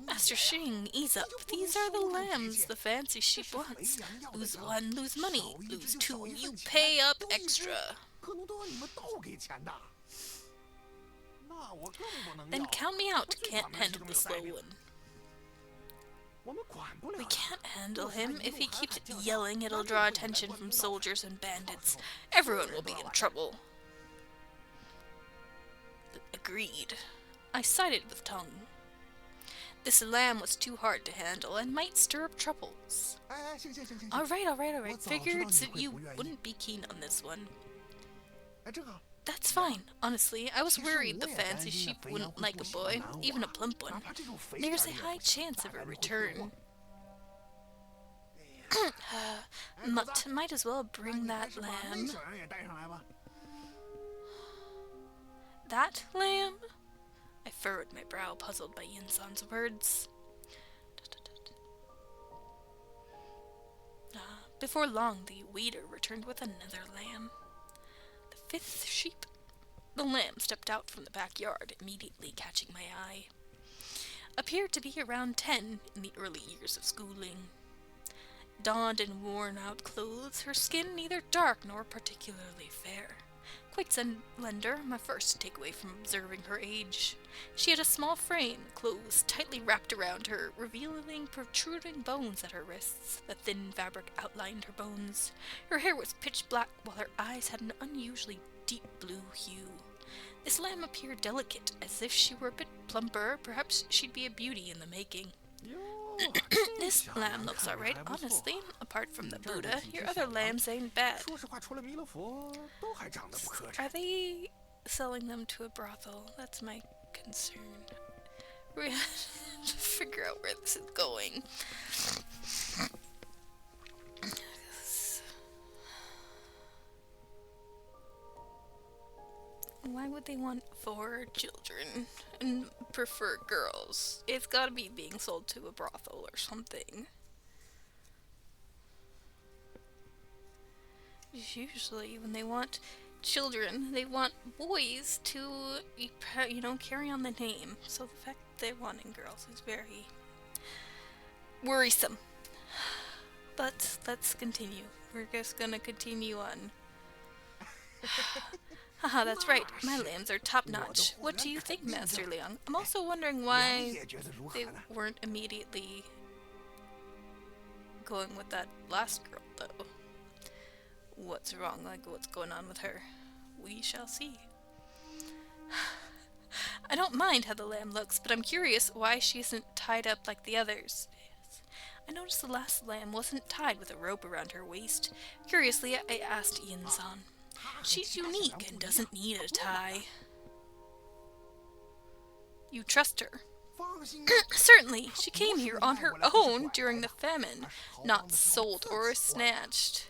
Master Xing, ease up. These are the lambs the fancy sheep wants. Lose one, lose money. Lose two, you pay up extra. Then count me out. Can't handle the slow one. We can't handle him. If he keeps yelling, it'll draw attention from soldiers and bandits. Everyone will be in trouble. Agreed. I sided with Tongue. This lamb was too hard to handle and might stir up troubles. Alright. Figured you wouldn't be keen on this one. That's fine. Honestly, I was worried the fancy sheep wouldn't like a boy, even a plump one. There's a high chance of a return. Might as well bring that lamb. That lamb? I furrowed my brow, puzzled by Yin-san's words. Before long, the waiter returned with another lamb. Fifth sheep. The lamb stepped out from the backyard, immediately catching my eye. Appeared to be around 10 in the early years of schooling. Donned in worn-out clothes, her skin neither dark nor particularly fair. Quite slender, my first takeaway from observing her age. She had a small frame, clothes tightly wrapped around her, revealing protruding bones at her wrists. The thin fabric outlined her bones. Her hair was pitch black, while her eyes had an unusually deep blue hue. This lamb appeared delicate, as if she were a bit plumper. Perhaps she'd be a beauty in the making. This lamb looks alright, honestly. Apart from the Buddha, your other lambs ain't bad. Are they selling them to a brothel? That's my concern. We have to figure out where this is going. Why would they want 4 children and prefer girls? It's gotta be being sold to a brothel or something. Usually when they want children, they want boys to, you know, carry on the name. So the fact that they're wanting girls is very worrisome. But let's continue. We're just gonna continue on. Haha, that's right. My lambs are top-notch. What do you think, Master Liang? I'm also wondering why they weren't immediately going with that last girl, though. What's wrong? Like, what's going on with her? We shall see. I don't mind how the lamb looks, but I'm curious why she isn't tied up like the others. I noticed the last lamb wasn't tied with a rope around her waist. Curiously, I asked Yin-san. She's unique and doesn't need a tie. You trust her? Certainly. She came here on her own during the famine, not sold or snatched.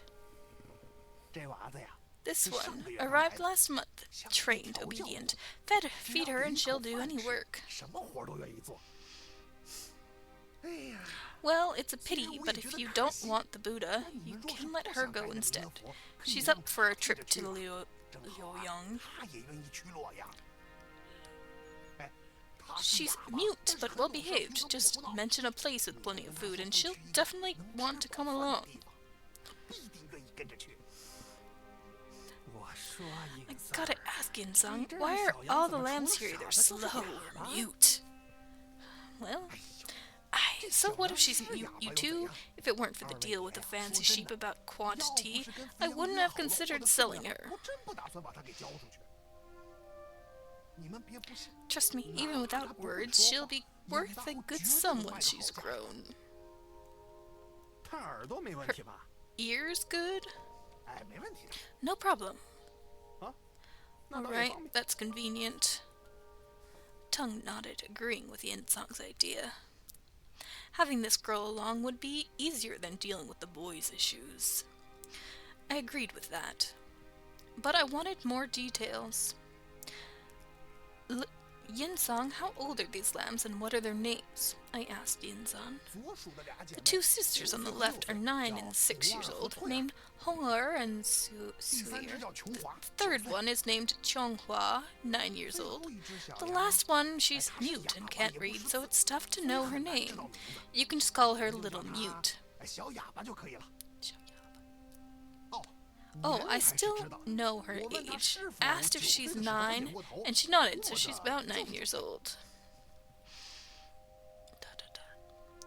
This one arrived last month, trained, obedient. Feed her and she'll do any work. Well, it's a pity, but if you don't want the Buddha, you can let her go instead. She's up for a trip to Luoyang. She's mute, but well behaved. Just mention a place with plenty of food, and she'll definitely want to come along. I gotta ask, Yin-san, why are all the lambs here either slow or mute? Well, so what if she's mute, you too? If it weren't for the deal with the fancy sheep about quantity, I wouldn't have considered selling her. Trust me, even without words, she'll be worth a good sum once she's grown. Her ears good? No problem. Alright, that's convenient. Tongue nodded, agreeing with Yin-san's idea. Having this girl along would be easier than dealing with the boys' issues. I agreed with that. But I wanted more details. Yin-san, how old are these lambs and what are their names? I asked Yin-san. The 2 sisters on the left are 9 and 6 years old, named Hong-er and Su-er. The third one is named Chonghua, 9 years old. The last one, she's mute and can't read, so it's tough to know her name. You can just call her Little Mute. Oh, I still know her age. Asked if she's 9, and she nodded, so she's about 9 years old.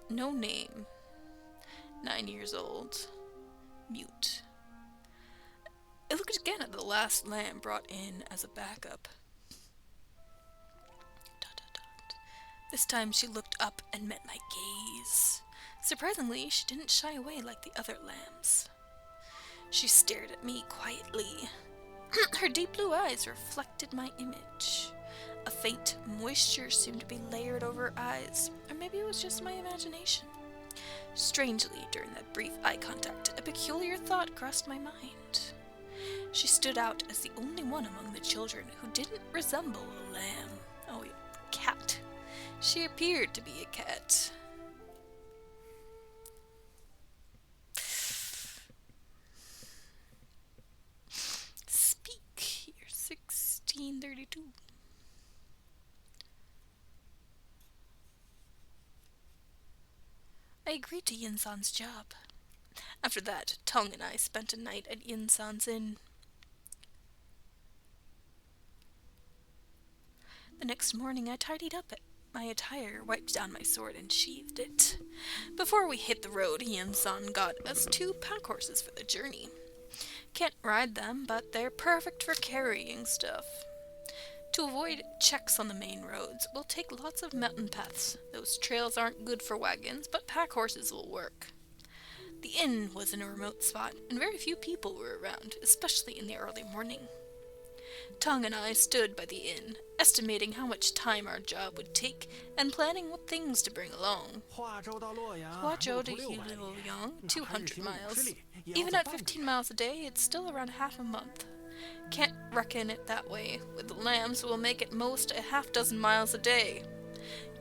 No name. 9 years old. Mute. I looked again at the last lamb brought in as a backup. This time she looked up and met my gaze. Surprisingly, she didn't shy away like the other lambs. She stared at me quietly. Her deep blue eyes reflected my image. A faint moisture seemed to be layered over her eyes, or maybe it was just my imagination. Strangely, during that brief eye contact, a peculiar thought crossed my mind. She stood out as the only one among the children who didn't resemble a lamb. Oh, a cat. She appeared to be a cat. Speak, year 1632. I agreed to Yin-san's job. After that, Tong and I spent a night at Yin-san's inn. The next morning I tidied up my attire, wiped down my sword, and sheathed it. Before we hit the road, Yin-san got us 2 pack horses for the journey. Can't ride them, but they're perfect for carrying stuff. To avoid checks on the main roads, we'll take lots of mountain paths. Those trails aren't good for wagons, but pack horses will work. The inn was in a remote spot, and very few people were around, especially in the early morning. Tong and I stood by the inn, estimating how much time our job would take, and planning what things to bring along. Huazhou to Luoyang, 200 miles. Even at 15 miles a day, it's still around half a month. Can't reckon it that way. With the lambs, we'll make at most a half dozen miles a day.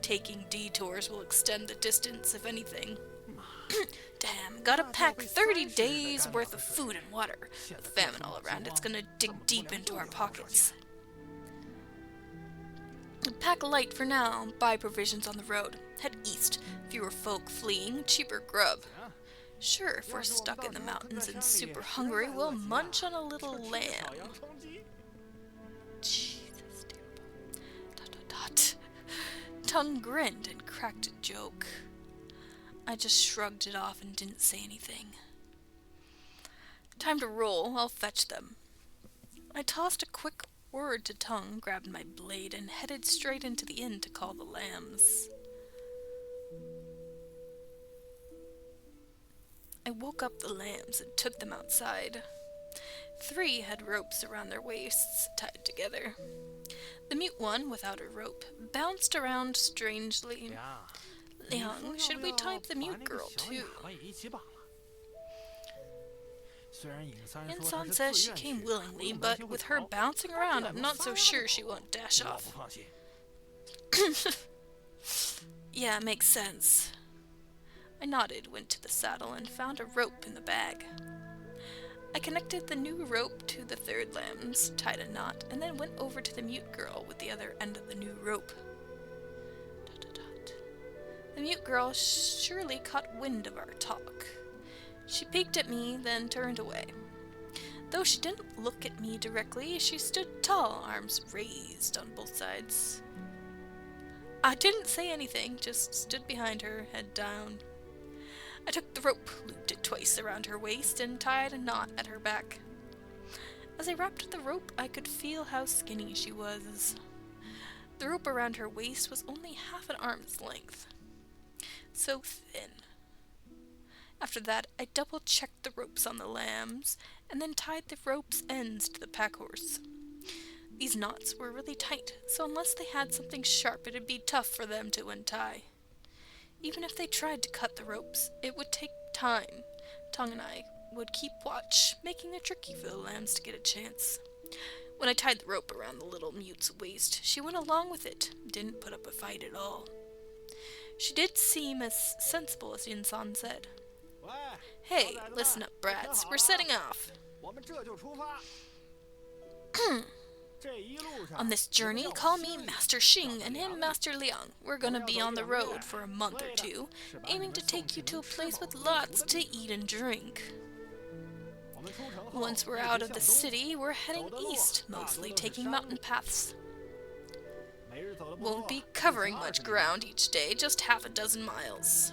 Taking detours will extend the distance, if anything. Damn, gotta pack 30 days worth of food and water. With famine all around, it's gonna dig deep into our pockets. Pack light for now, buy provisions on the road. Head east, fewer folk fleeing, cheaper grub. Sure, if we're stuck in the mountains and super hungry, we'll munch on a little lamb. Jesus, terrible. ... Tongue grinned and cracked a joke. I just shrugged it off and didn't say anything. Time to roll, I'll fetch them. I tossed a quick word to Tongue, grabbed my blade, and headed straight into the inn to call the lambs. I woke up the lambs and took them outside. 3 had ropes around their waists, tied together. The mute one, without a rope, bounced around strangely. Liang, should we type the mute girl too? Insan says she came willingly, but with her bouncing around, I'm not so sure she won't dash off. Yeah, makes sense. I nodded, went to the saddle, and found a rope in the bag. I connected the new rope to the 3rd lambs, tied a knot, and then went over to the mute girl with the other end of the new rope. The mute girl surely caught wind of our talk. She peeked at me, then turned away. Though she didn't look at me directly, she stood tall, arms raised on both sides. I didn't say anything, just stood behind her, head down. I took the rope, looped it twice around her waist, and tied a knot at her back. As I wrapped the rope, I could feel how skinny she was. The rope around her waist was only half an arm's length. So thin. After that, I double-checked the ropes on the lambs, and then tied the rope's ends to the pack horse. These knots were really tight, so unless they had something sharp, it'd be tough for them to untie. Even if they tried to cut the ropes, it would take time. Tongue and I would keep watch, making it tricky for the lambs to get a chance. When I tied the rope around the little mute's waist, she went along with it, didn't put up a fight at all. She did seem as sensible as Yinsan said. Hey, listen up, brats. We're setting off. On this journey, call me Master Xing and him Master Liang. We're gonna be on the road for a month or 2, aiming to take you to a place with lots to eat and drink. Once we're out of the city, we're heading east, mostly taking mountain paths. Won't be covering much ground each day, just half a dozen miles.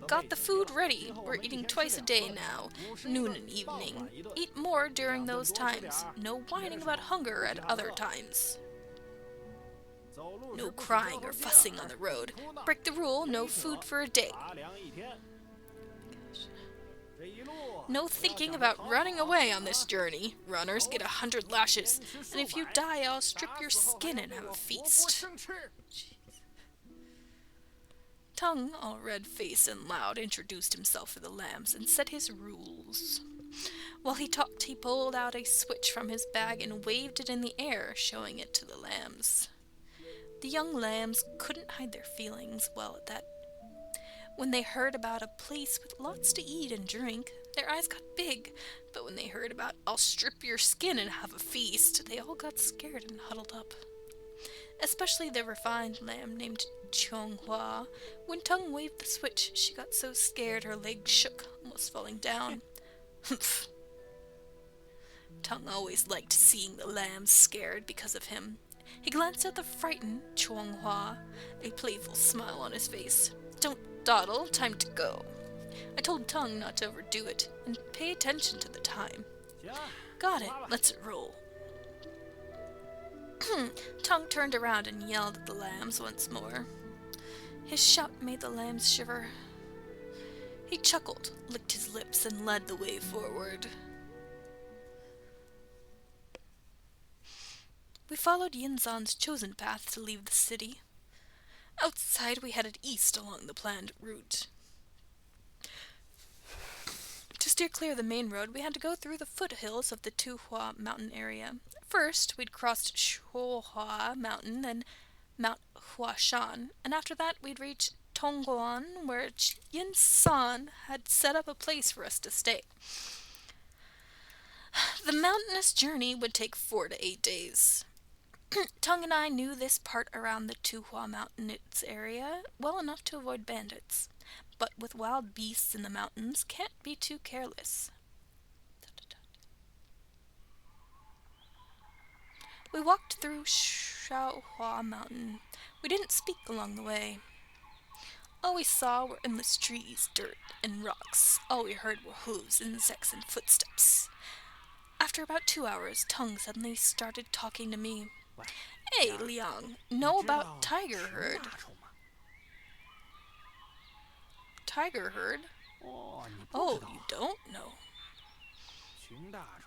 Got the food ready. We're eating twice a day now, noon and evening. Eat more during those times. No whining about hunger at other times. No crying or fussing on the road. Break the rule, no food for a day. No thinking about running away on this journey. Runners get 100 lashes, and if you die, I'll strip your skin and have a feast. Tongue, all red-faced and loud, introduced himself for the lambs and set his rules. While he talked, he pulled out a switch from his bag and waved it in the air, showing it to the lambs. The young lambs couldn't hide their feelings well at that. When they heard about a place with lots to eat and drink, their eyes got big, but when they heard about "I'll strip your skin and have a feast," they all got scared and huddled up. Especially the refined lamb named Chonghua. When Tongue waved the switch, she got so scared her legs shook, almost falling down. Humph. Tongue always liked seeing the lambs scared because of him. He glanced at the frightened Chonghua, a playful smile on his face. Don't dawdle, time to go. I told Tongue not to overdo it, and pay attention to the time. Got it, let's roll. Tongue turned around and yelled at the lambs once more. His shout made the lambs shiver. He chuckled, licked his lips, and led the way forward. We followed Yinzan's chosen path to leave the city. Outside, we headed east along the planned route. To steer clear of the main road, we had to go through the foothills of the Tuhua mountain area. First, we'd crossed Shuohua Mountain, then Mount Huashan, and after that we'd reach Tongguan, where Yin San had set up a place for us to stay. The mountainous journey would take 4 to 8 days. Tung and I knew this part around the Tuhua Mountains area well enough to avoid bandits, but with wild beasts in the mountains, can't be too careless. We walked through Shaohua Mountain. We didn't speak along the way. All we saw were endless trees, dirt, and rocks. All we heard were hooves, insects, and footsteps. After about 2 hours, Tung suddenly started talking to me. Hey, Liang, know about Tiger Herd? Tiger Herd? Oh, you don't know.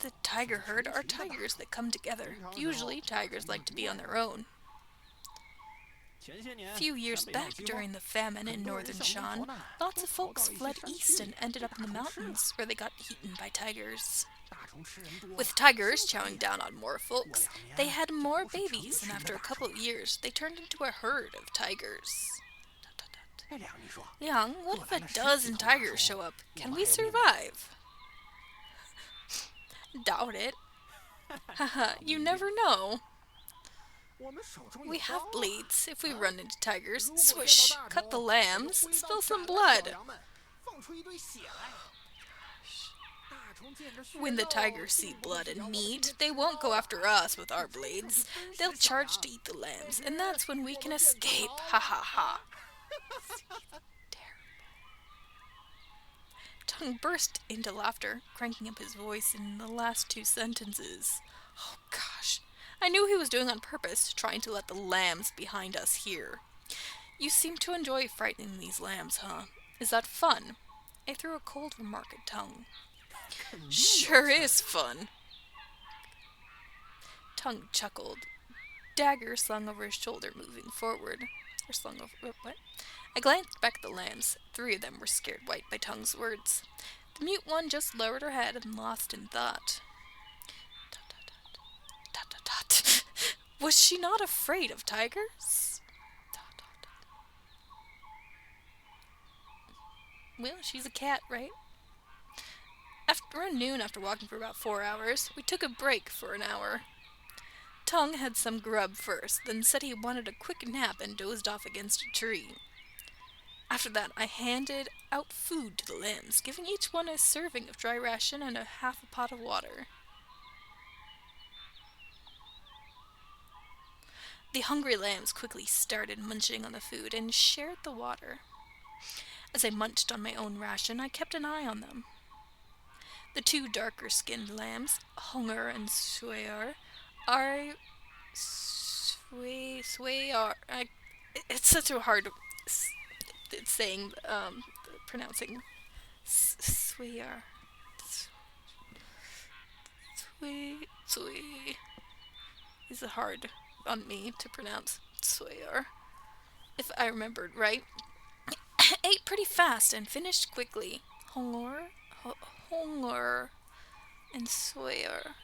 The Tiger Herd are tigers that come together. Usually, tigers like to be on their own. A few years back, during the famine in northern Shan, lots of folks fled east and ended up in the mountains, where they got eaten by tigers. With tigers chowing down on more folks, they had more babies, and after a couple of years, they turned into a herd of tigers. Liang, what if a dozen tigers show up? Can we survive? Doubt it. Haha, you never know. We have blades. If we run into tigers, swish, cut the lambs, spill some blood. When the tigers see blood and meat, they won't go after us with our blades. They'll charge to eat the lambs, and that's when we can escape. Ha ha ha. Tung burst into laughter, cranking up his voice in the last 2 sentences. Oh gosh. I knew he was doing on purpose, trying to let the lambs behind us hear. You seem to enjoy frightening these lambs, huh? Is that fun? I threw a cold remark at Tung. Sure is fun. Tung chuckled. Dagger slung over his shoulder, moving forward. Or slung over... what? I glanced back at the lambs. 3 of them were scared white by Tung's words. The mute one just lowered her head and lost in thought. Was she not afraid of tigers? Well, she's a cat, right? Around noon, after walking for about 4 hours, we took a break for an hour. Tung had some grub first, then said he wanted a quick nap and dozed off against a tree. After that, I handed out food to the lambs, giving each one a serving of dry ration and half a pot of water. The hungry lambs quickly started munching on the food and shared the water. As I munched on my own ration, I kept an eye on them. The 2 darker-skinned lambs, Hunger and Swayar, it's such a hard saying, pronouncing. Swayar. Is hard on me to pronounce. Swayar. If I remembered right. Ate pretty fast and finished quickly. Hunger and Swayar.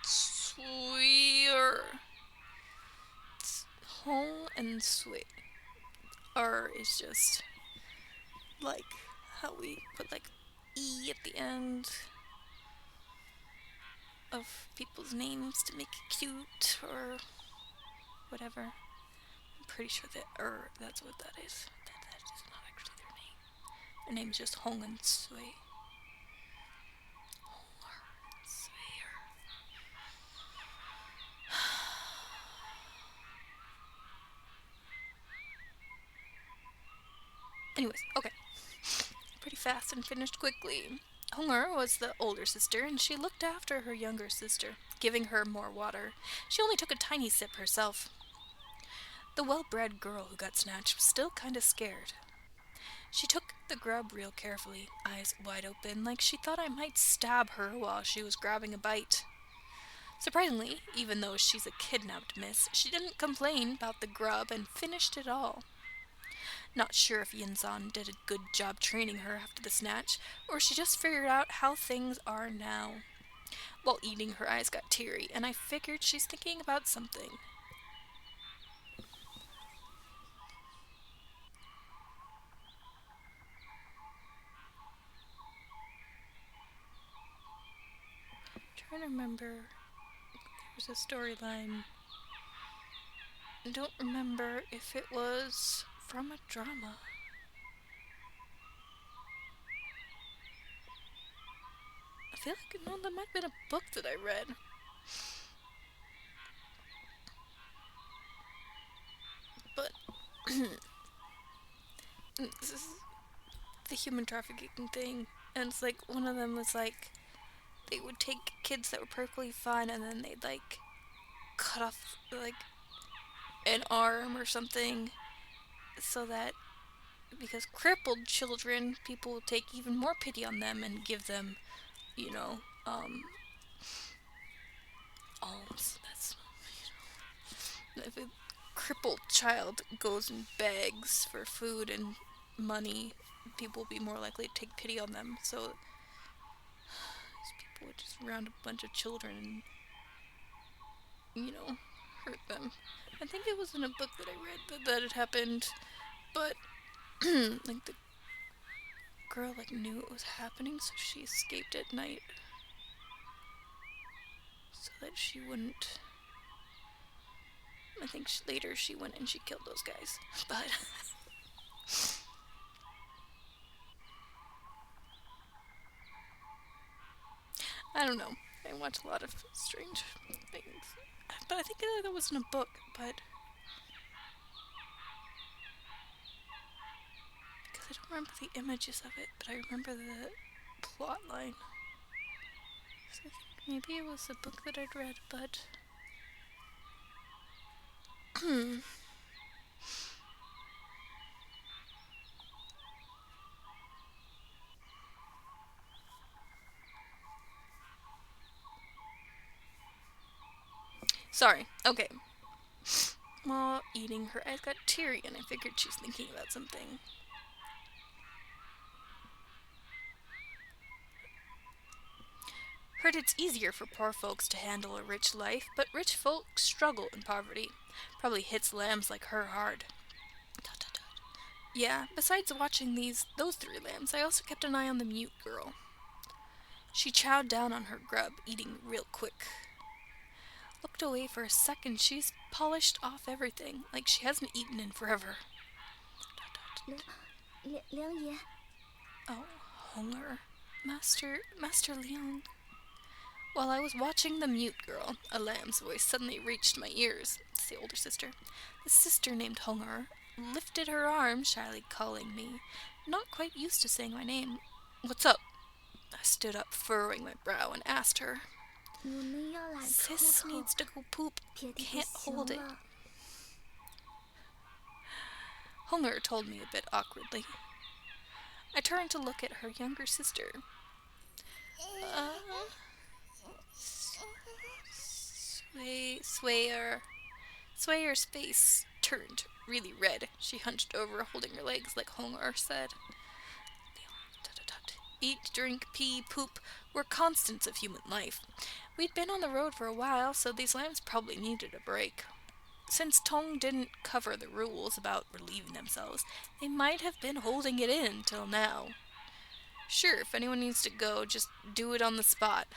Swayar. Hong and Sway. R is just like how we put like E at the end of people's names to make it cute or whatever. I'm pretty sure that that's what that is. That is not actually their name. Their name is just Hong and Sway. Anyways, okay. Pretty fast and finished quickly. Hunger was the older sister, and she looked after her younger sister, giving her more water. She only took a tiny sip herself. The well-bred girl who got snatched was still kind of scared. She took the grub real carefully, eyes wide open, like she thought I might stab her while she was grabbing a bite. Surprisingly, even though she's a kidnapped miss, she didn't complain about the grub and finished it all. Not sure if Yinzan did a good job training her after the snatch, or she just figured out how things are now. While eating, her eyes got teary, and I figured she's thinking about something. Trying to remember. There was a storyline. I don't remember if it was from a drama. I feel like no, that might have been a book that I read. But this is the human trafficking thing, and it's like one of them was like they would take kids that were perfectly fine and then they'd like cut off like an arm or something, so that because crippled children, people will take even more pity on them and give them, you know, alms. That's, you know, if a crippled child goes and begs for food and money, people will be more likely to take pity on them. So these people would just round a bunch of children and, you know, hurt them. I think it was in a book that I read that it happened, but like the girl like knew it was happening, so she escaped at night so that she wouldn't. I think later she went and she killed those guys, but I don't know. I watch a lot of strange things, but I think that was in a book, but because I don't remember the images of it, but I remember the plot line. So I think maybe it was a book that I'd read, but sorry. Okay. While eating, her eyes got teary, and I figured she's thinking about something. Heard it's easier for poor folks to handle a rich life, but rich folks struggle in poverty. Probably hits lambs like her hard. Dot, dot, dot. Yeah, besides watching those 3 lambs, I also kept an eye on the mute girl. She chowed down on her grub, eating real quick. Looked away for a second, she's polished off everything, like she hasn't eaten in forever. Liang Ye. Oh, hunger. Master Liang. While I was watching the mute girl, a lamb's voice suddenly reached my ears. It's the older sister. The sister named Hunger lifted her arm, shyly calling me, not quite used to saying my name. What's up? I stood up, furrowing my brow, and asked her. Sis needs to go poop. Can't hold it. Hunger told me a bit awkwardly. I turned to look at her younger sister. Swayer's face turned really red. She hunched over, holding her legs like Hunger said. Eat, drink, pee, poop were constants of human life. We'd been on the road for a while, so these lambs probably needed a break. Since Tong didn't cover the rules about relieving themselves, they might have been holding it in till now. Sure, if anyone needs to go, just do it on the spot.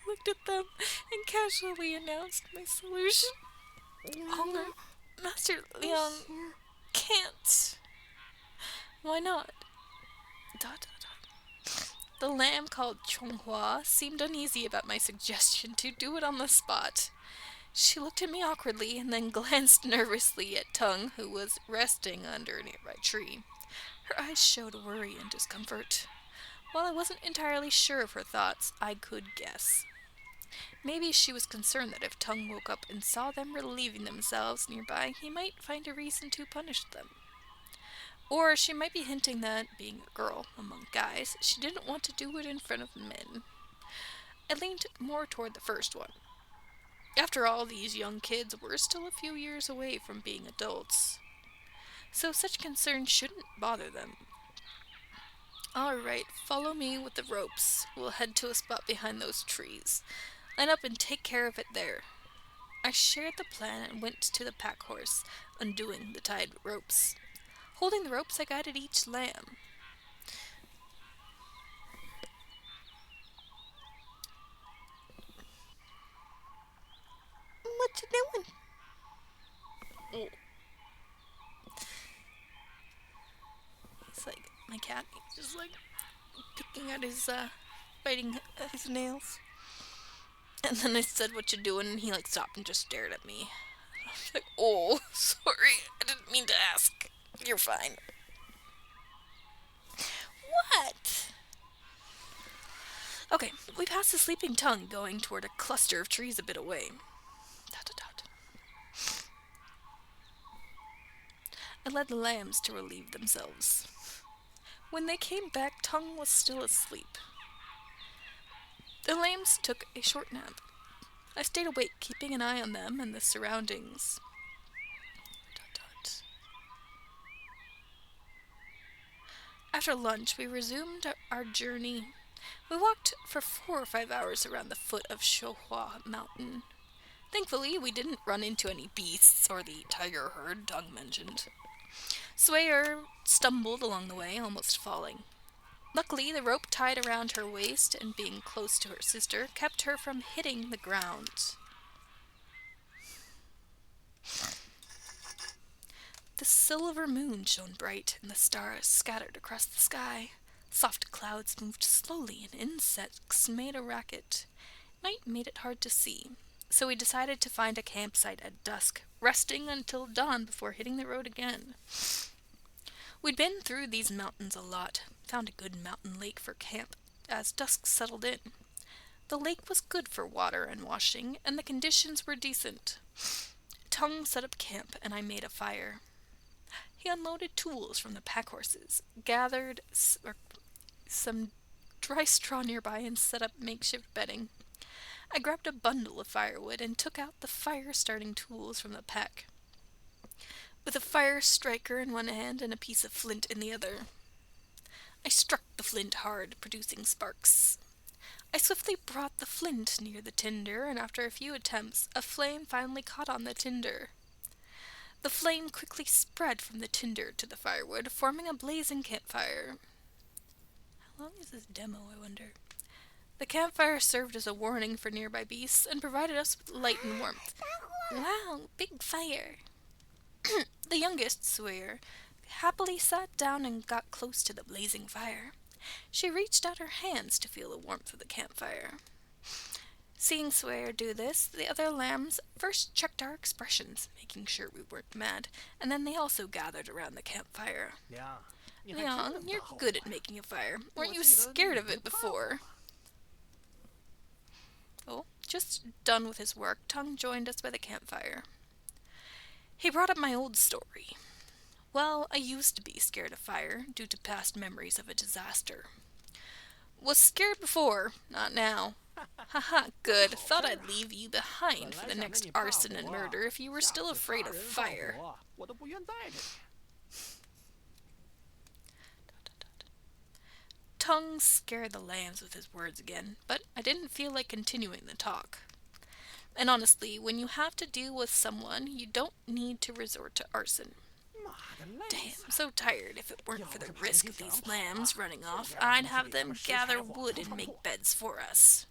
I looked at them and casually announced my solution. Hunger, Master Liang can't. Why not? The lamb called Chonghua seemed uneasy about my suggestion to do it on the spot. She looked at me awkwardly and then glanced nervously at Tung, who was resting under a nearby tree. Her eyes showed worry and discomfort. While I wasn't entirely sure of her thoughts, I could guess. Maybe she was concerned that if Tung woke up and saw them relieving themselves nearby, he might find a reason to punish them. Or she might be hinting that, being a girl among guys, she didn't want to do it in front of men. I leaned more toward the first one. After all, these young kids were still a few years away from being adults. so such concern shouldn't bother them. Alright, follow me with the ropes. We'll head to a spot behind those trees. Line up and take care of it there. I shared the plan and went to the pack horse, undoing the tied ropes. Holding the ropes, I guided each lamb. What you doing? Oh. It's like my cat. He's just like picking at his, biting at his nails. And then I said, "What you doing?" And he like stopped and just stared at me. I was like, "Oh, sorry. I didn't mean to ask. You're fine." What? Okay, we passed the sleeping tongue going toward a cluster of trees a bit away. Dot, dot, dot. I led the lambs to relieve themselves. When they came back, Tongue was still asleep. The lambs took a short nap. I stayed awake, keeping an eye on them and the surroundings. Dot, dot. After lunch, we resumed our journey. We walked for 4 or 5 hours around the foot of Shohua Mountain. Thankfully, we didn't run into any beasts or the tiger herd Tongue mentioned. Swayer stumbled along the way, almost falling. Luckily, the rope tied around her waist and being close to her sister kept her from hitting the ground. The silver moon shone bright, and the stars scattered across the sky. Soft clouds moved slowly, and insects made a racket. Night made it hard to see, so we decided to find a campsite at dusk, resting until dawn before hitting the road again. We'd been through these mountains a lot, found a good mountain lake for camp as dusk settled in. The lake was good for water and washing, and the conditions were decent. Tongue set up camp, and I made a fire. He unloaded tools from the pack horses, gathered some dry straw nearby, and set up makeshift bedding. I grabbed a bundle of firewood and took out the fire-starting tools from the pack, with a fire striker in one hand and a piece of flint in the other. I struck the flint hard, producing sparks. I swiftly brought the flint near the tinder, and after a few attempts, a flame finally caught on the tinder. The flame quickly spread from the tinder to the firewood, forming a blazing campfire. How long is this demo, I wonder? The campfire served as a warning for nearby beasts and provided us with light and warmth. Wow, big fire! The youngest, Sawyer, happily sat down and got close to the blazing fire. She reached out her hands to feel the warmth of the campfire. Seeing Sawyer do this, the other lambs first checked our expressions, making sure we weren't mad, and then they also gathered around the campfire. Liang, you're good at making a fire. Weren't you scared of it before? Oh, just done with his work, Tongue joined us by the campfire. He brought up my old story. Well, I used to be scared of fire, due to past memories of a disaster. Was scared before, not now. Haha, good. Thought I'd leave you behind for the next arson and murder if you were still afraid of fire. Tongue scared the lambs with his words again, but I didn't feel like continuing the talk. And honestly, when you have to deal with someone, you don't need to resort to arson. Damn, I'm so tired. If it weren't for the risk of these lambs running off, I'd have them gather wood and make beds for us.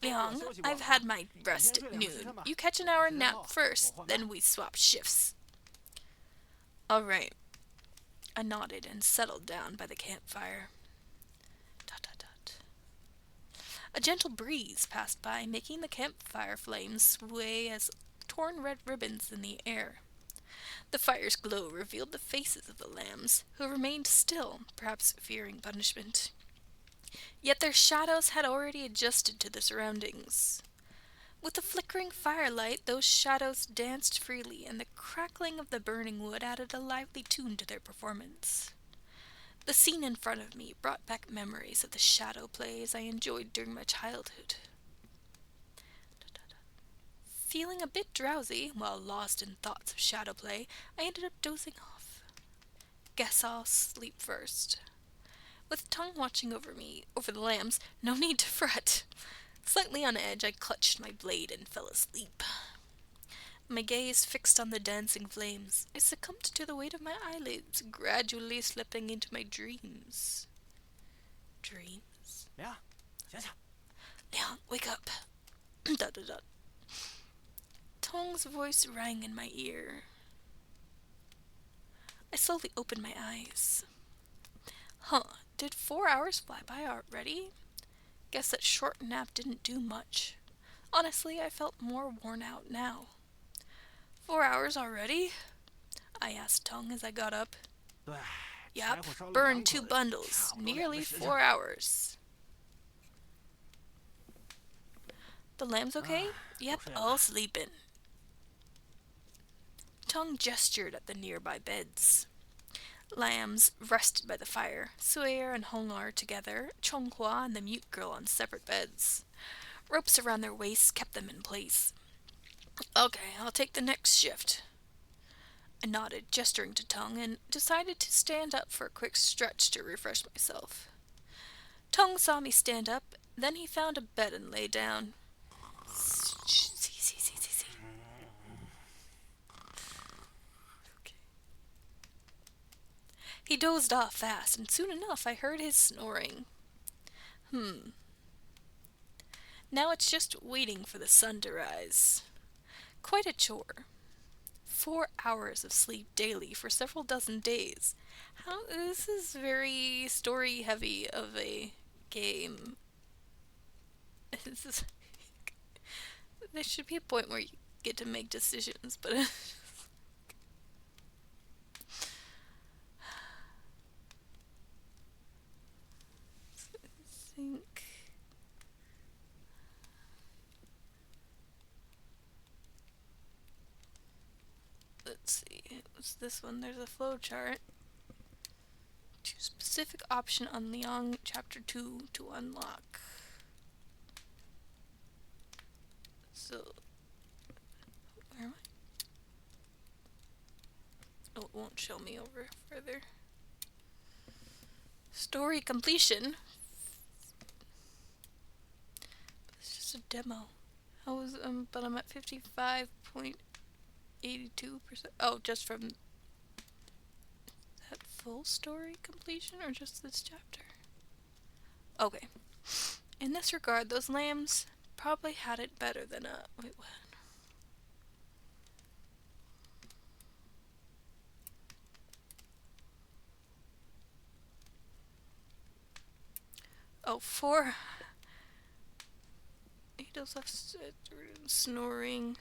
Liang, I've had my rest at noon. You catch an hour nap first, then we swap shifts. All right. I nodded and settled down by the campfire. Dot, dot, dot. A gentle breeze passed by, making the campfire flames sway as torn red ribbons in the air. The fire's glow revealed the faces of the lambs, who remained still, perhaps fearing punishment. Yet their shadows had already adjusted to the surroundings. With the flickering firelight, those shadows danced freely, and the crackling of the burning wood added a lively tune to their performance. The scene in front of me brought back memories of the shadow plays I enjoyed during my childhood. Feeling a bit drowsy, while lost in thoughts of shadow play, I ended up dozing off. Guess I'll sleep first. With Tongue watching over me, over the lambs, no need to fret. Slightly on edge, I clutched my blade and fell asleep. My gaze fixed on the dancing flames, I succumbed to the weight of my eyelids, gradually slipping into my dreams. Dreams? Liang, 醒醒！ Liang, wake up! dot dot dot. Tong's voice rang in my ear. I slowly opened my eyes. Huh, did 4 hours fly by already? Guess that short nap didn't do much. Honestly, I felt more worn out now. 4 hours already? I asked Tongue as I got up. 对， Yup, 柴火烧了 burned 2 2 口 bundles, 差不多2 nearly 个时辰 4 hours. The lambs okay? Yep, 睡了 all sleeping. Tongue gestured at the nearby beds. Lambs rested by the fire, Suer and Hongar together, Chonghua and the mute girl on separate beds. Ropes around their waists kept them in place. Okay, I'll take the next shift. I nodded, gesturing to Tongue, and decided to stand up for a quick stretch to refresh myself. Tongue saw me stand up, then he found a bed and lay down. Okay. He dozed off fast, and soon enough I heard his snoring. Now it's just waiting for the sun to rise. Quite a chore. 4 hours of sleep daily for several dozen days. This is very story heavy of a game. There should be a point where you get to make decisions, but I think let's see, what's this one? There's a flow chart. Choose specific option on Liang chapter 2 to unlock. So, where am I? Oh, it won't show me over further. Story completion. It's just a demo. But I'm at 55.82%. Oh, just from that full story completion or just this chapter? Okay. In this regard, those lambs probably had it better than wait, what? Oh, 4. He does have snoring.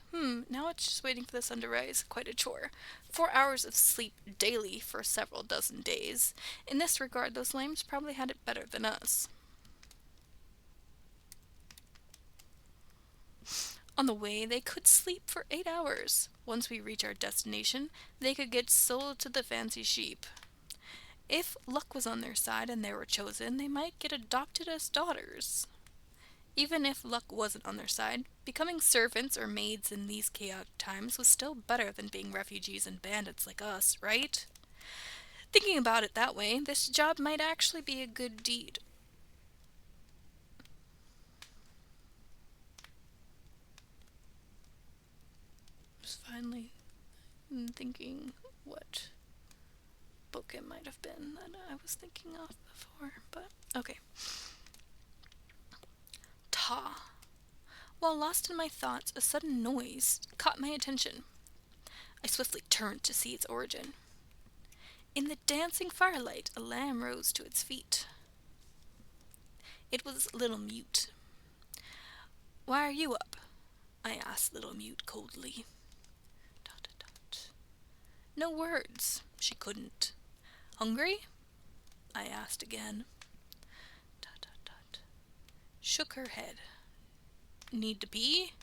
Now it's just waiting for the sun to rise. Quite a chore. 4 hours of sleep daily for several dozen days. In this regard, those lambs probably had it better than us. On the way, they could sleep for 8 hours. Once we reach our destination, they could get sold to the fancy sheep. If luck was on their side and they were chosen, they might get adopted as daughters. Even if luck wasn't on their side, becoming servants or maids in these chaotic times was still better than being refugees and bandits like us, right? Thinking about it that way, this job might actually be a good deed. Just finally thinking what book it might have been that I was thinking of before, but okay. Ta. While lost in my thoughts, a sudden noise caught my attention. I swiftly turned to see its origin. In the dancing firelight, a lamb rose to its feet. It was Little Mute. "Why are you up?" I asked Little Mute coldly. Dot, dot, dot. No words. She couldn't. "Hungry?" I asked again. Dot, dot, dot. Shook her head. "Need to pee?"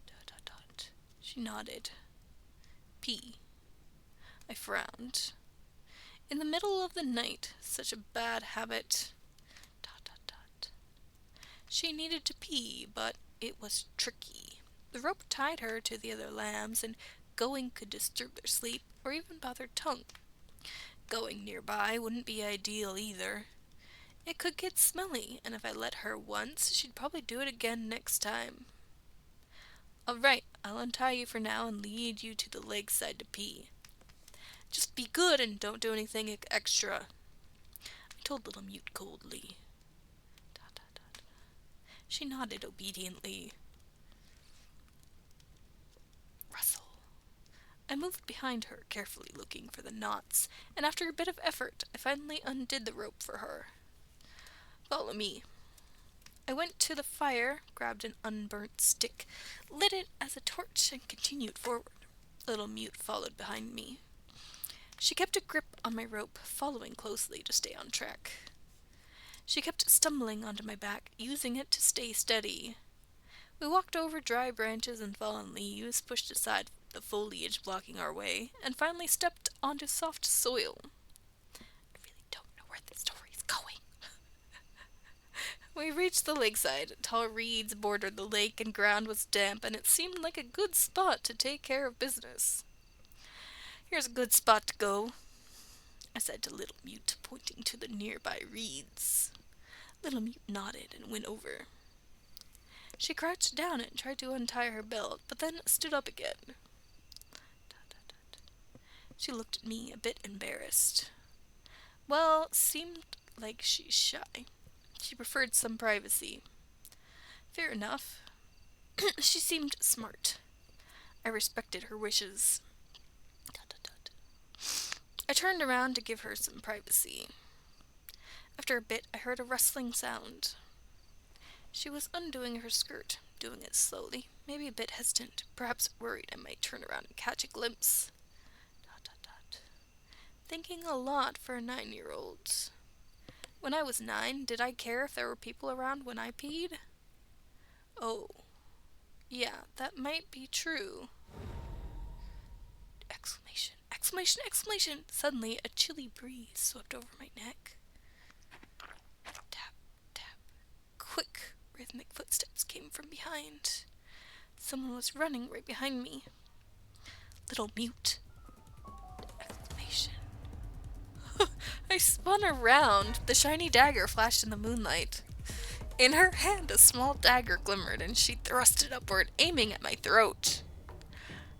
Dot, dot, dot. She nodded. Pee. I frowned. In the middle of the night, such a bad habit. Dot, dot, dot. She needed to pee, but it was tricky. The rope tied her to the other lambs, and going could disturb their sleep or even bother Tongue. Going nearby wouldn't be ideal either. It could get smelly, and if I let her once, she'd probably do it again next time. All right, I'll untie you for now and lead you to the lakeside to pee. Just be good and don't do anything extra, I told Little Mute coldly. Dot, dot, dot. She nodded obediently. Rustle. I moved behind her, carefully looking for the knots, and after a bit of effort, I finally undid the rope for her. Follow me. I went to the fire, grabbed an unburnt stick, lit it as a torch, and continued forward. Little Mute followed behind me. She kept a grip on my rope, following closely to stay on track. She kept stumbling onto my back, using it to stay steady. We walked over dry branches and fallen leaves, pushed aside the foliage blocking our way, and finally stepped onto soft soil. I really don't know where this story is going. We reached the lakeside. Tall reeds bordered the lake and ground was damp, and it seemed like a good spot to take care of business. Here's a good spot to go, I said to Little Mute, pointing to the nearby reeds. Little Mute nodded and went over. She crouched down and tried to untie her belt, but then stood up again. She looked at me, a bit embarrassed. Well, seemed like she's shy. She preferred some privacy. Fair enough. She seemed smart. I respected her wishes. I turned around to give her some privacy. After a bit, I heard a rustling sound. She was undoing her skirt, doing it slowly, maybe a bit hesitant, perhaps worried I might turn around and catch a glimpse. Thinking a lot for a 9-year-old. When I was 9, did I care if there were people around when I peed? Oh, yeah, that might be true. Exclamation, exclamation, exclamation! Suddenly, a chilly breeze swept over my neck. Tap, tap. Quick, rhythmic footsteps came from behind. Someone was running right behind me. Little Mute. Exclamation. I spun around. The shiny dagger flashed in the moonlight. In her hand, a small dagger glimmered, and she thrust it upward, aiming at my throat.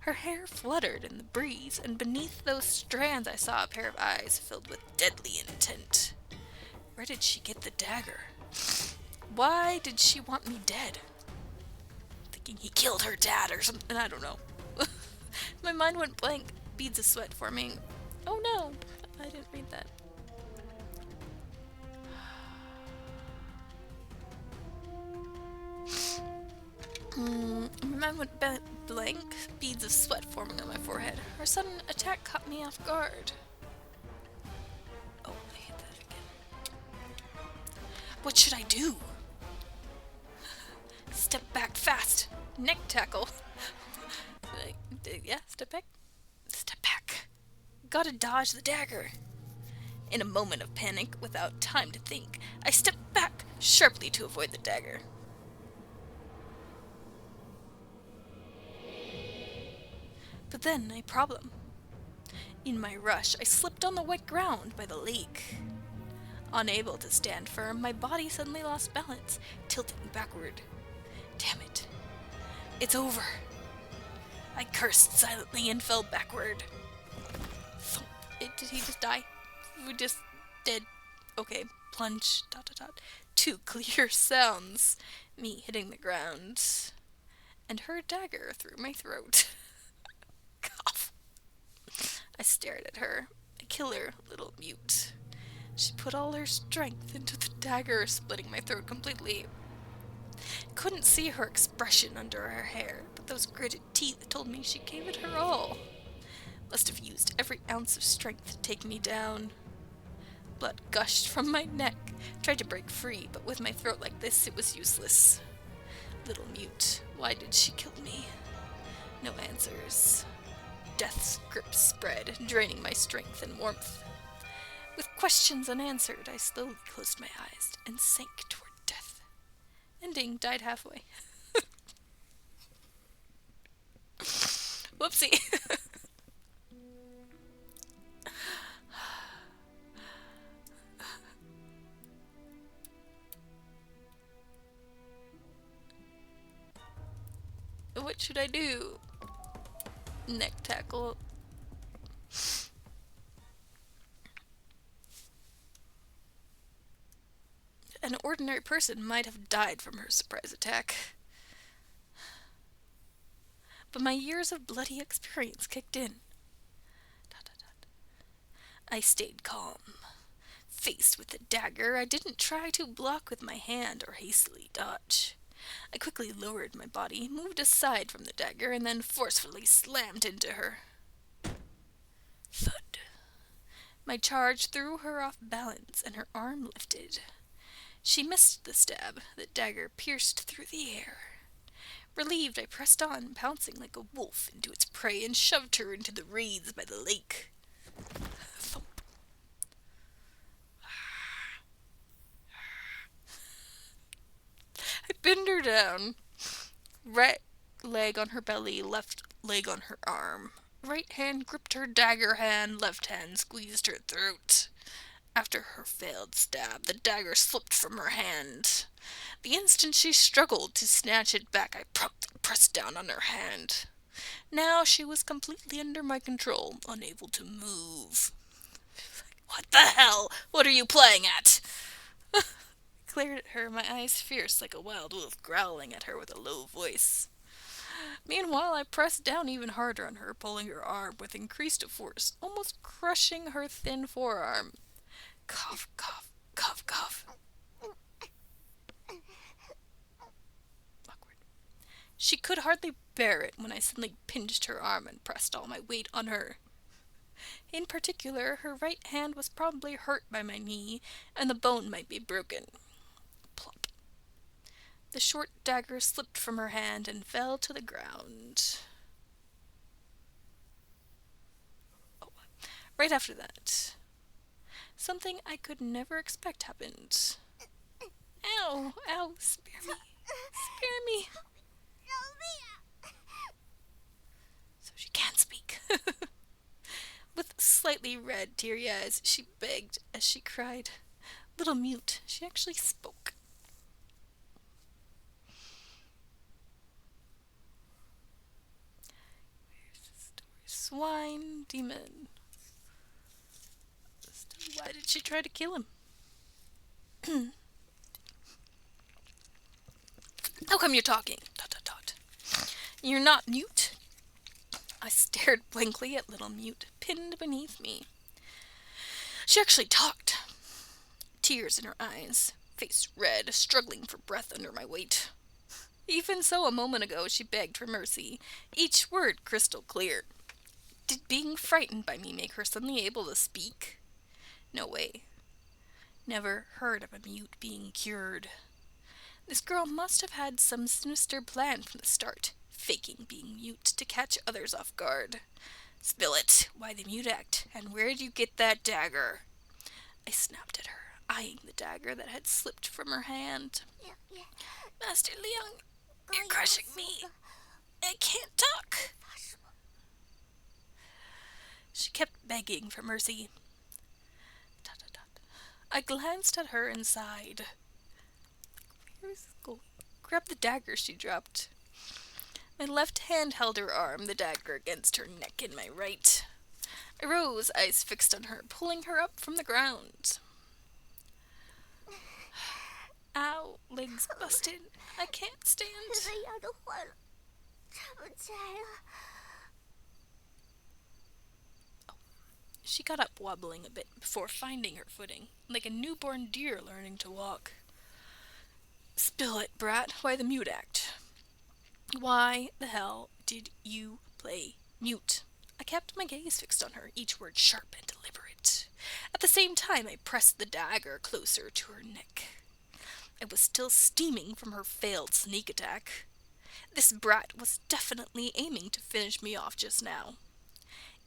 Her hair fluttered in the breeze, and beneath those strands I saw a pair of eyes filled with deadly intent. Where did she get the dagger? Why did she want me dead? Thinking he killed her dad or something, I don't know. My mind went blank, beads of sweat forming. Oh no, I didn't read that. My mind went blank, beads of sweat forming on my forehead. Her sudden attack caught me off guard. Oh, I hit that again. What should I do? Step back fast. Neck tackle. Yeah, step back. Step back. Gotta dodge the dagger. In a moment of panic, without time to think, I stepped back sharply to avoid the dagger. But then, a problem. In my rush, I slipped on the wet ground by the lake. Unable to stand firm, my body suddenly lost balance, tilting backward. Damn it. It's over. I cursed silently and fell backward. Thump. Did he just die? We just dead. Okay, plunge, dot dot dot. 2 clear sounds. Me hitting the ground. And her dagger through my throat. Cough. I stared at her, a killer Little Mute. She put all her strength into the dagger, splitting my throat completely. Couldn't see her expression under her hair, but those gritted teeth told me she gave it her all. Must have used every ounce of strength to take me down. Blood gushed from my neck. Tried to break free, but with my throat like this, it was useless. Little Mute, why did she kill me? No answers. Death's grip spread, draining my strength and warmth. With questions unanswered, I slowly closed my eyes and sank toward death. Ending, died halfway. Whoopsie. What should I do? Neck tackle. An ordinary person might have died from her surprise attack. But my years of bloody experience kicked in. I stayed calm. Faced with the dagger, I didn't try to block with my hand or hastily dodge. I quickly lowered my body, moved aside from the dagger, and then forcefully slammed into her. Thud. My charge threw her off balance, and her arm lifted. She missed the stab. The dagger pierced through the air. Relieved, I pressed on, pouncing like a wolf into its prey, and shoved her into the reeds by the lake. Thump. I pinned her down. Right leg on her belly, left leg on her arm. Right hand gripped her dagger hand, left hand squeezed her throat. After her failed stab, the dagger slipped from her hand. The instant she struggled to snatch it back, I promptly pressed down on her hand. Now she was completely under my control, unable to move. What the hell? What are you playing at? I glared at her, my eyes fierce like a wild wolf, growling at her with a low voice. Meanwhile, I pressed down even harder on her, pulling her arm with increased force, almost crushing her thin forearm. Cough, cough, cough, cough. Awkward. She could hardly bear it when I suddenly pinched her arm and pressed all my weight on her. In particular, her right hand was probably hurt by my knee, and the bone might be broken. Plop. The short dagger slipped from her hand and fell to the ground. Oh. Right after that, something I could never expect happened. Ow! Ow! Spare me! Spare me! So she can't speak. With slightly red, teary eyes, she begged as she cried. Little mute, she actually spoke. Where's the story? Swine, demon. Why did she try to kill him? How come you're talking? Dot, dot, dot. You're not mute? I stared blankly at little mute, pinned beneath me. She actually talked. Tears in her eyes, face red, struggling for breath under my weight. Even so, a moment ago, she begged for mercy, each word crystal clear. Did being frightened by me make her suddenly able to speak? No way. Never heard of a mute being cured. This girl must have had some sinister plan from the start, faking being mute to catch others off guard. Spill it. Why the mute act? And where'd you get that dagger? I snapped at her, eyeing the dagger that had slipped from her hand. Master Liang, you're crushing me. I can't talk. She kept begging for mercy. I glanced at her and sighed. Where is this going? Grab the dagger she dropped. My left hand held her arm, the dagger against her neck in my right. I rose, eyes fixed on her, pulling her up from the ground. Ow, legs busted. I can't stand. She got up, wobbling a bit, before finding her footing, like a newborn deer learning to walk. Spill it, brat. Why the mute act? Why the hell did you play mute? I kept my gaze fixed on her, each word sharp and deliberate. At the same time, I pressed the dagger closer to her neck. I was still steaming from her failed sneak attack. This brat was definitely aiming to finish me off just now.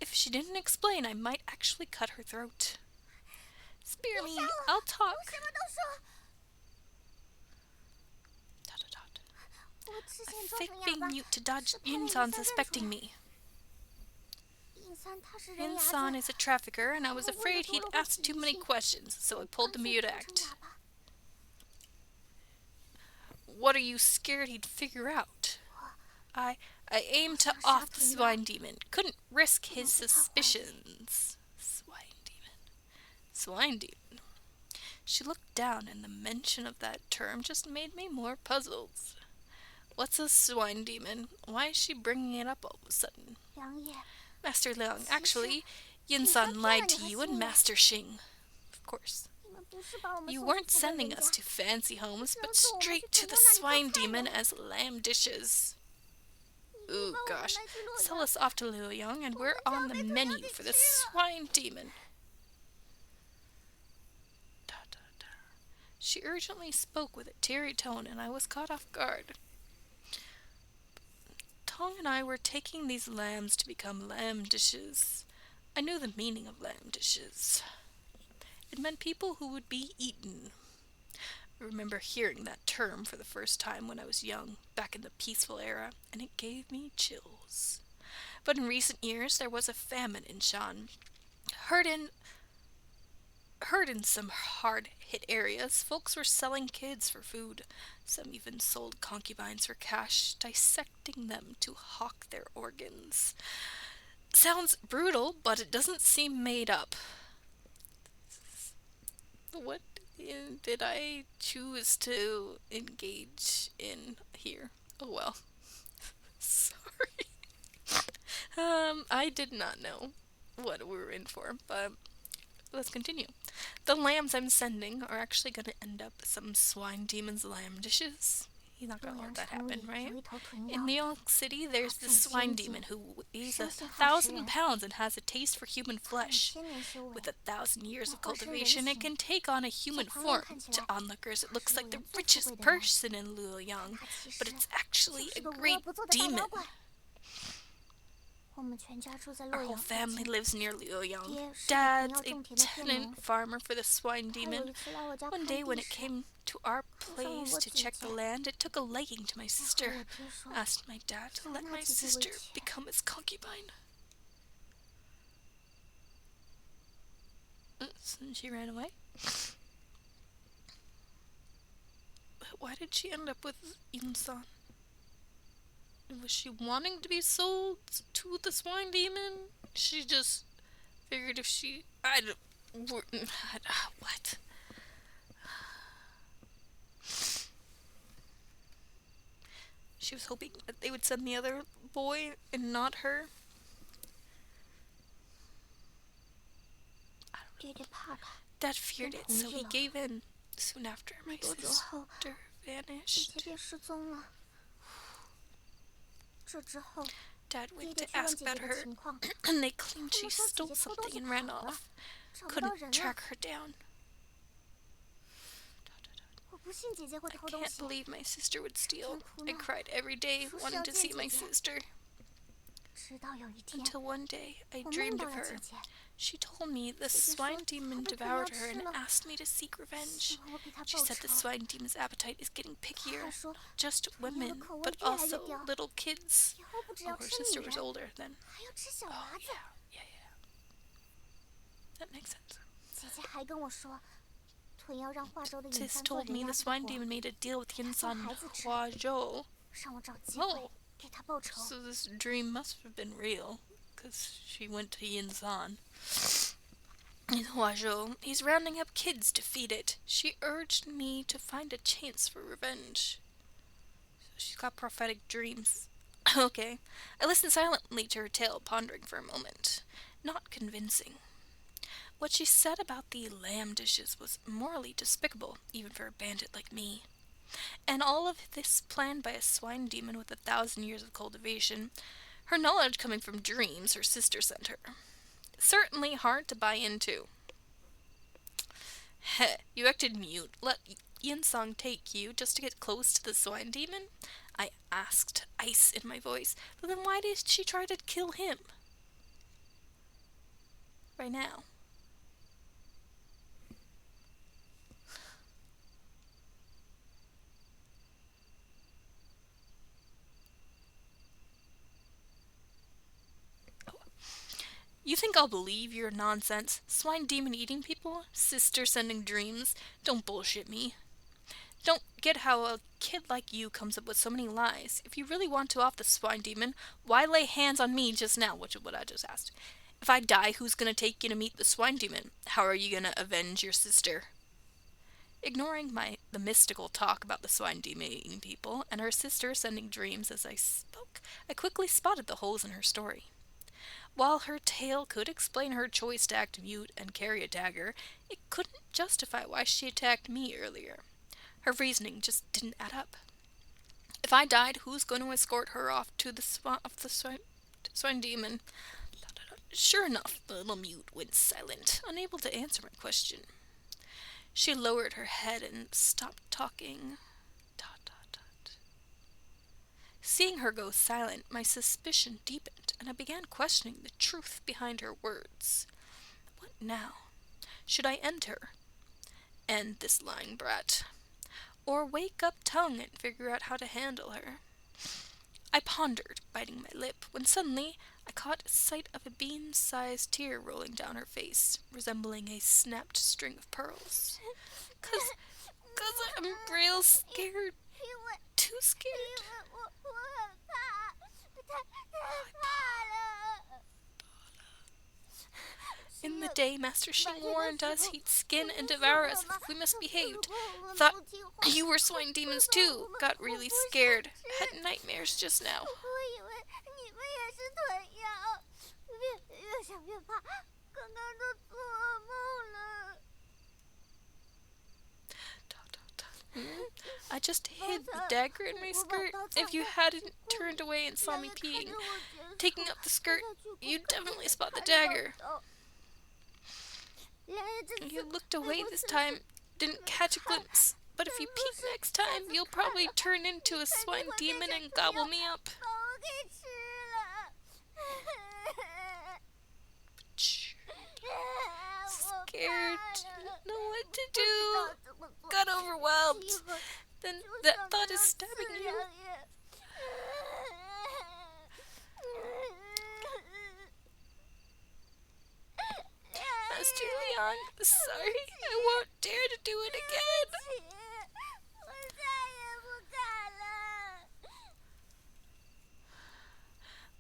If she didn't explain, I might actually cut her throat. Spare me, I'll talk. Dot, dot, dot. I faked being mute to dodge Yunsan suspecting me. Yin-san is a trafficker, and I was afraid he'd ask too many questions, so I pulled the mute act. What are you scared he'd figure out? I aimed to off the swine demon. Couldn't risk his suspicions. Swine demon. She looked down, and the mention of that term just made me more puzzled. What's a swine demon? Why is she bringing it up all of a sudden? Master Liang, actually, Yin-san lied to you and Master Xing. Of course. You weren't sending us to fancy homes, but straight to the swine demon as lamb dishes. Ooh, gosh. Sell us off to Liu Yang, and we're on the menu for the swine demon. She urgently spoke with a teary tone, and I was caught off guard. Tong and I were taking these lambs to become lamb dishes. I knew the meaning of lamb dishes. It meant people who would be eaten. I remember hearing that term for the first time when I was young, back in the peaceful era, and it gave me chills. But in recent years, there was a famine in Shan. Heard in some hard-hit areas, folks were selling kids for food. Some even sold concubines for cash, dissecting them to hawk their organs. Sounds brutal, but it doesn't seem made up. What did I choose to engage in here? Oh well. Sorry. I did not know what we were in for, but let's continue. The lambs I'm sending are actually going to end up some swine demon's lamb dishes. He's not going to let that happen, right? In New York City, there's this swine demon who weighs 1,000 pounds and has a taste for human flesh. With 1,000 years of cultivation, it can take on a human form. To onlookers, it looks like the richest person in Luoyang, but it's actually a great demon. Our whole family lives near Luoyang. Dad's a tenant farmer for the swine demon. One day when it came to our place to check the land, it took a liking to my sister. Asked my dad to let my sister become his concubine. And she ran away? Why did she end up with Yin-san? Was she wanting to be sold to the swine demon? She just figured if she... what? She was hoping that they would send the other boy and not her. Dad feared it, so he gave in. Soon after, my sister vanished. Dad went to ask about her, and they claimed she stole something and ran off. Couldn't track her down. I can't believe my sister would steal. I cried every day, wanting to see my sister. Until one day, I dreamed of her. She told me the swine demon devoured her and asked me to seek revenge. She said the swine demon's appetite is getting pickier. Not just women, but also little kids. Oh, her sister was older then. Oh, yeah. That makes sense. Sis told me the swine demon made a deal with Yin-san Huazhou. Oh, so this dream must have been real, because she went to Yin-san. In Huazhou, he's rounding up kids to feed it. She urged me to find a chance for revenge. So she's got prophetic dreams. Okay. I listened silently to her tale, pondering for a moment. Not convincing. What she said about the lamb dishes was morally despicable, even for a bandit like me. And all of this planned by a swine demon with 1,000 years of cultivation, her knowledge coming from dreams her sister sent her. Certainly hard to buy into. Heh, you acted mute. Let Yin-san take you just to get close to the swine demon? I asked, ice in my voice. But then why did she try to kill him? Right now. You think I'll believe your nonsense? Swine demon eating people? Sister sending dreams? Don't bullshit me. Don't get how a kid like you comes up with so many lies. If you really want to off the swine demon, why lay hands on me just now, which is what I just asked. If I die, who's gonna take you to meet the swine demon? How are you gonna avenge your sister? Ignoring the mystical talk about the swine demon eating people and her sister sending dreams as I spoke, I quickly spotted the holes in her story. While her tale could explain her choice to act mute and carry a dagger, it couldn't justify why she attacked me earlier. Her reasoning just didn't add up. If I died, who's going to escort her off to the swine demon? Sure enough, the little mute went silent, unable to answer my question. She lowered her head and stopped talking. ... Seeing her go silent, my suspicion deepened, and I began questioning the truth behind her words. What now? Should I end her? End this lying brat? Or wake up tongue and figure out how to handle her? I pondered, biting my lip, when suddenly I caught sight of a bean-sized tear rolling down her face, resembling a snapped string of pearls. 'Cause I'm real scared. Too scared. In the day, Master Shing warned us he'd skin and devour us if we misbehaved. Thought you were swine demons too. Got really scared. Had nightmares just now. I just hid the dagger in my skirt. If you hadn't turned away and saw me peeing, taking up the skirt, you'd definitely spot the dagger. You looked away this time, didn't catch a glimpse, but if you peek next time, you'll probably turn into a swine demon and gobble me up. Scared, didn't know what to do, got overwhelmed. Then that thought is stabbing you. Master Leon, sorry, I won't dare to do it again.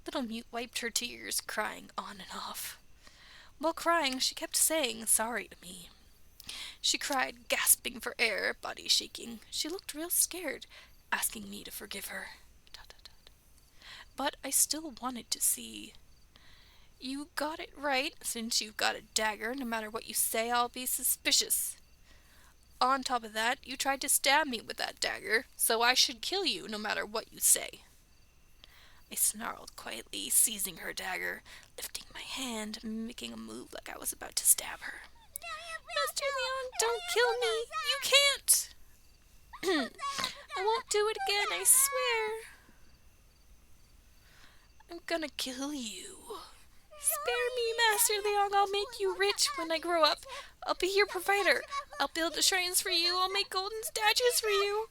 Little Mute wiped her tears, crying on and off. While crying, she kept saying sorry to me. She cried, gasping for air, body shaking. She looked real scared, asking me to forgive her. But I still wanted to see. You got it right. Since you've got a dagger, no matter what you say, I'll be suspicious. On top of that, you tried to stab me with that dagger, so I should kill you no matter what you say. I snarled quietly, seizing her dagger, lifting my hand, making a move like I was about to stab her. Master Leon, don't kill me! You can't! I won't do it again, I swear. I'm gonna kill you. Spare me, Master Leon. I'll make you rich when I grow up. I'll be your provider. I'll build the shrines for you. I'll make golden statues for you.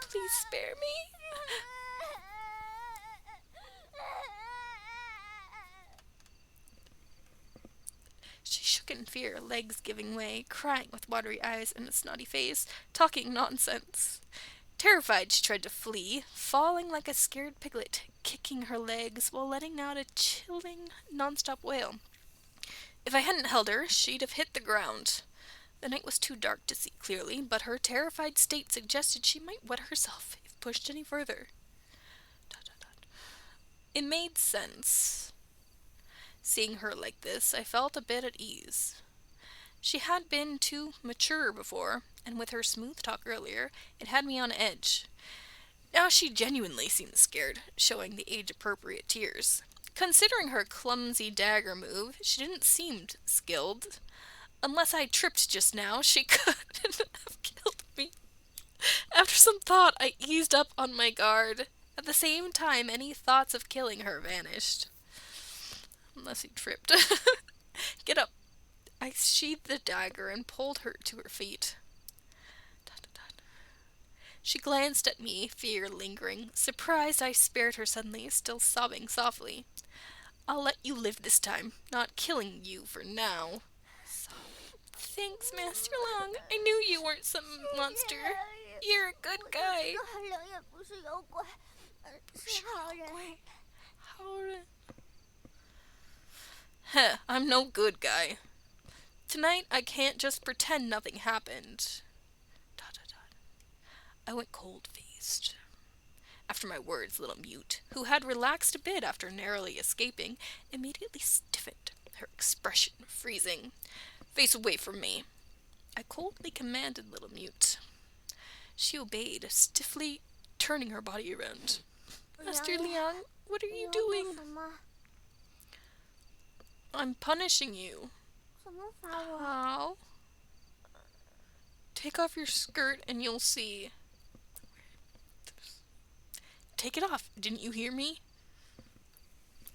Please spare me. She shook in fear, legs giving way, crying with watery eyes and a snotty face, talking nonsense. Terrified, she tried to flee, falling like a scared piglet, kicking her legs while letting out a chilling, non-stop wail. If I hadn't held her, she'd have hit the ground. The night was too dark to see clearly, but her terrified state suggested she might wet herself if pushed any further. It made sense. Seeing her like this, I felt a bit at ease. She had been too mature before, and with her smooth talk earlier, it had me on edge. Now she genuinely seemed scared, showing the age-appropriate tears. Considering her clumsy dagger move, she didn't seem skilled. Unless I tripped just now, she couldn't have killed me. After some thought, I eased up on my guard. At the same time, any thoughts of killing her vanished. Unless he tripped. Get up. I sheathed the dagger and pulled her to her feet. She glanced at me, fear lingering, surprised I spared her suddenly, still sobbing softly. I'll let you live this time, not killing you for now. Thanks, Master Long. I knew you weren't some monster. You're a good guy. Heh, I'm no good guy. Tonight, I can't just pretend nothing happened. ... I went cold-faced. After my words, little Mute, who had relaxed a bit after narrowly escaping, immediately stiffened, her expression freezing. Face away from me. I coldly commanded little Mute. She obeyed, stiffly turning her body around. Master Liang, what are you doing? I'm punishing you. How? Take off your skirt and you'll see. Take it off. Didn't you hear me?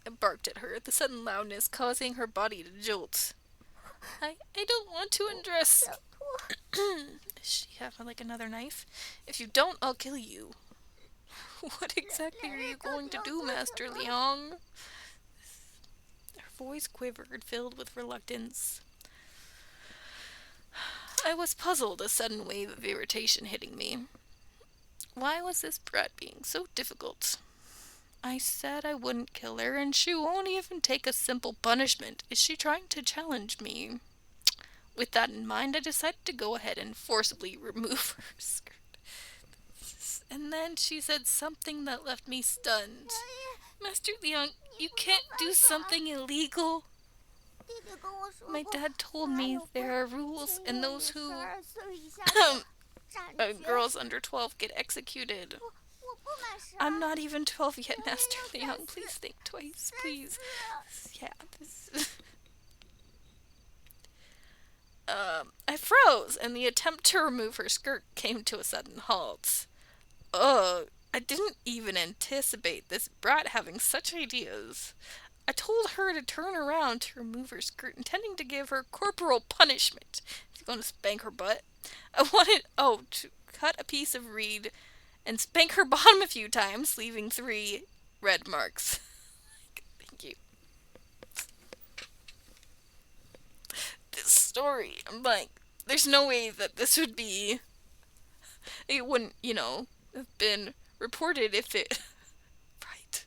I barked at her, the sudden loudness causing her body to jolt. I don't want to undress. Does she have like another knife? If you don't, I'll kill you. What exactly are you going to do, Master Liang? Her voice quivered, filled with reluctance. I was puzzled, a sudden wave of irritation hitting me. Why was this brat being so difficult? I said I wouldn't kill her, and she won't even take a simple punishment. Is she trying to challenge me? With that in mind, I decided to go ahead and forcibly remove her skirt. And then she said something that left me stunned. Master Liang, you can't do something illegal. My dad told me there are rules, and those who girls under 12 get executed. I'm not even 12 yet, Master Liang. Please think twice, please. Yeah, this... I froze, and the attempt to remove her skirt came to a sudden halt. Ugh, I didn't even anticipate this brat having such ideas. I told her to turn around to remove her skirt, intending to give her corporal punishment. He's going to spank her butt. I wanted, to cut a piece of reed and spank her bottom a few times, leaving 3 red marks. Thank you. This story, I'm like, there's no way that this would be, it wouldn't, have been reported if it, right?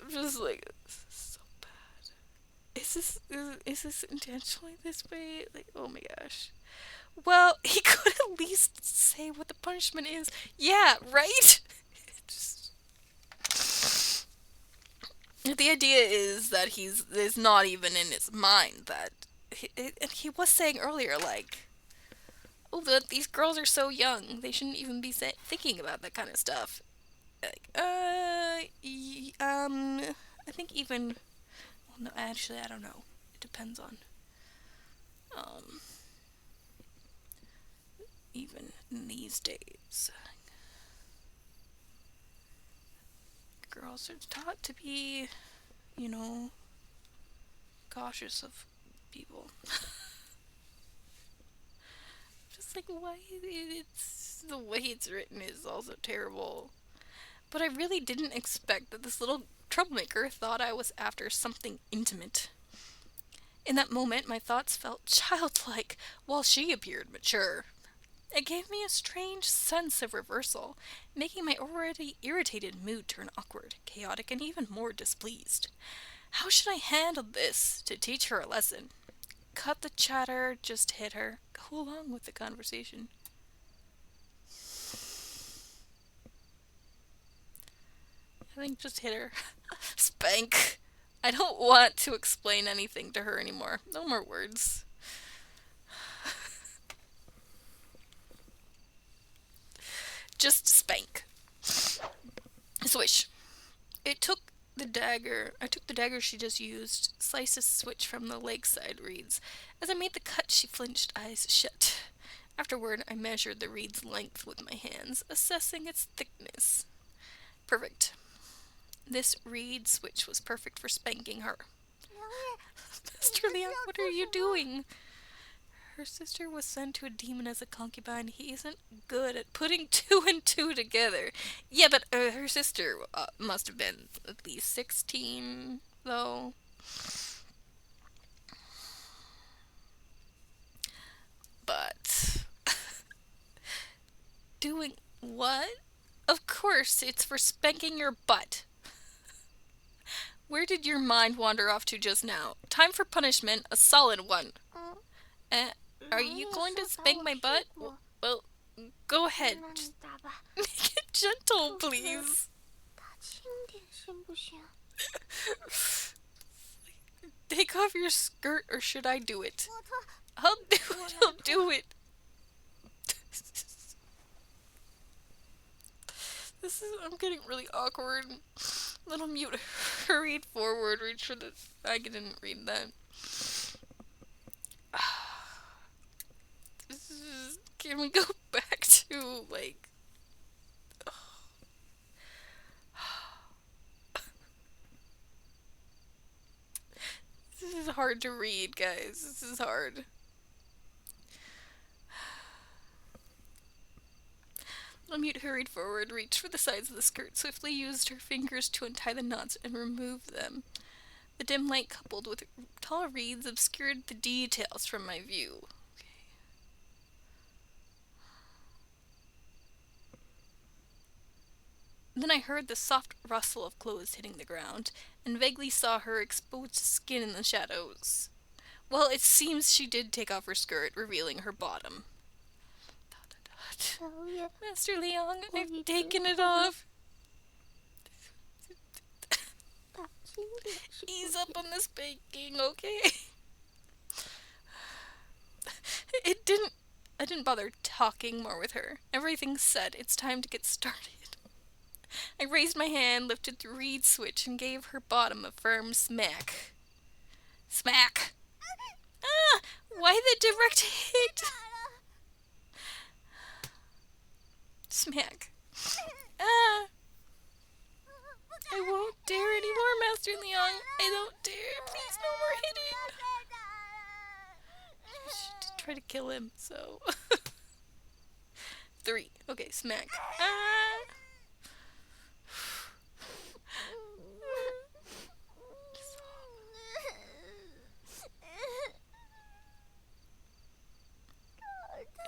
I'm just like, this is so bad. Is this intentionally this way? Like, oh my gosh. Well, he could at least say what the punishment is. Yeah, right? The idea is that it's not even in his mind that... And he was saying earlier, like, these girls are so young. They shouldn't even be thinking about that kind of stuff. Like, I think even... Well, no, actually, I don't know. It depends on... even in these days, girls are taught to be, cautious of people. Just like, why it's the way it's written is also terrible. But I really didn't expect that this little troublemaker thought I was after something intimate. In that moment, my thoughts felt childlike, while she appeared mature. It gave me a strange sense of reversal, making my already irritated mood turn awkward, chaotic, and even more displeased. How should I handle this to teach her a lesson? Cut the chatter, just hit her, go along with the conversation. I think just hit her. Spank. I don't want to explain anything to her anymore. No more words. Just spank. Swish. I took the dagger she just used, sliced a switch from the lakeside reeds. As I made the cut, she flinched, eyes shut. Afterward, I measured the reed's length with my hands, assessing its thickness. Perfect. This reed switch was perfect for spanking her. Master Liang, what are you doing? Her sister was sent to a demon as a concubine. He isn't good at putting two and two together. Yeah, but her sister must have been at least 16, though. But doing what? Of course, it's for spanking your butt. Where did your mind wander off to just now? Time for punishment, a solid one. Are you going to spank my butt? Well, go ahead. Just make it gentle, please. Take off your skirt, or should I do it? I'll do it. I'll do it. I'm getting really awkward. Little mute hurried forward, reached for the... I didn't read that. Can we go back to, like... This is hard to read, guys. This is hard. Mute hurried forward, reached for the sides of the skirt, swiftly used her fingers to untie the knots and remove them. The dim light coupled with tall reeds obscured the details from my view. Okay. Then I heard the soft rustle of clothes hitting the ground, and vaguely saw her exposed skin in the shadows. Well, it seems she did take off her skirt, revealing her bottom. Master Leong, I've taken it off. Ease up on the spanking, okay? I didn't bother talking more with her. Everything's said. It's time to get started. I raised my hand, lifted the reed switch, and gave her bottom a firm smack. Smack! Ah! Why the direct hit? Smack. Ah! I won't dare anymore, Master Leong. I don't dare. Please, no more hitting. She did try to kill him, so... 3. Okay, smack. Ah!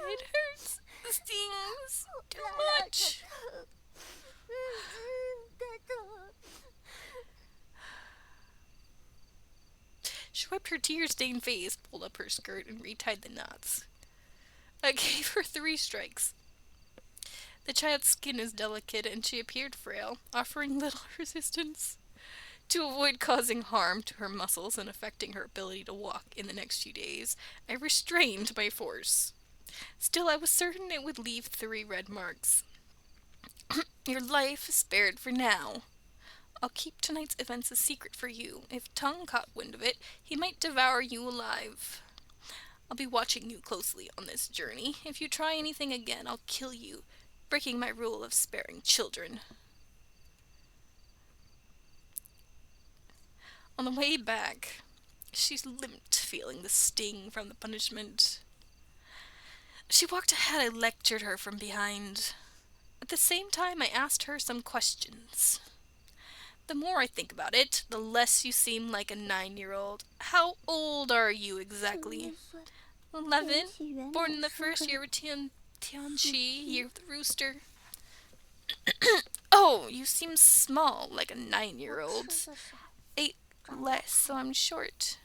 It hurts. It stings too much. She wiped her tear-stained face, pulled up her skirt, and retied the knots. I gave her 3 strikes. The child's skin is delicate, and she appeared frail, offering little resistance. To avoid causing harm to her muscles and affecting her ability to walk in the next few days, I restrained my force. Still, I was certain it would leave 3 red marks. Your life is spared for now. I'll keep tonight's events a secret for you. If Tung caught wind of it, he might devour you alive. I'll be watching you closely on this journey. If you try anything again, I'll kill you, breaking my rule of sparing children. On the way back, she limped, feeling the sting from the punishment. She walked ahead. I lectured her from behind. At the same time, I asked her some questions. The more I think about it, the less you seem like a 9-year-old. How old are you exactly? 11? Born in the first year of Tianqi, year of the rooster. Oh, you seem small, like a 9-year-old. 8 less, so I'm short.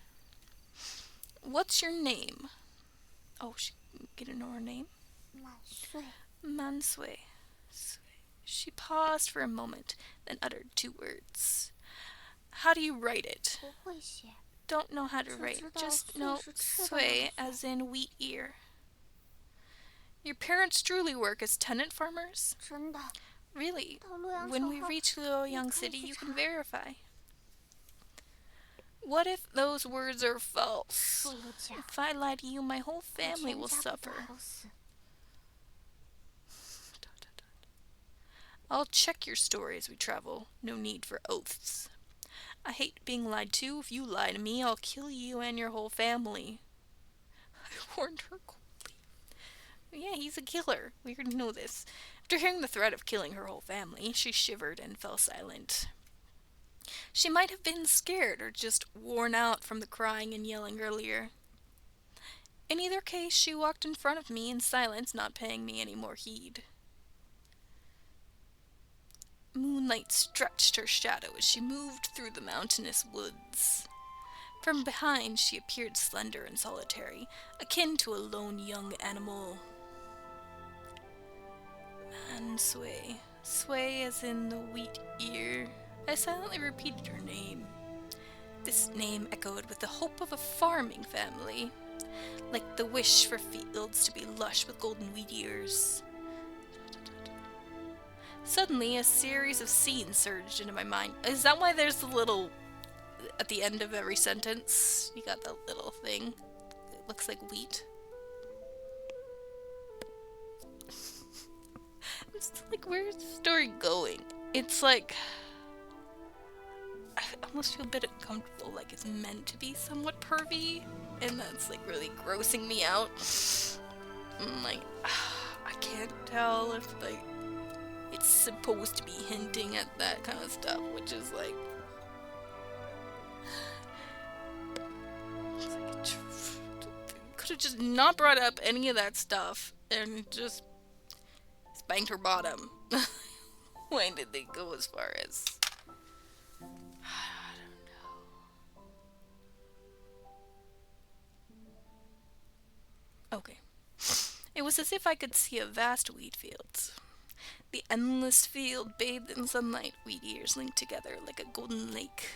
What's your name? Oh, she didn't know her name. Mansui. She paused for a moment, then uttered 2 words. How do you write it? Don't know how to write. Just know sui as in wheat ear. Your parents truly work as tenant farmers? Really? When we reach Luoyang City, you can verify. What if those words are false? If I lie to you, my whole family will suffer. I'll check your story as we travel. No need for oaths. I hate being lied to. If you lie to me, I'll kill you and your whole family. I warned her coldly. Yeah, he's a killer. We already know this. After hearing the threat of killing her whole family, she shivered and fell silent. She might have been scared or just worn out from the crying and yelling earlier. In either case, she walked in front of me in silence, not paying me any more heed. Moonlight stretched her shadow as she moved through the mountainous woods. From behind, she appeared slender and solitary, akin to a lone young animal. Mansway. Sway as in the wheat ear. I silently repeated her name. This name echoed with the hope of a farming family, like the wish for fields to be lush with golden wheat ears. Suddenly, a series of scenes surged into my mind. Is that why there's the little, at the end of every sentence, you got that little thing? It looks like wheat. It's like, where's the story going? It's like, I almost feel a bit uncomfortable, like it's meant to be somewhat pervy, and that's like really grossing me out. I'm like, I can't tell if like it's supposed to be hinting at that kind of stuff, which is like, could have just not brought up any of that stuff and just spanked her bottom. Why did they go as far as, I don't know. Okay. It was as if I could see a vast wheat field. The endless field bathed in sunlight, wheat ears linked together like a golden lake.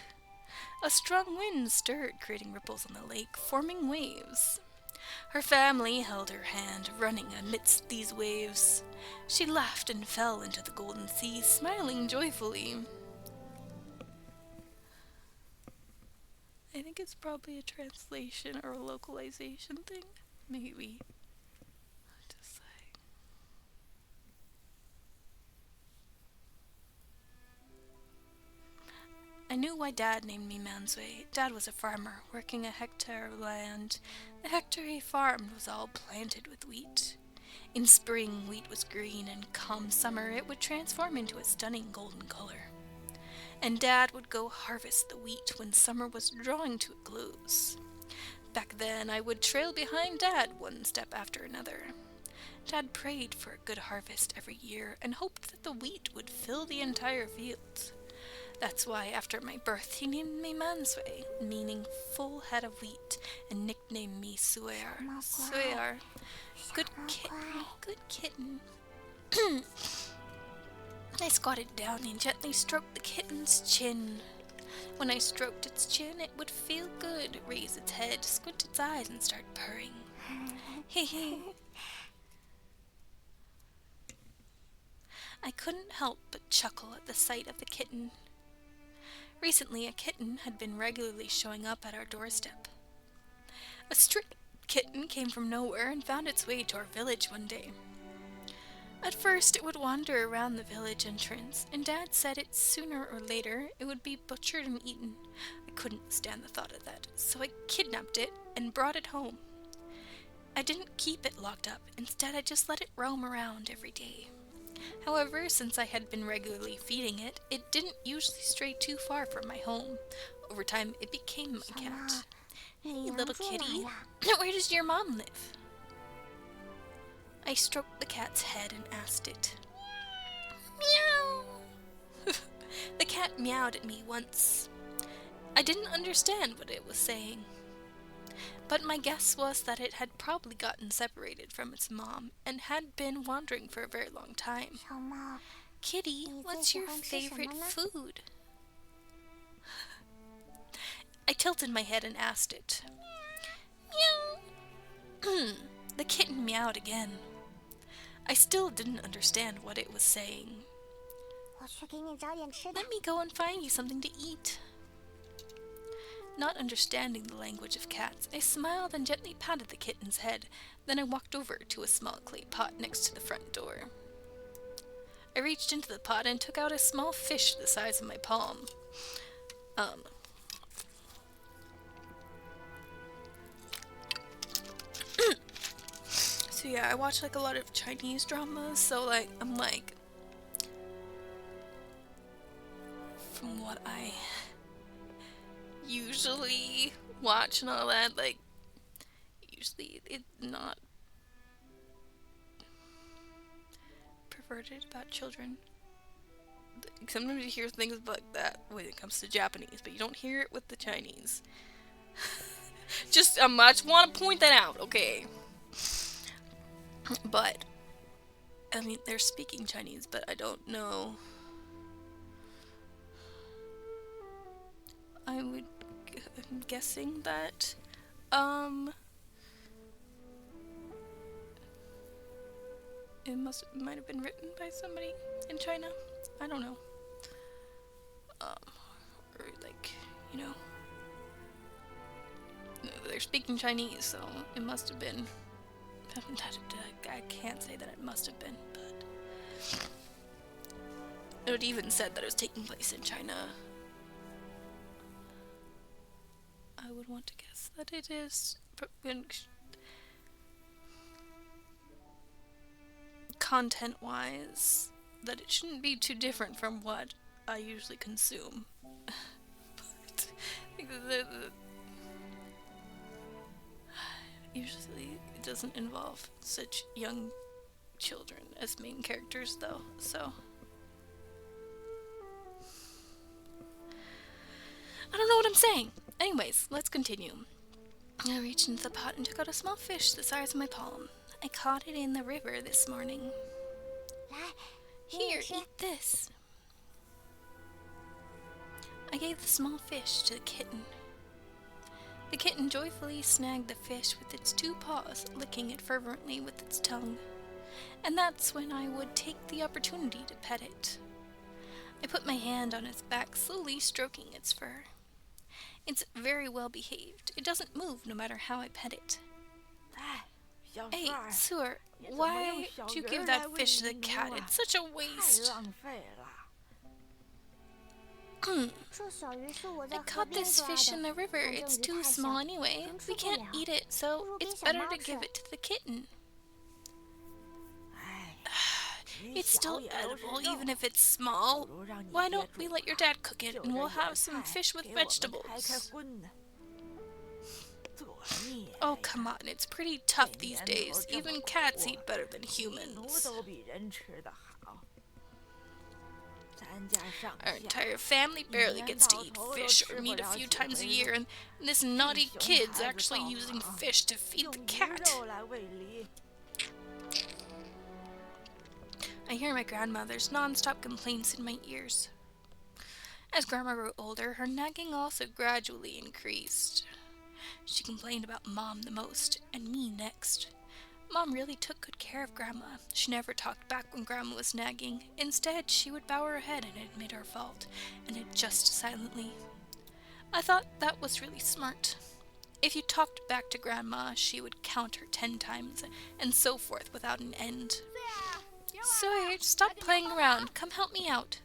A strong wind stirred, creating ripples on the lake, forming waves. Her family held her hand, running amidst these waves. She laughed and fell into the golden sea, smiling joyfully. I think it's probably a translation or a localization thing. Maybe. Just like... I knew why Dad named me Mansway. Dad was a farmer, working a hectare of land. The hectare he farmed was all planted with wheat. In spring, wheat was green, and come summer, it would transform into a stunning golden color. And Dad would go harvest the wheat when summer was drawing to a close. Back then, I would trail behind Dad one step after another. Dad prayed for a good harvest every year and hoped that the wheat would fill the entire field. That's why, after my birth, he named me Mansway, meaning full head of wheat, and nicknamed me Suer. Suer. Good kitten. Good kitten. I squatted down and gently stroked the kitten's chin. When I stroked its chin, it would feel good, raise its head, squint its eyes, and start purring. Hee. I couldn't help but chuckle at the sight of the kitten. Recently, a kitten had been regularly showing up at our doorstep. A stray kitten came from nowhere and found its way to our village one day. At first, it would wander around the village entrance, and Dad said it sooner or later it would be butchered and eaten. I couldn't stand the thought of that, so I kidnapped it and brought it home. I didn't keep it locked up. Instead, I just let it roam around every day. However, since I had been regularly feeding it, it didn't usually stray too far from my home. Over time, it became my cat. Hey, little kitty, where does your mom live? I stroked the cat's head and asked it. Meow! The cat meowed at me once. I didn't understand what it was saying, but my guess was that it had probably gotten separated from its mom and had been wandering for a very long time. Kitty, what's your favorite food? I tilted my head and asked it. Meow! The kitten meowed again. I still didn't understand what it was saying. Let me go and find you something to eat. Not understanding the language of cats, I smiled and gently patted the kitten's head. Then I walked over to a small clay pot next to the front door. I reached into the pot and took out a small fish the size of my palm. So yeah, I watch like a lot of Chinese dramas, so like I'm like, from what I usually watch and all that, like usually it's not perverted about children. Sometimes you hear things like that when it comes to Japanese, but you don't hear it with the Chinese. I just want to point that out, okay? But I mean, they're speaking Chinese, but I don't know. I'm guessing that it might have been written by somebody in China. I don't know. Or like, you know, they're speaking Chinese, so it must have been. I can't say that it must have been, but it even said that it was taking place in China. I would want to guess that it is content-wise, that it shouldn't be too different from what I usually consume. But usually it doesn't involve such young children as main characters, though, so I don't know what I'm saying. Anyways, let's continue. I reached into the pot and took out a small fish the size of my palm. I caught it in the river this morning. Here, eat this. I gave the small fish to the kitten. The kitten joyfully snagged the fish with its 2 paws, licking it fervently with its tongue. And that's when I would take the opportunity to pet it. I put my hand on its back, slowly stroking its fur. It's very well behaved. It doesn't move no matter how I pet it. Hey, Sewer, why did you give that fish to the cat? It's such a waste. I caught this fish in the river. It's too small anyway. We can't eat it, so it's better to give it to the kitten. It's still edible, even if it's small. Why don't we let your dad cook it, and we'll have some fish with vegetables? Oh, come on, it's pretty tough these days. Even cats eat better than humans. Our entire family barely gets to eat fish or meat a few times a year, and this naughty kid's actually using fish to feed the cat. I hear my grandmother's non-stop complaints in my ears. As Grandma grew older, her nagging also gradually increased. She complained about Mom the most, and me next. Mom really took good care of Grandma. She never talked back when Grandma was nagging. Instead, she would bow her head and admit her fault, and adjust silently. I thought that was really smart. If you talked back to Grandma, she would counter 10 times, and so forth without an end. Sawyer, stop playing around. Come help me out.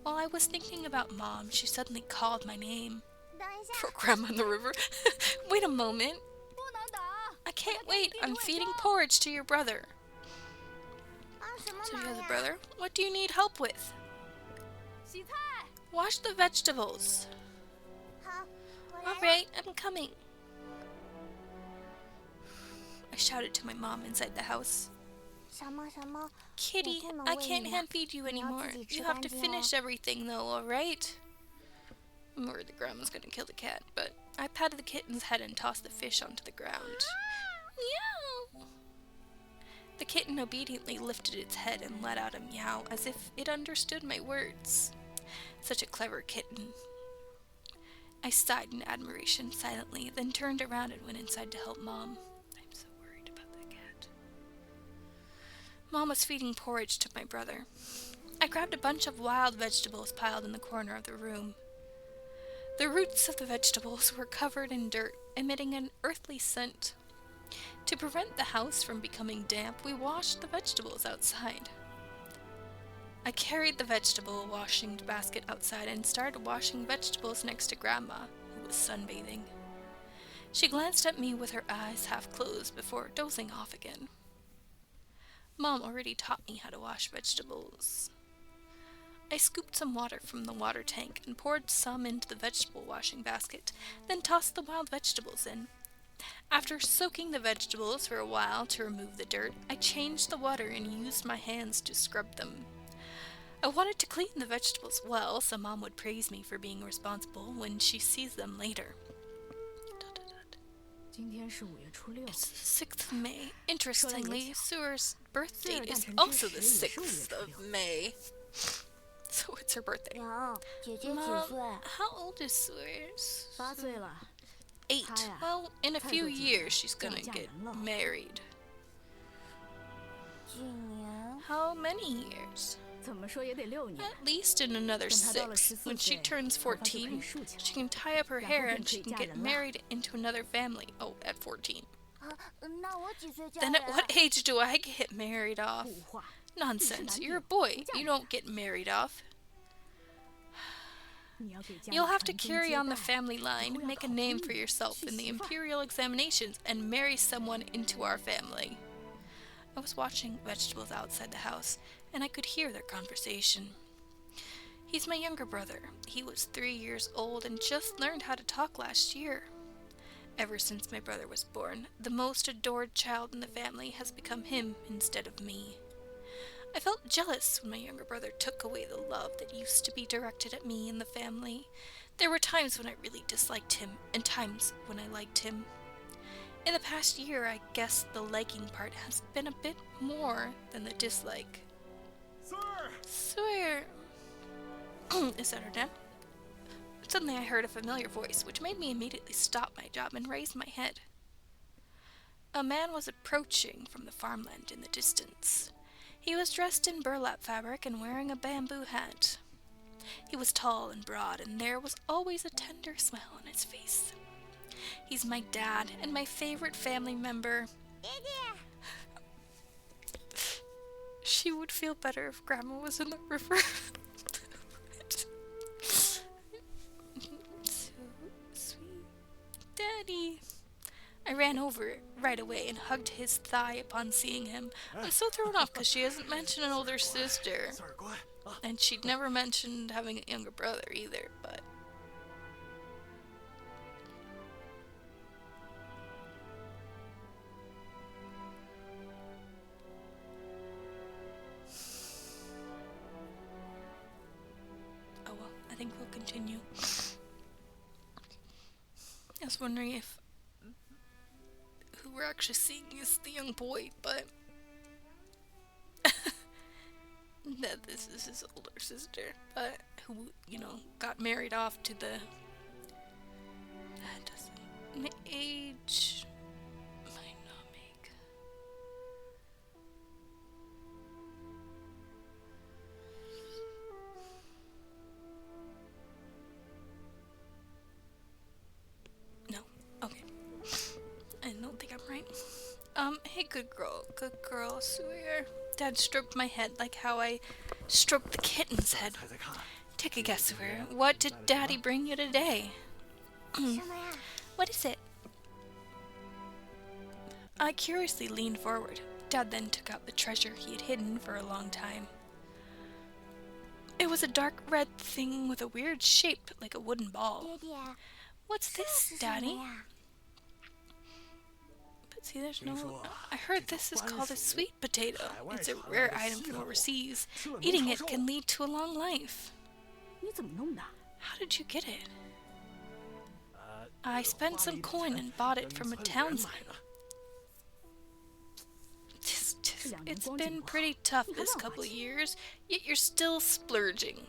While I was thinking about Mom, she suddenly called my name. Poor Grandma in the river. Wait a moment. I can't wait. I'm feeding porridge to your brother. So you have a brother? What do you need help with? Wash the vegetables. Alright, I'm coming. I shouted to my mom inside the house. Kitty, I can't hand feed you anymore. You have to finish everything though, alright? I'm worried the grandma's gonna kill the cat, but I patted the kitten's head and tossed the fish onto the ground. Meow! The kitten obediently lifted its head and let out a meow as if it understood my words. Such a clever kitten. I sighed in admiration silently, then turned around and went inside to help Mom. I'm so worried about the cat. Mom was feeding porridge to my brother. I grabbed a bunch of wild vegetables piled in the corner of the room. The roots of the vegetables were covered in dirt, emitting an earthly scent. To prevent the house from becoming damp, we washed the vegetables outside. I carried the vegetable washing basket outside and started washing vegetables next to Grandma, who was sunbathing. She glanced at me with her eyes half closed before dozing off again. Mom already taught me how to wash vegetables. I scooped some water from the water tank and poured some into the vegetable washing basket, then tossed the wild vegetables in. After soaking the vegetables for a while to remove the dirt, I changed the water and used my hands to scrub them. I wanted to clean the vegetables well, so Mom would praise me for being responsible when she sees them later. It's the 6th of May. Interestingly, Suer's birth date is also the 6th of May. So it's her birthday. Mom, how old is Suer? 8. Well, in a few years she's gonna get married. How many years? At least in another 6. When she turns 14, she can tie up her hair and she can get married into another family. Oh, at 14. Then at what age do I get married off? Nonsense. You're a boy. You don't get married off. You'll have to carry on the family line, make a name for yourself in the imperial examinations, and marry someone into our family. I was watching vegetables outside the house, and I could hear their conversation. He's my younger brother. He was 3 years old and just learned how to talk last year. Ever since my brother was born, the most adored child in the family has become him instead of me. I felt jealous when my younger brother took away the love that used to be directed at me and the family. There were times when I really disliked him, and times when I liked him. In the past year, I guess the liking part has been a bit more than the dislike. Swear. Is that her dad? Suddenly I heard a familiar voice, which made me immediately stop my job and raise my head. A man was approaching from the farmland in the distance. He was dressed in burlap fabric and wearing a bamboo hat. He was tall and broad, and there was always a tender smile on his face. He's my dad and my favorite family member. She would feel better if Grandma was in the river. So sweet. Daddy. I ran over right away and hugged his thigh upon seeing him. I'm so thrown off because she hasn't mentioned an older sister. And she'd never mentioned having a younger brother either, but... Oh well, I think we'll continue. I was wondering if who we're actually seeing is the young boy, but that this is his older sister, but who, you know, got married off to the... That doesn't... Age... might not make... No. Okay. I don't think I'm right. Hey, good girl, Sawyer. Dad stroked my head like how I stroked the kitten's head. Take a guess, Sawyer. What did Daddy bring you today? What is it? I curiously leaned forward. Dad then took out the treasure he had hidden for a long time. It was a dark red thing with a weird shape like a wooden ball. What's this, Daddy? But see, there's no... I heard this is called a sweet potato. It's a rare item from overseas. Eating it can lead to a long life. How did you get it? I spent some coin and bought it from a townsman. It's been pretty tough this couple of years, yet you're still splurging.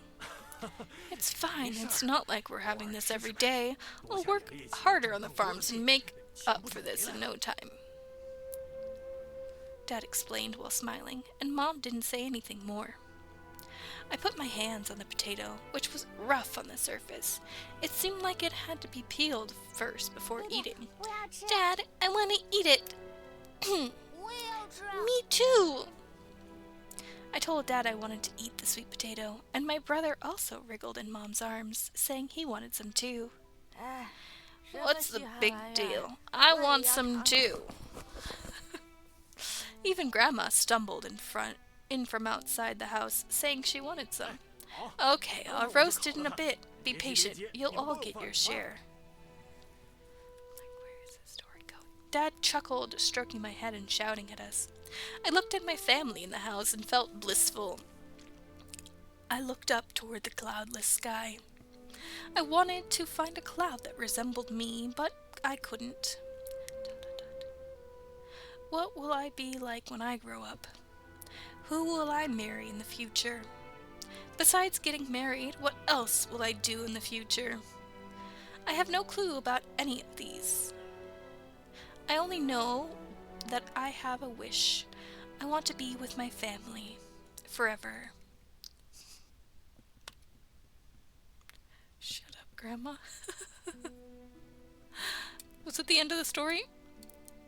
It's fine. It's not like we're having this every day. We'll work harder on the farms and make up for this in no time. Dad explained while smiling, and Mom didn't say anything more. I put my hands on the potato, which was rough on the surface. It seemed like it had to be peeled first before eating. Dad, I want to eat it. Me too. I told Dad I wanted to eat the sweet potato, and my brother also wriggled in Mom's arms, saying he wanted some too. What's the big deal? I want some too. Even Grandma stumbled in from outside the house, saying she wanted some. Okay, I'll roast it in a bit. Be patient. You'll all get your share. Where is this story going? Dad chuckled, stroking my head and shouting at us. I looked at my family in the house and felt blissful. I looked up toward the cloudless sky. I wanted to find a cloud that resembled me, but I couldn't. What will I be like when I grow up? Who will I marry in the future? Besides getting married, what else will I do in the future? I have no clue about any of these. I only know that I have a wish. I want to be with my family forever. Shut up, Grandma. Was it the end of the story?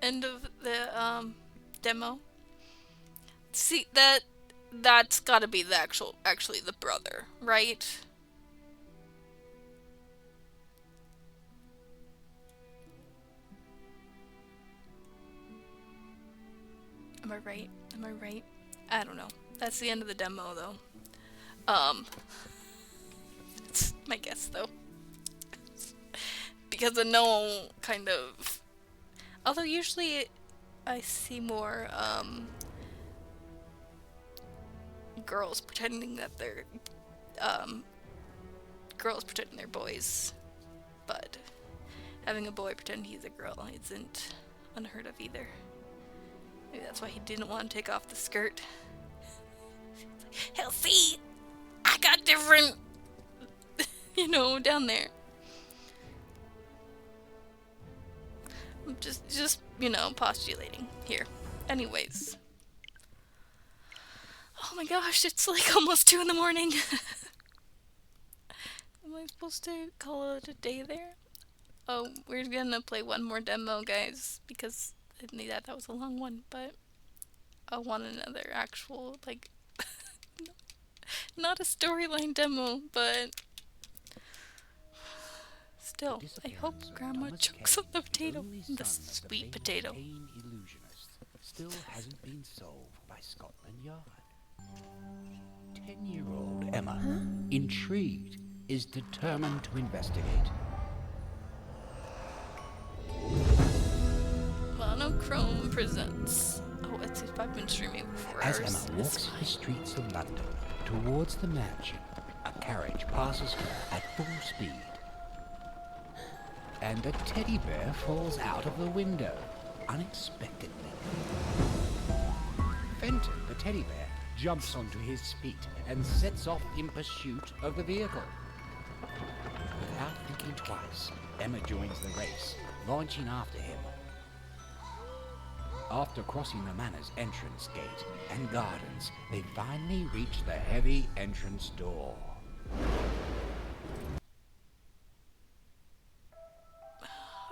End of the demo? See, that's gotta be the actually the brother, right? Am I right? Am I right? I don't know. That's the end of the demo, though. It's my guess, though. Because I know, kind of... Although usually I see more, girls pretending that they're, girls pretending they're boys. But having a boy pretend he's a girl isn't unheard of either. Maybe that's why he didn't want to take off the skirt. Hell, see, I got different, you know, down there. I'm just, you know, postulating here. Anyways. Oh my gosh, it's like almost 2 in the morning. Am I supposed to call it a day there? Oh, we're gonna play one more demo, guys, because I knew that was a long one, but I want another actual, like, not a storyline demo, but still, I hope Grandma chokes on the potato, the sweet potato. Illusionist still hasn't been solved by Scotland Yard. 10-year-old Emma, intrigued, is determined to investigate. Monochrome presents. Oh, it's if I've been streaming before. As Emma walks the streets of London towards the mansion, a carriage passes her at full speed. And a teddy bear falls out of the window, unexpectedly. Fenton, the teddy bear, jumps onto his feet and sets off in pursuit of the vehicle. Without thinking twice, Emma joins the race, launching after him. After crossing the manor's entrance gate and gardens, they finally reach the heavy entrance door.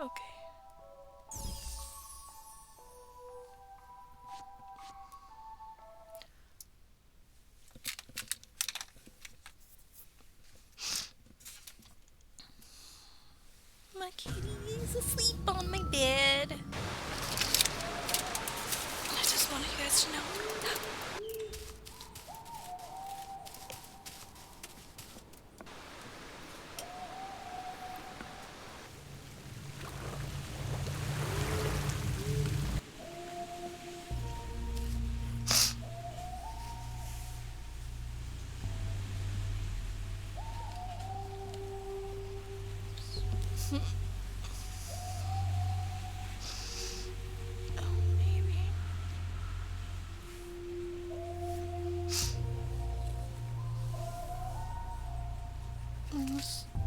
Okay. My kitty's asleep on my bed. I just wanted you guys to know.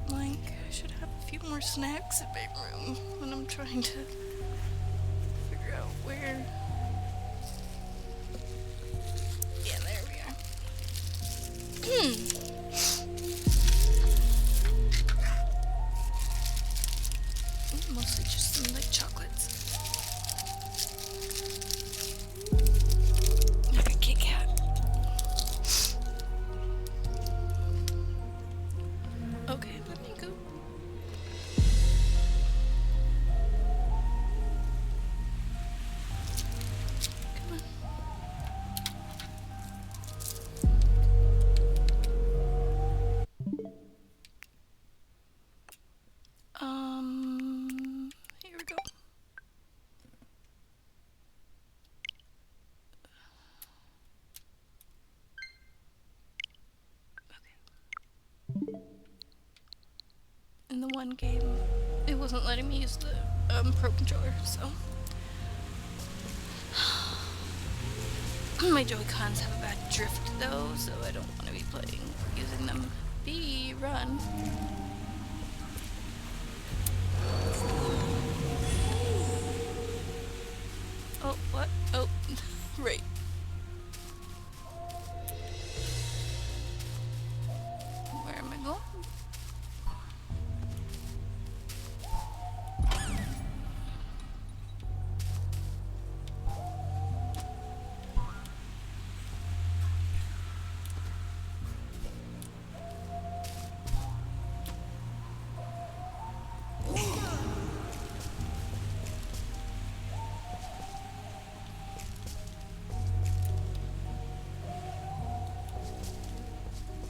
Like, I should have a few more snacks in my room when I'm trying to figure out where. Yeah, there we are. Mostly just some like chocolates. Like a Kit Kat. Okay, let me go. In the one game, it wasn't letting me use the Pro Controller, so. My Joy-Cons have a bad drift though, so I don't want to be playing using them. B, run. Oh, what? Oh, right. Where am I going?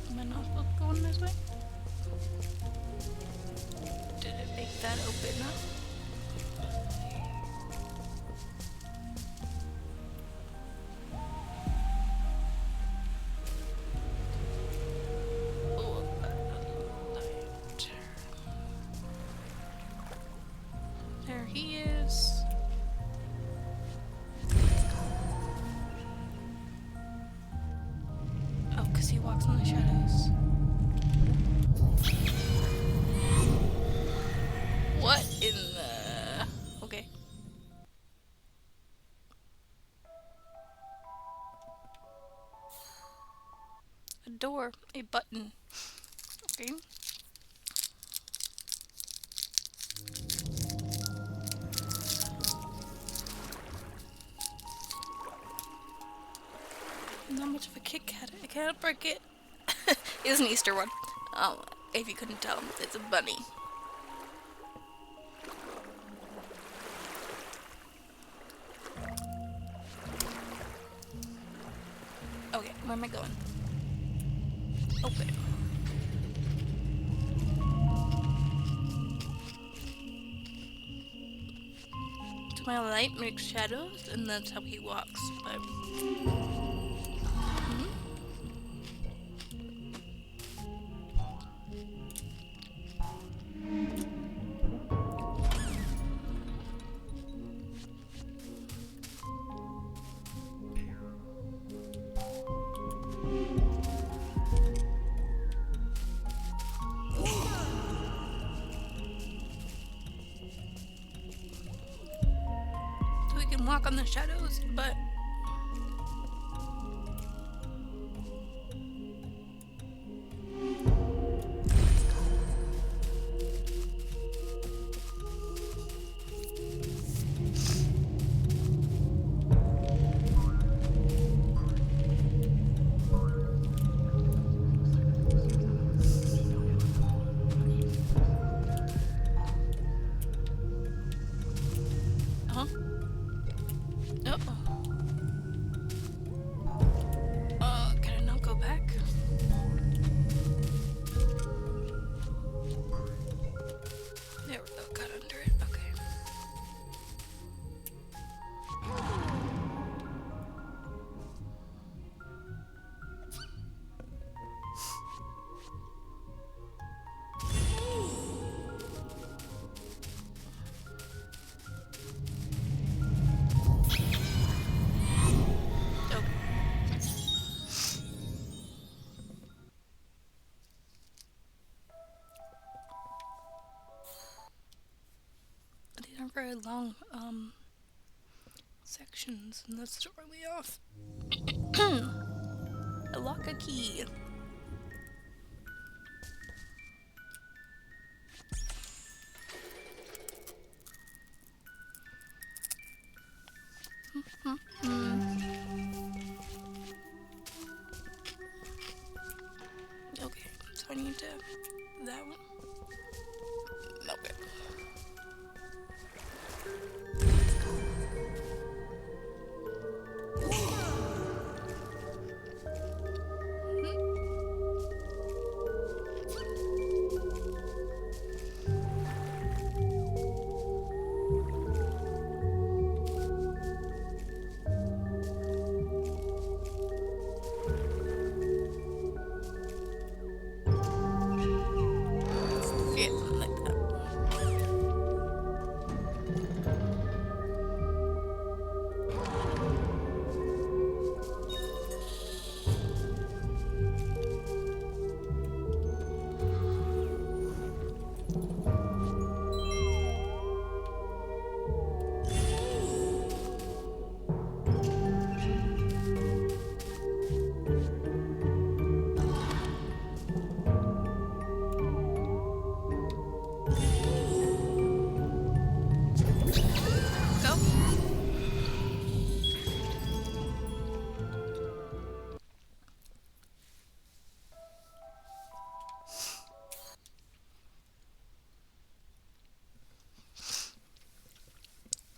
Am I not supposed to go in this way? Did it make that open up? Oh, light. There he is. Oh, because he walks in the shadows. What in the... Okay. A door. A button. Okay. Not much of a Kit Kat. I can't break it. It's an Easter one. If you couldn't tell, it's a bunny. Okay, where am I going? Open. So my light makes shadows, and that's how he walks. But so we can walk on the shadows, but can I not go back? There we go, got under it, okay. These aren't very long, sections, and that's throwing me off. I lock a key. Okay, so I need to... that one? Okay.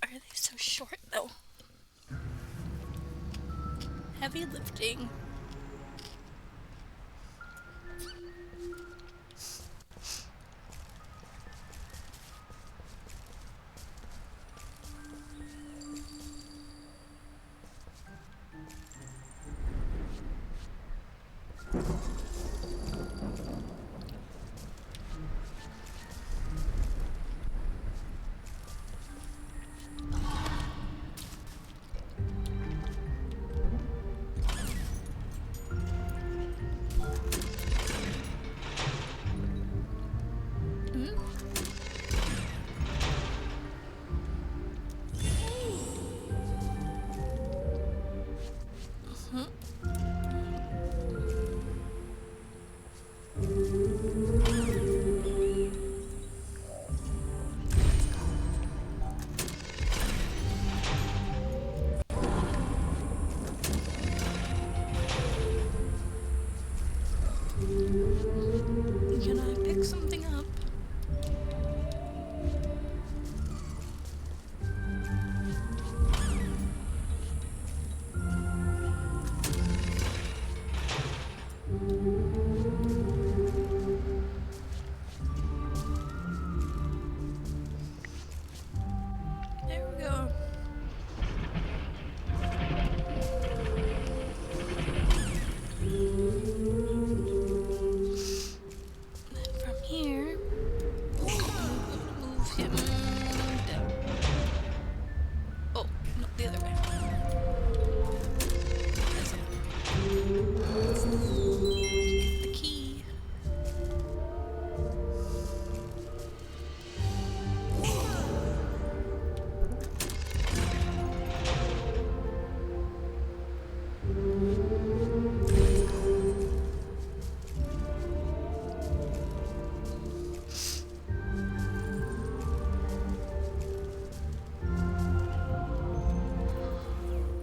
are they so short though? Heavy lifting. Can I pick something up? There we go. Then from here, move him down. Oh, no, the other way. That's it. Get the key.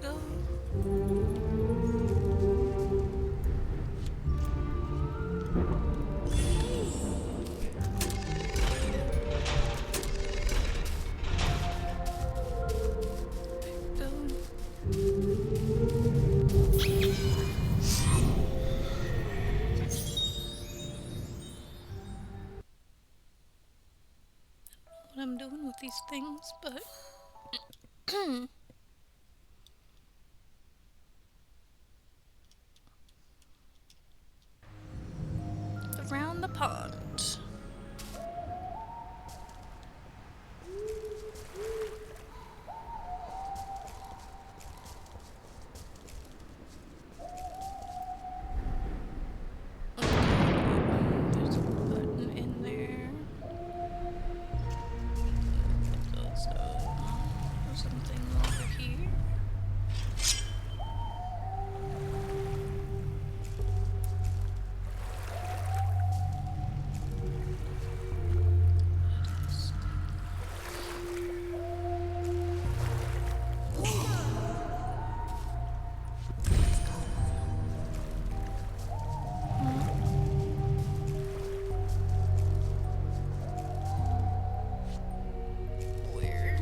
Go. Go. What I'm doing with these things, but around the pond. There's a button in there. Something over here. Where?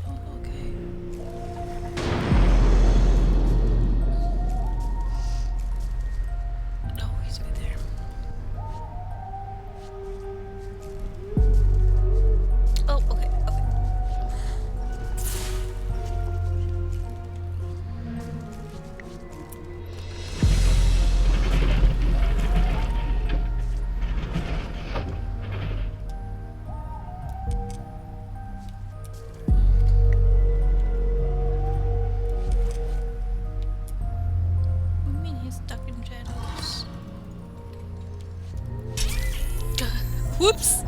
Oh, okay. Oh, he's right there. Oh, okay, okay. What do you mean he's stuck in shadows? Whoops!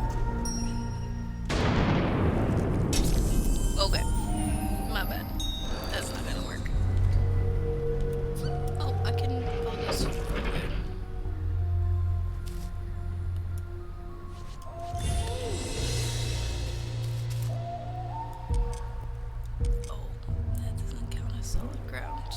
Okay. My bad. That's not gonna work. Oh, I can go this way. Oh, that doesn't count as solid ground.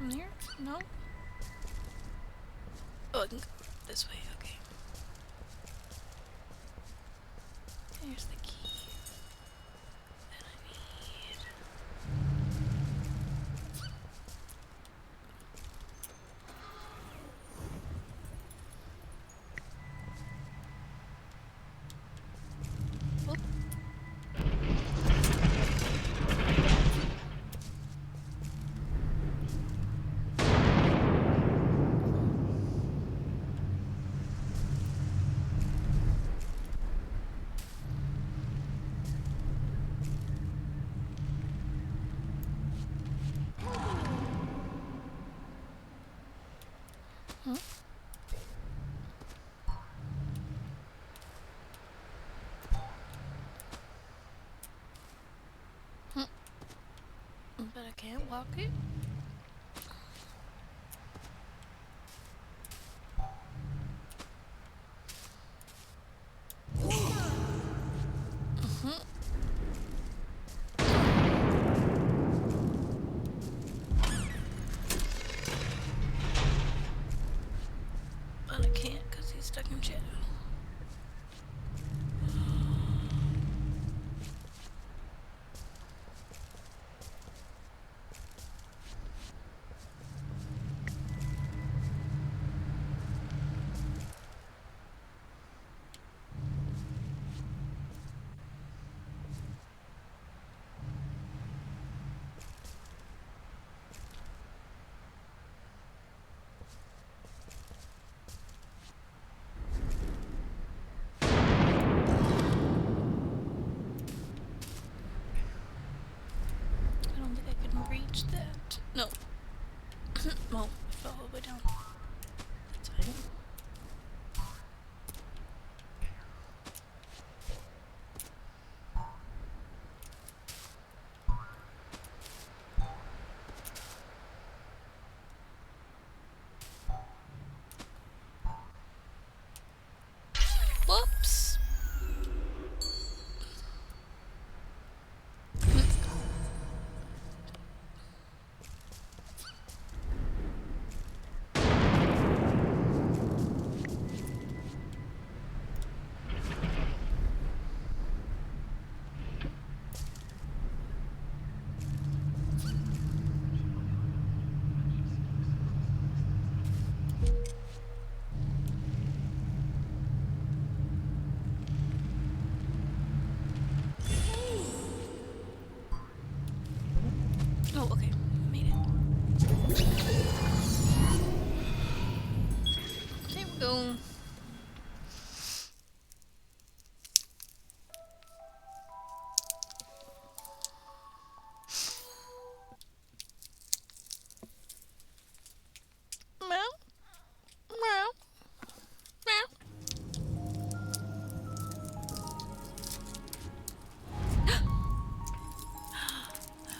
from here? No? Oh, I can go this way, okay. There's the key that I need. Whoop. Hmm? But I can't walk it. But I can't because he's stuck in shadow. I don't think I can reach that. No. Well, I fell all the way down. That's fine. Whoops. Oh, okay. Made it. There we go. Meow. Meow. Meow.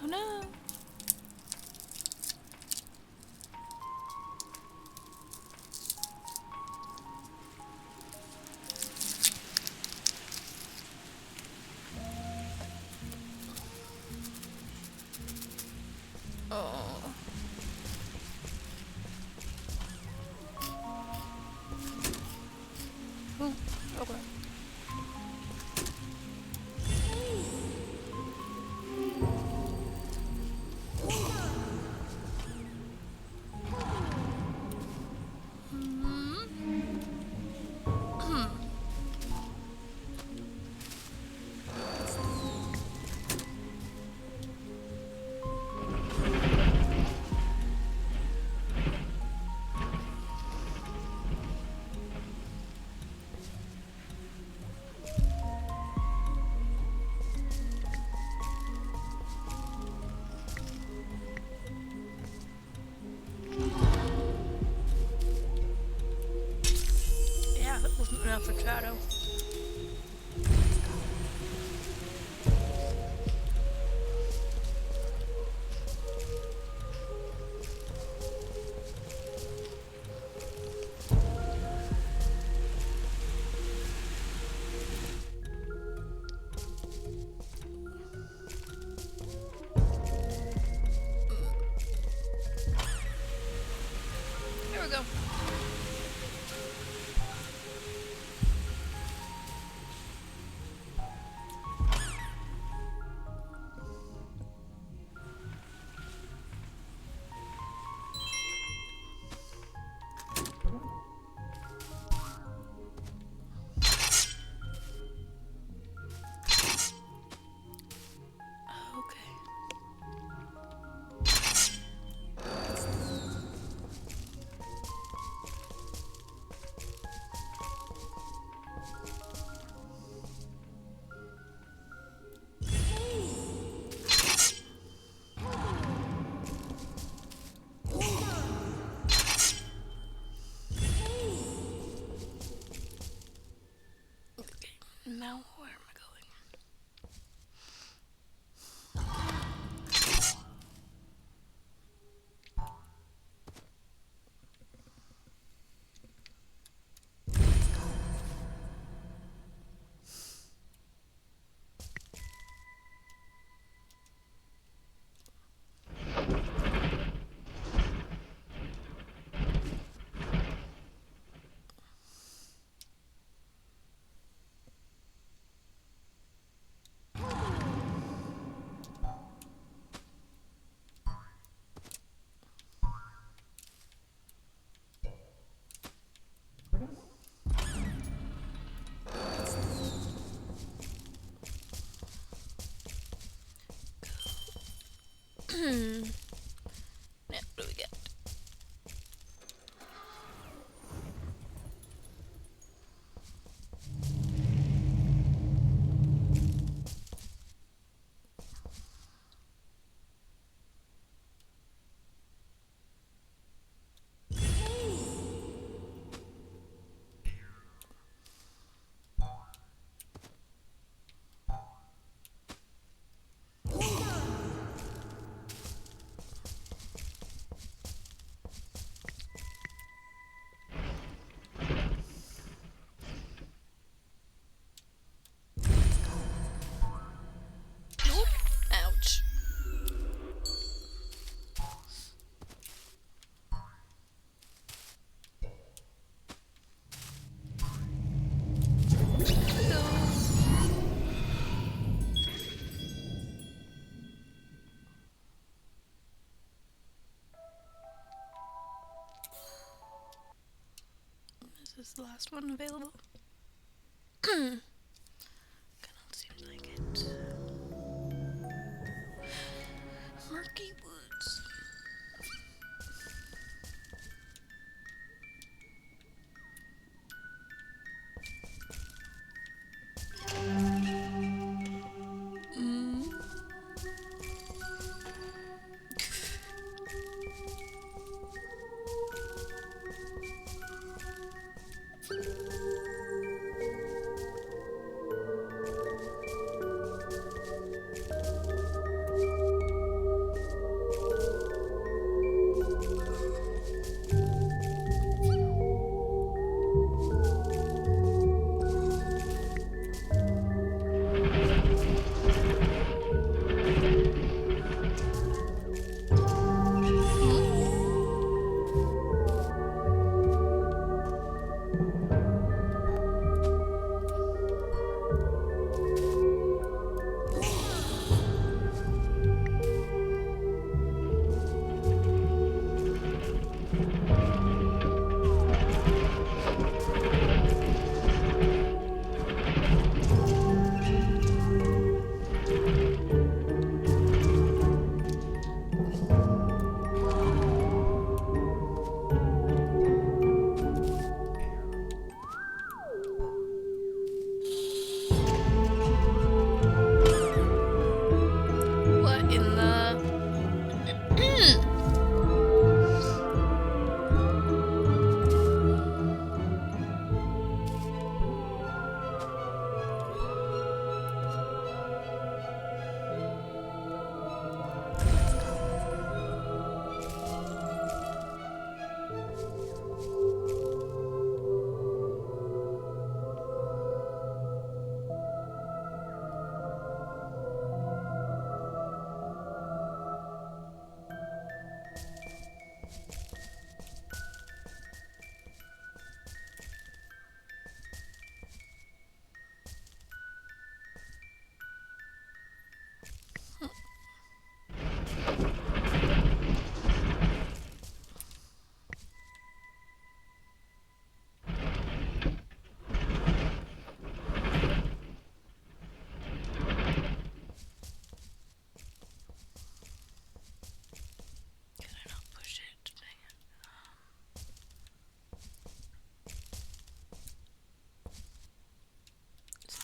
Oh no. Oh. Ooh, okay. Yeah, that wasn't enough for Shadow. we go. Now where am I going? Now, what do we get? Ouch. Is this the last one available? Kinda seems like it. Murky Woods.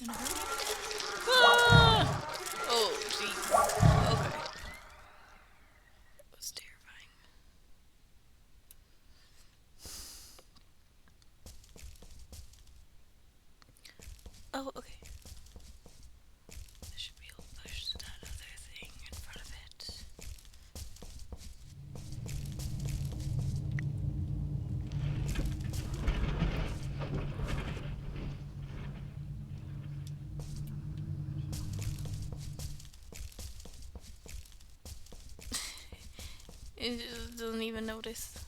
In a hurry. Ah! Oh, jeez. Okay. That was terrifying. Oh, okay. I should be able to push that other thing in front of it. It just doesn't even notice.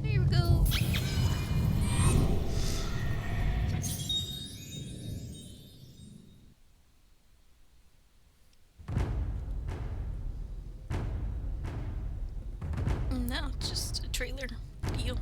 Here we go. No, it's just a trailer deal.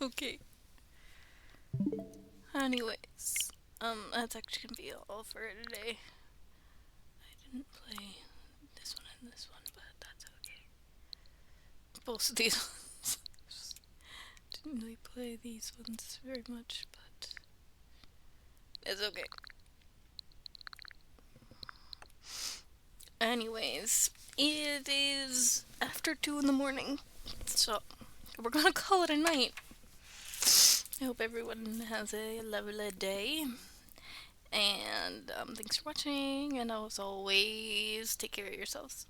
Okay. Anyways, that's actually gonna be all for today. I didn't play this one and this one, but that's okay. Both of these ones. Didn't really play these ones very much, but it's okay. Anyways, it is after 2 in the morning, so we're gonna call it a night. I hope everyone has a lovely day, and thanks for watching, and as always, take care of yourselves.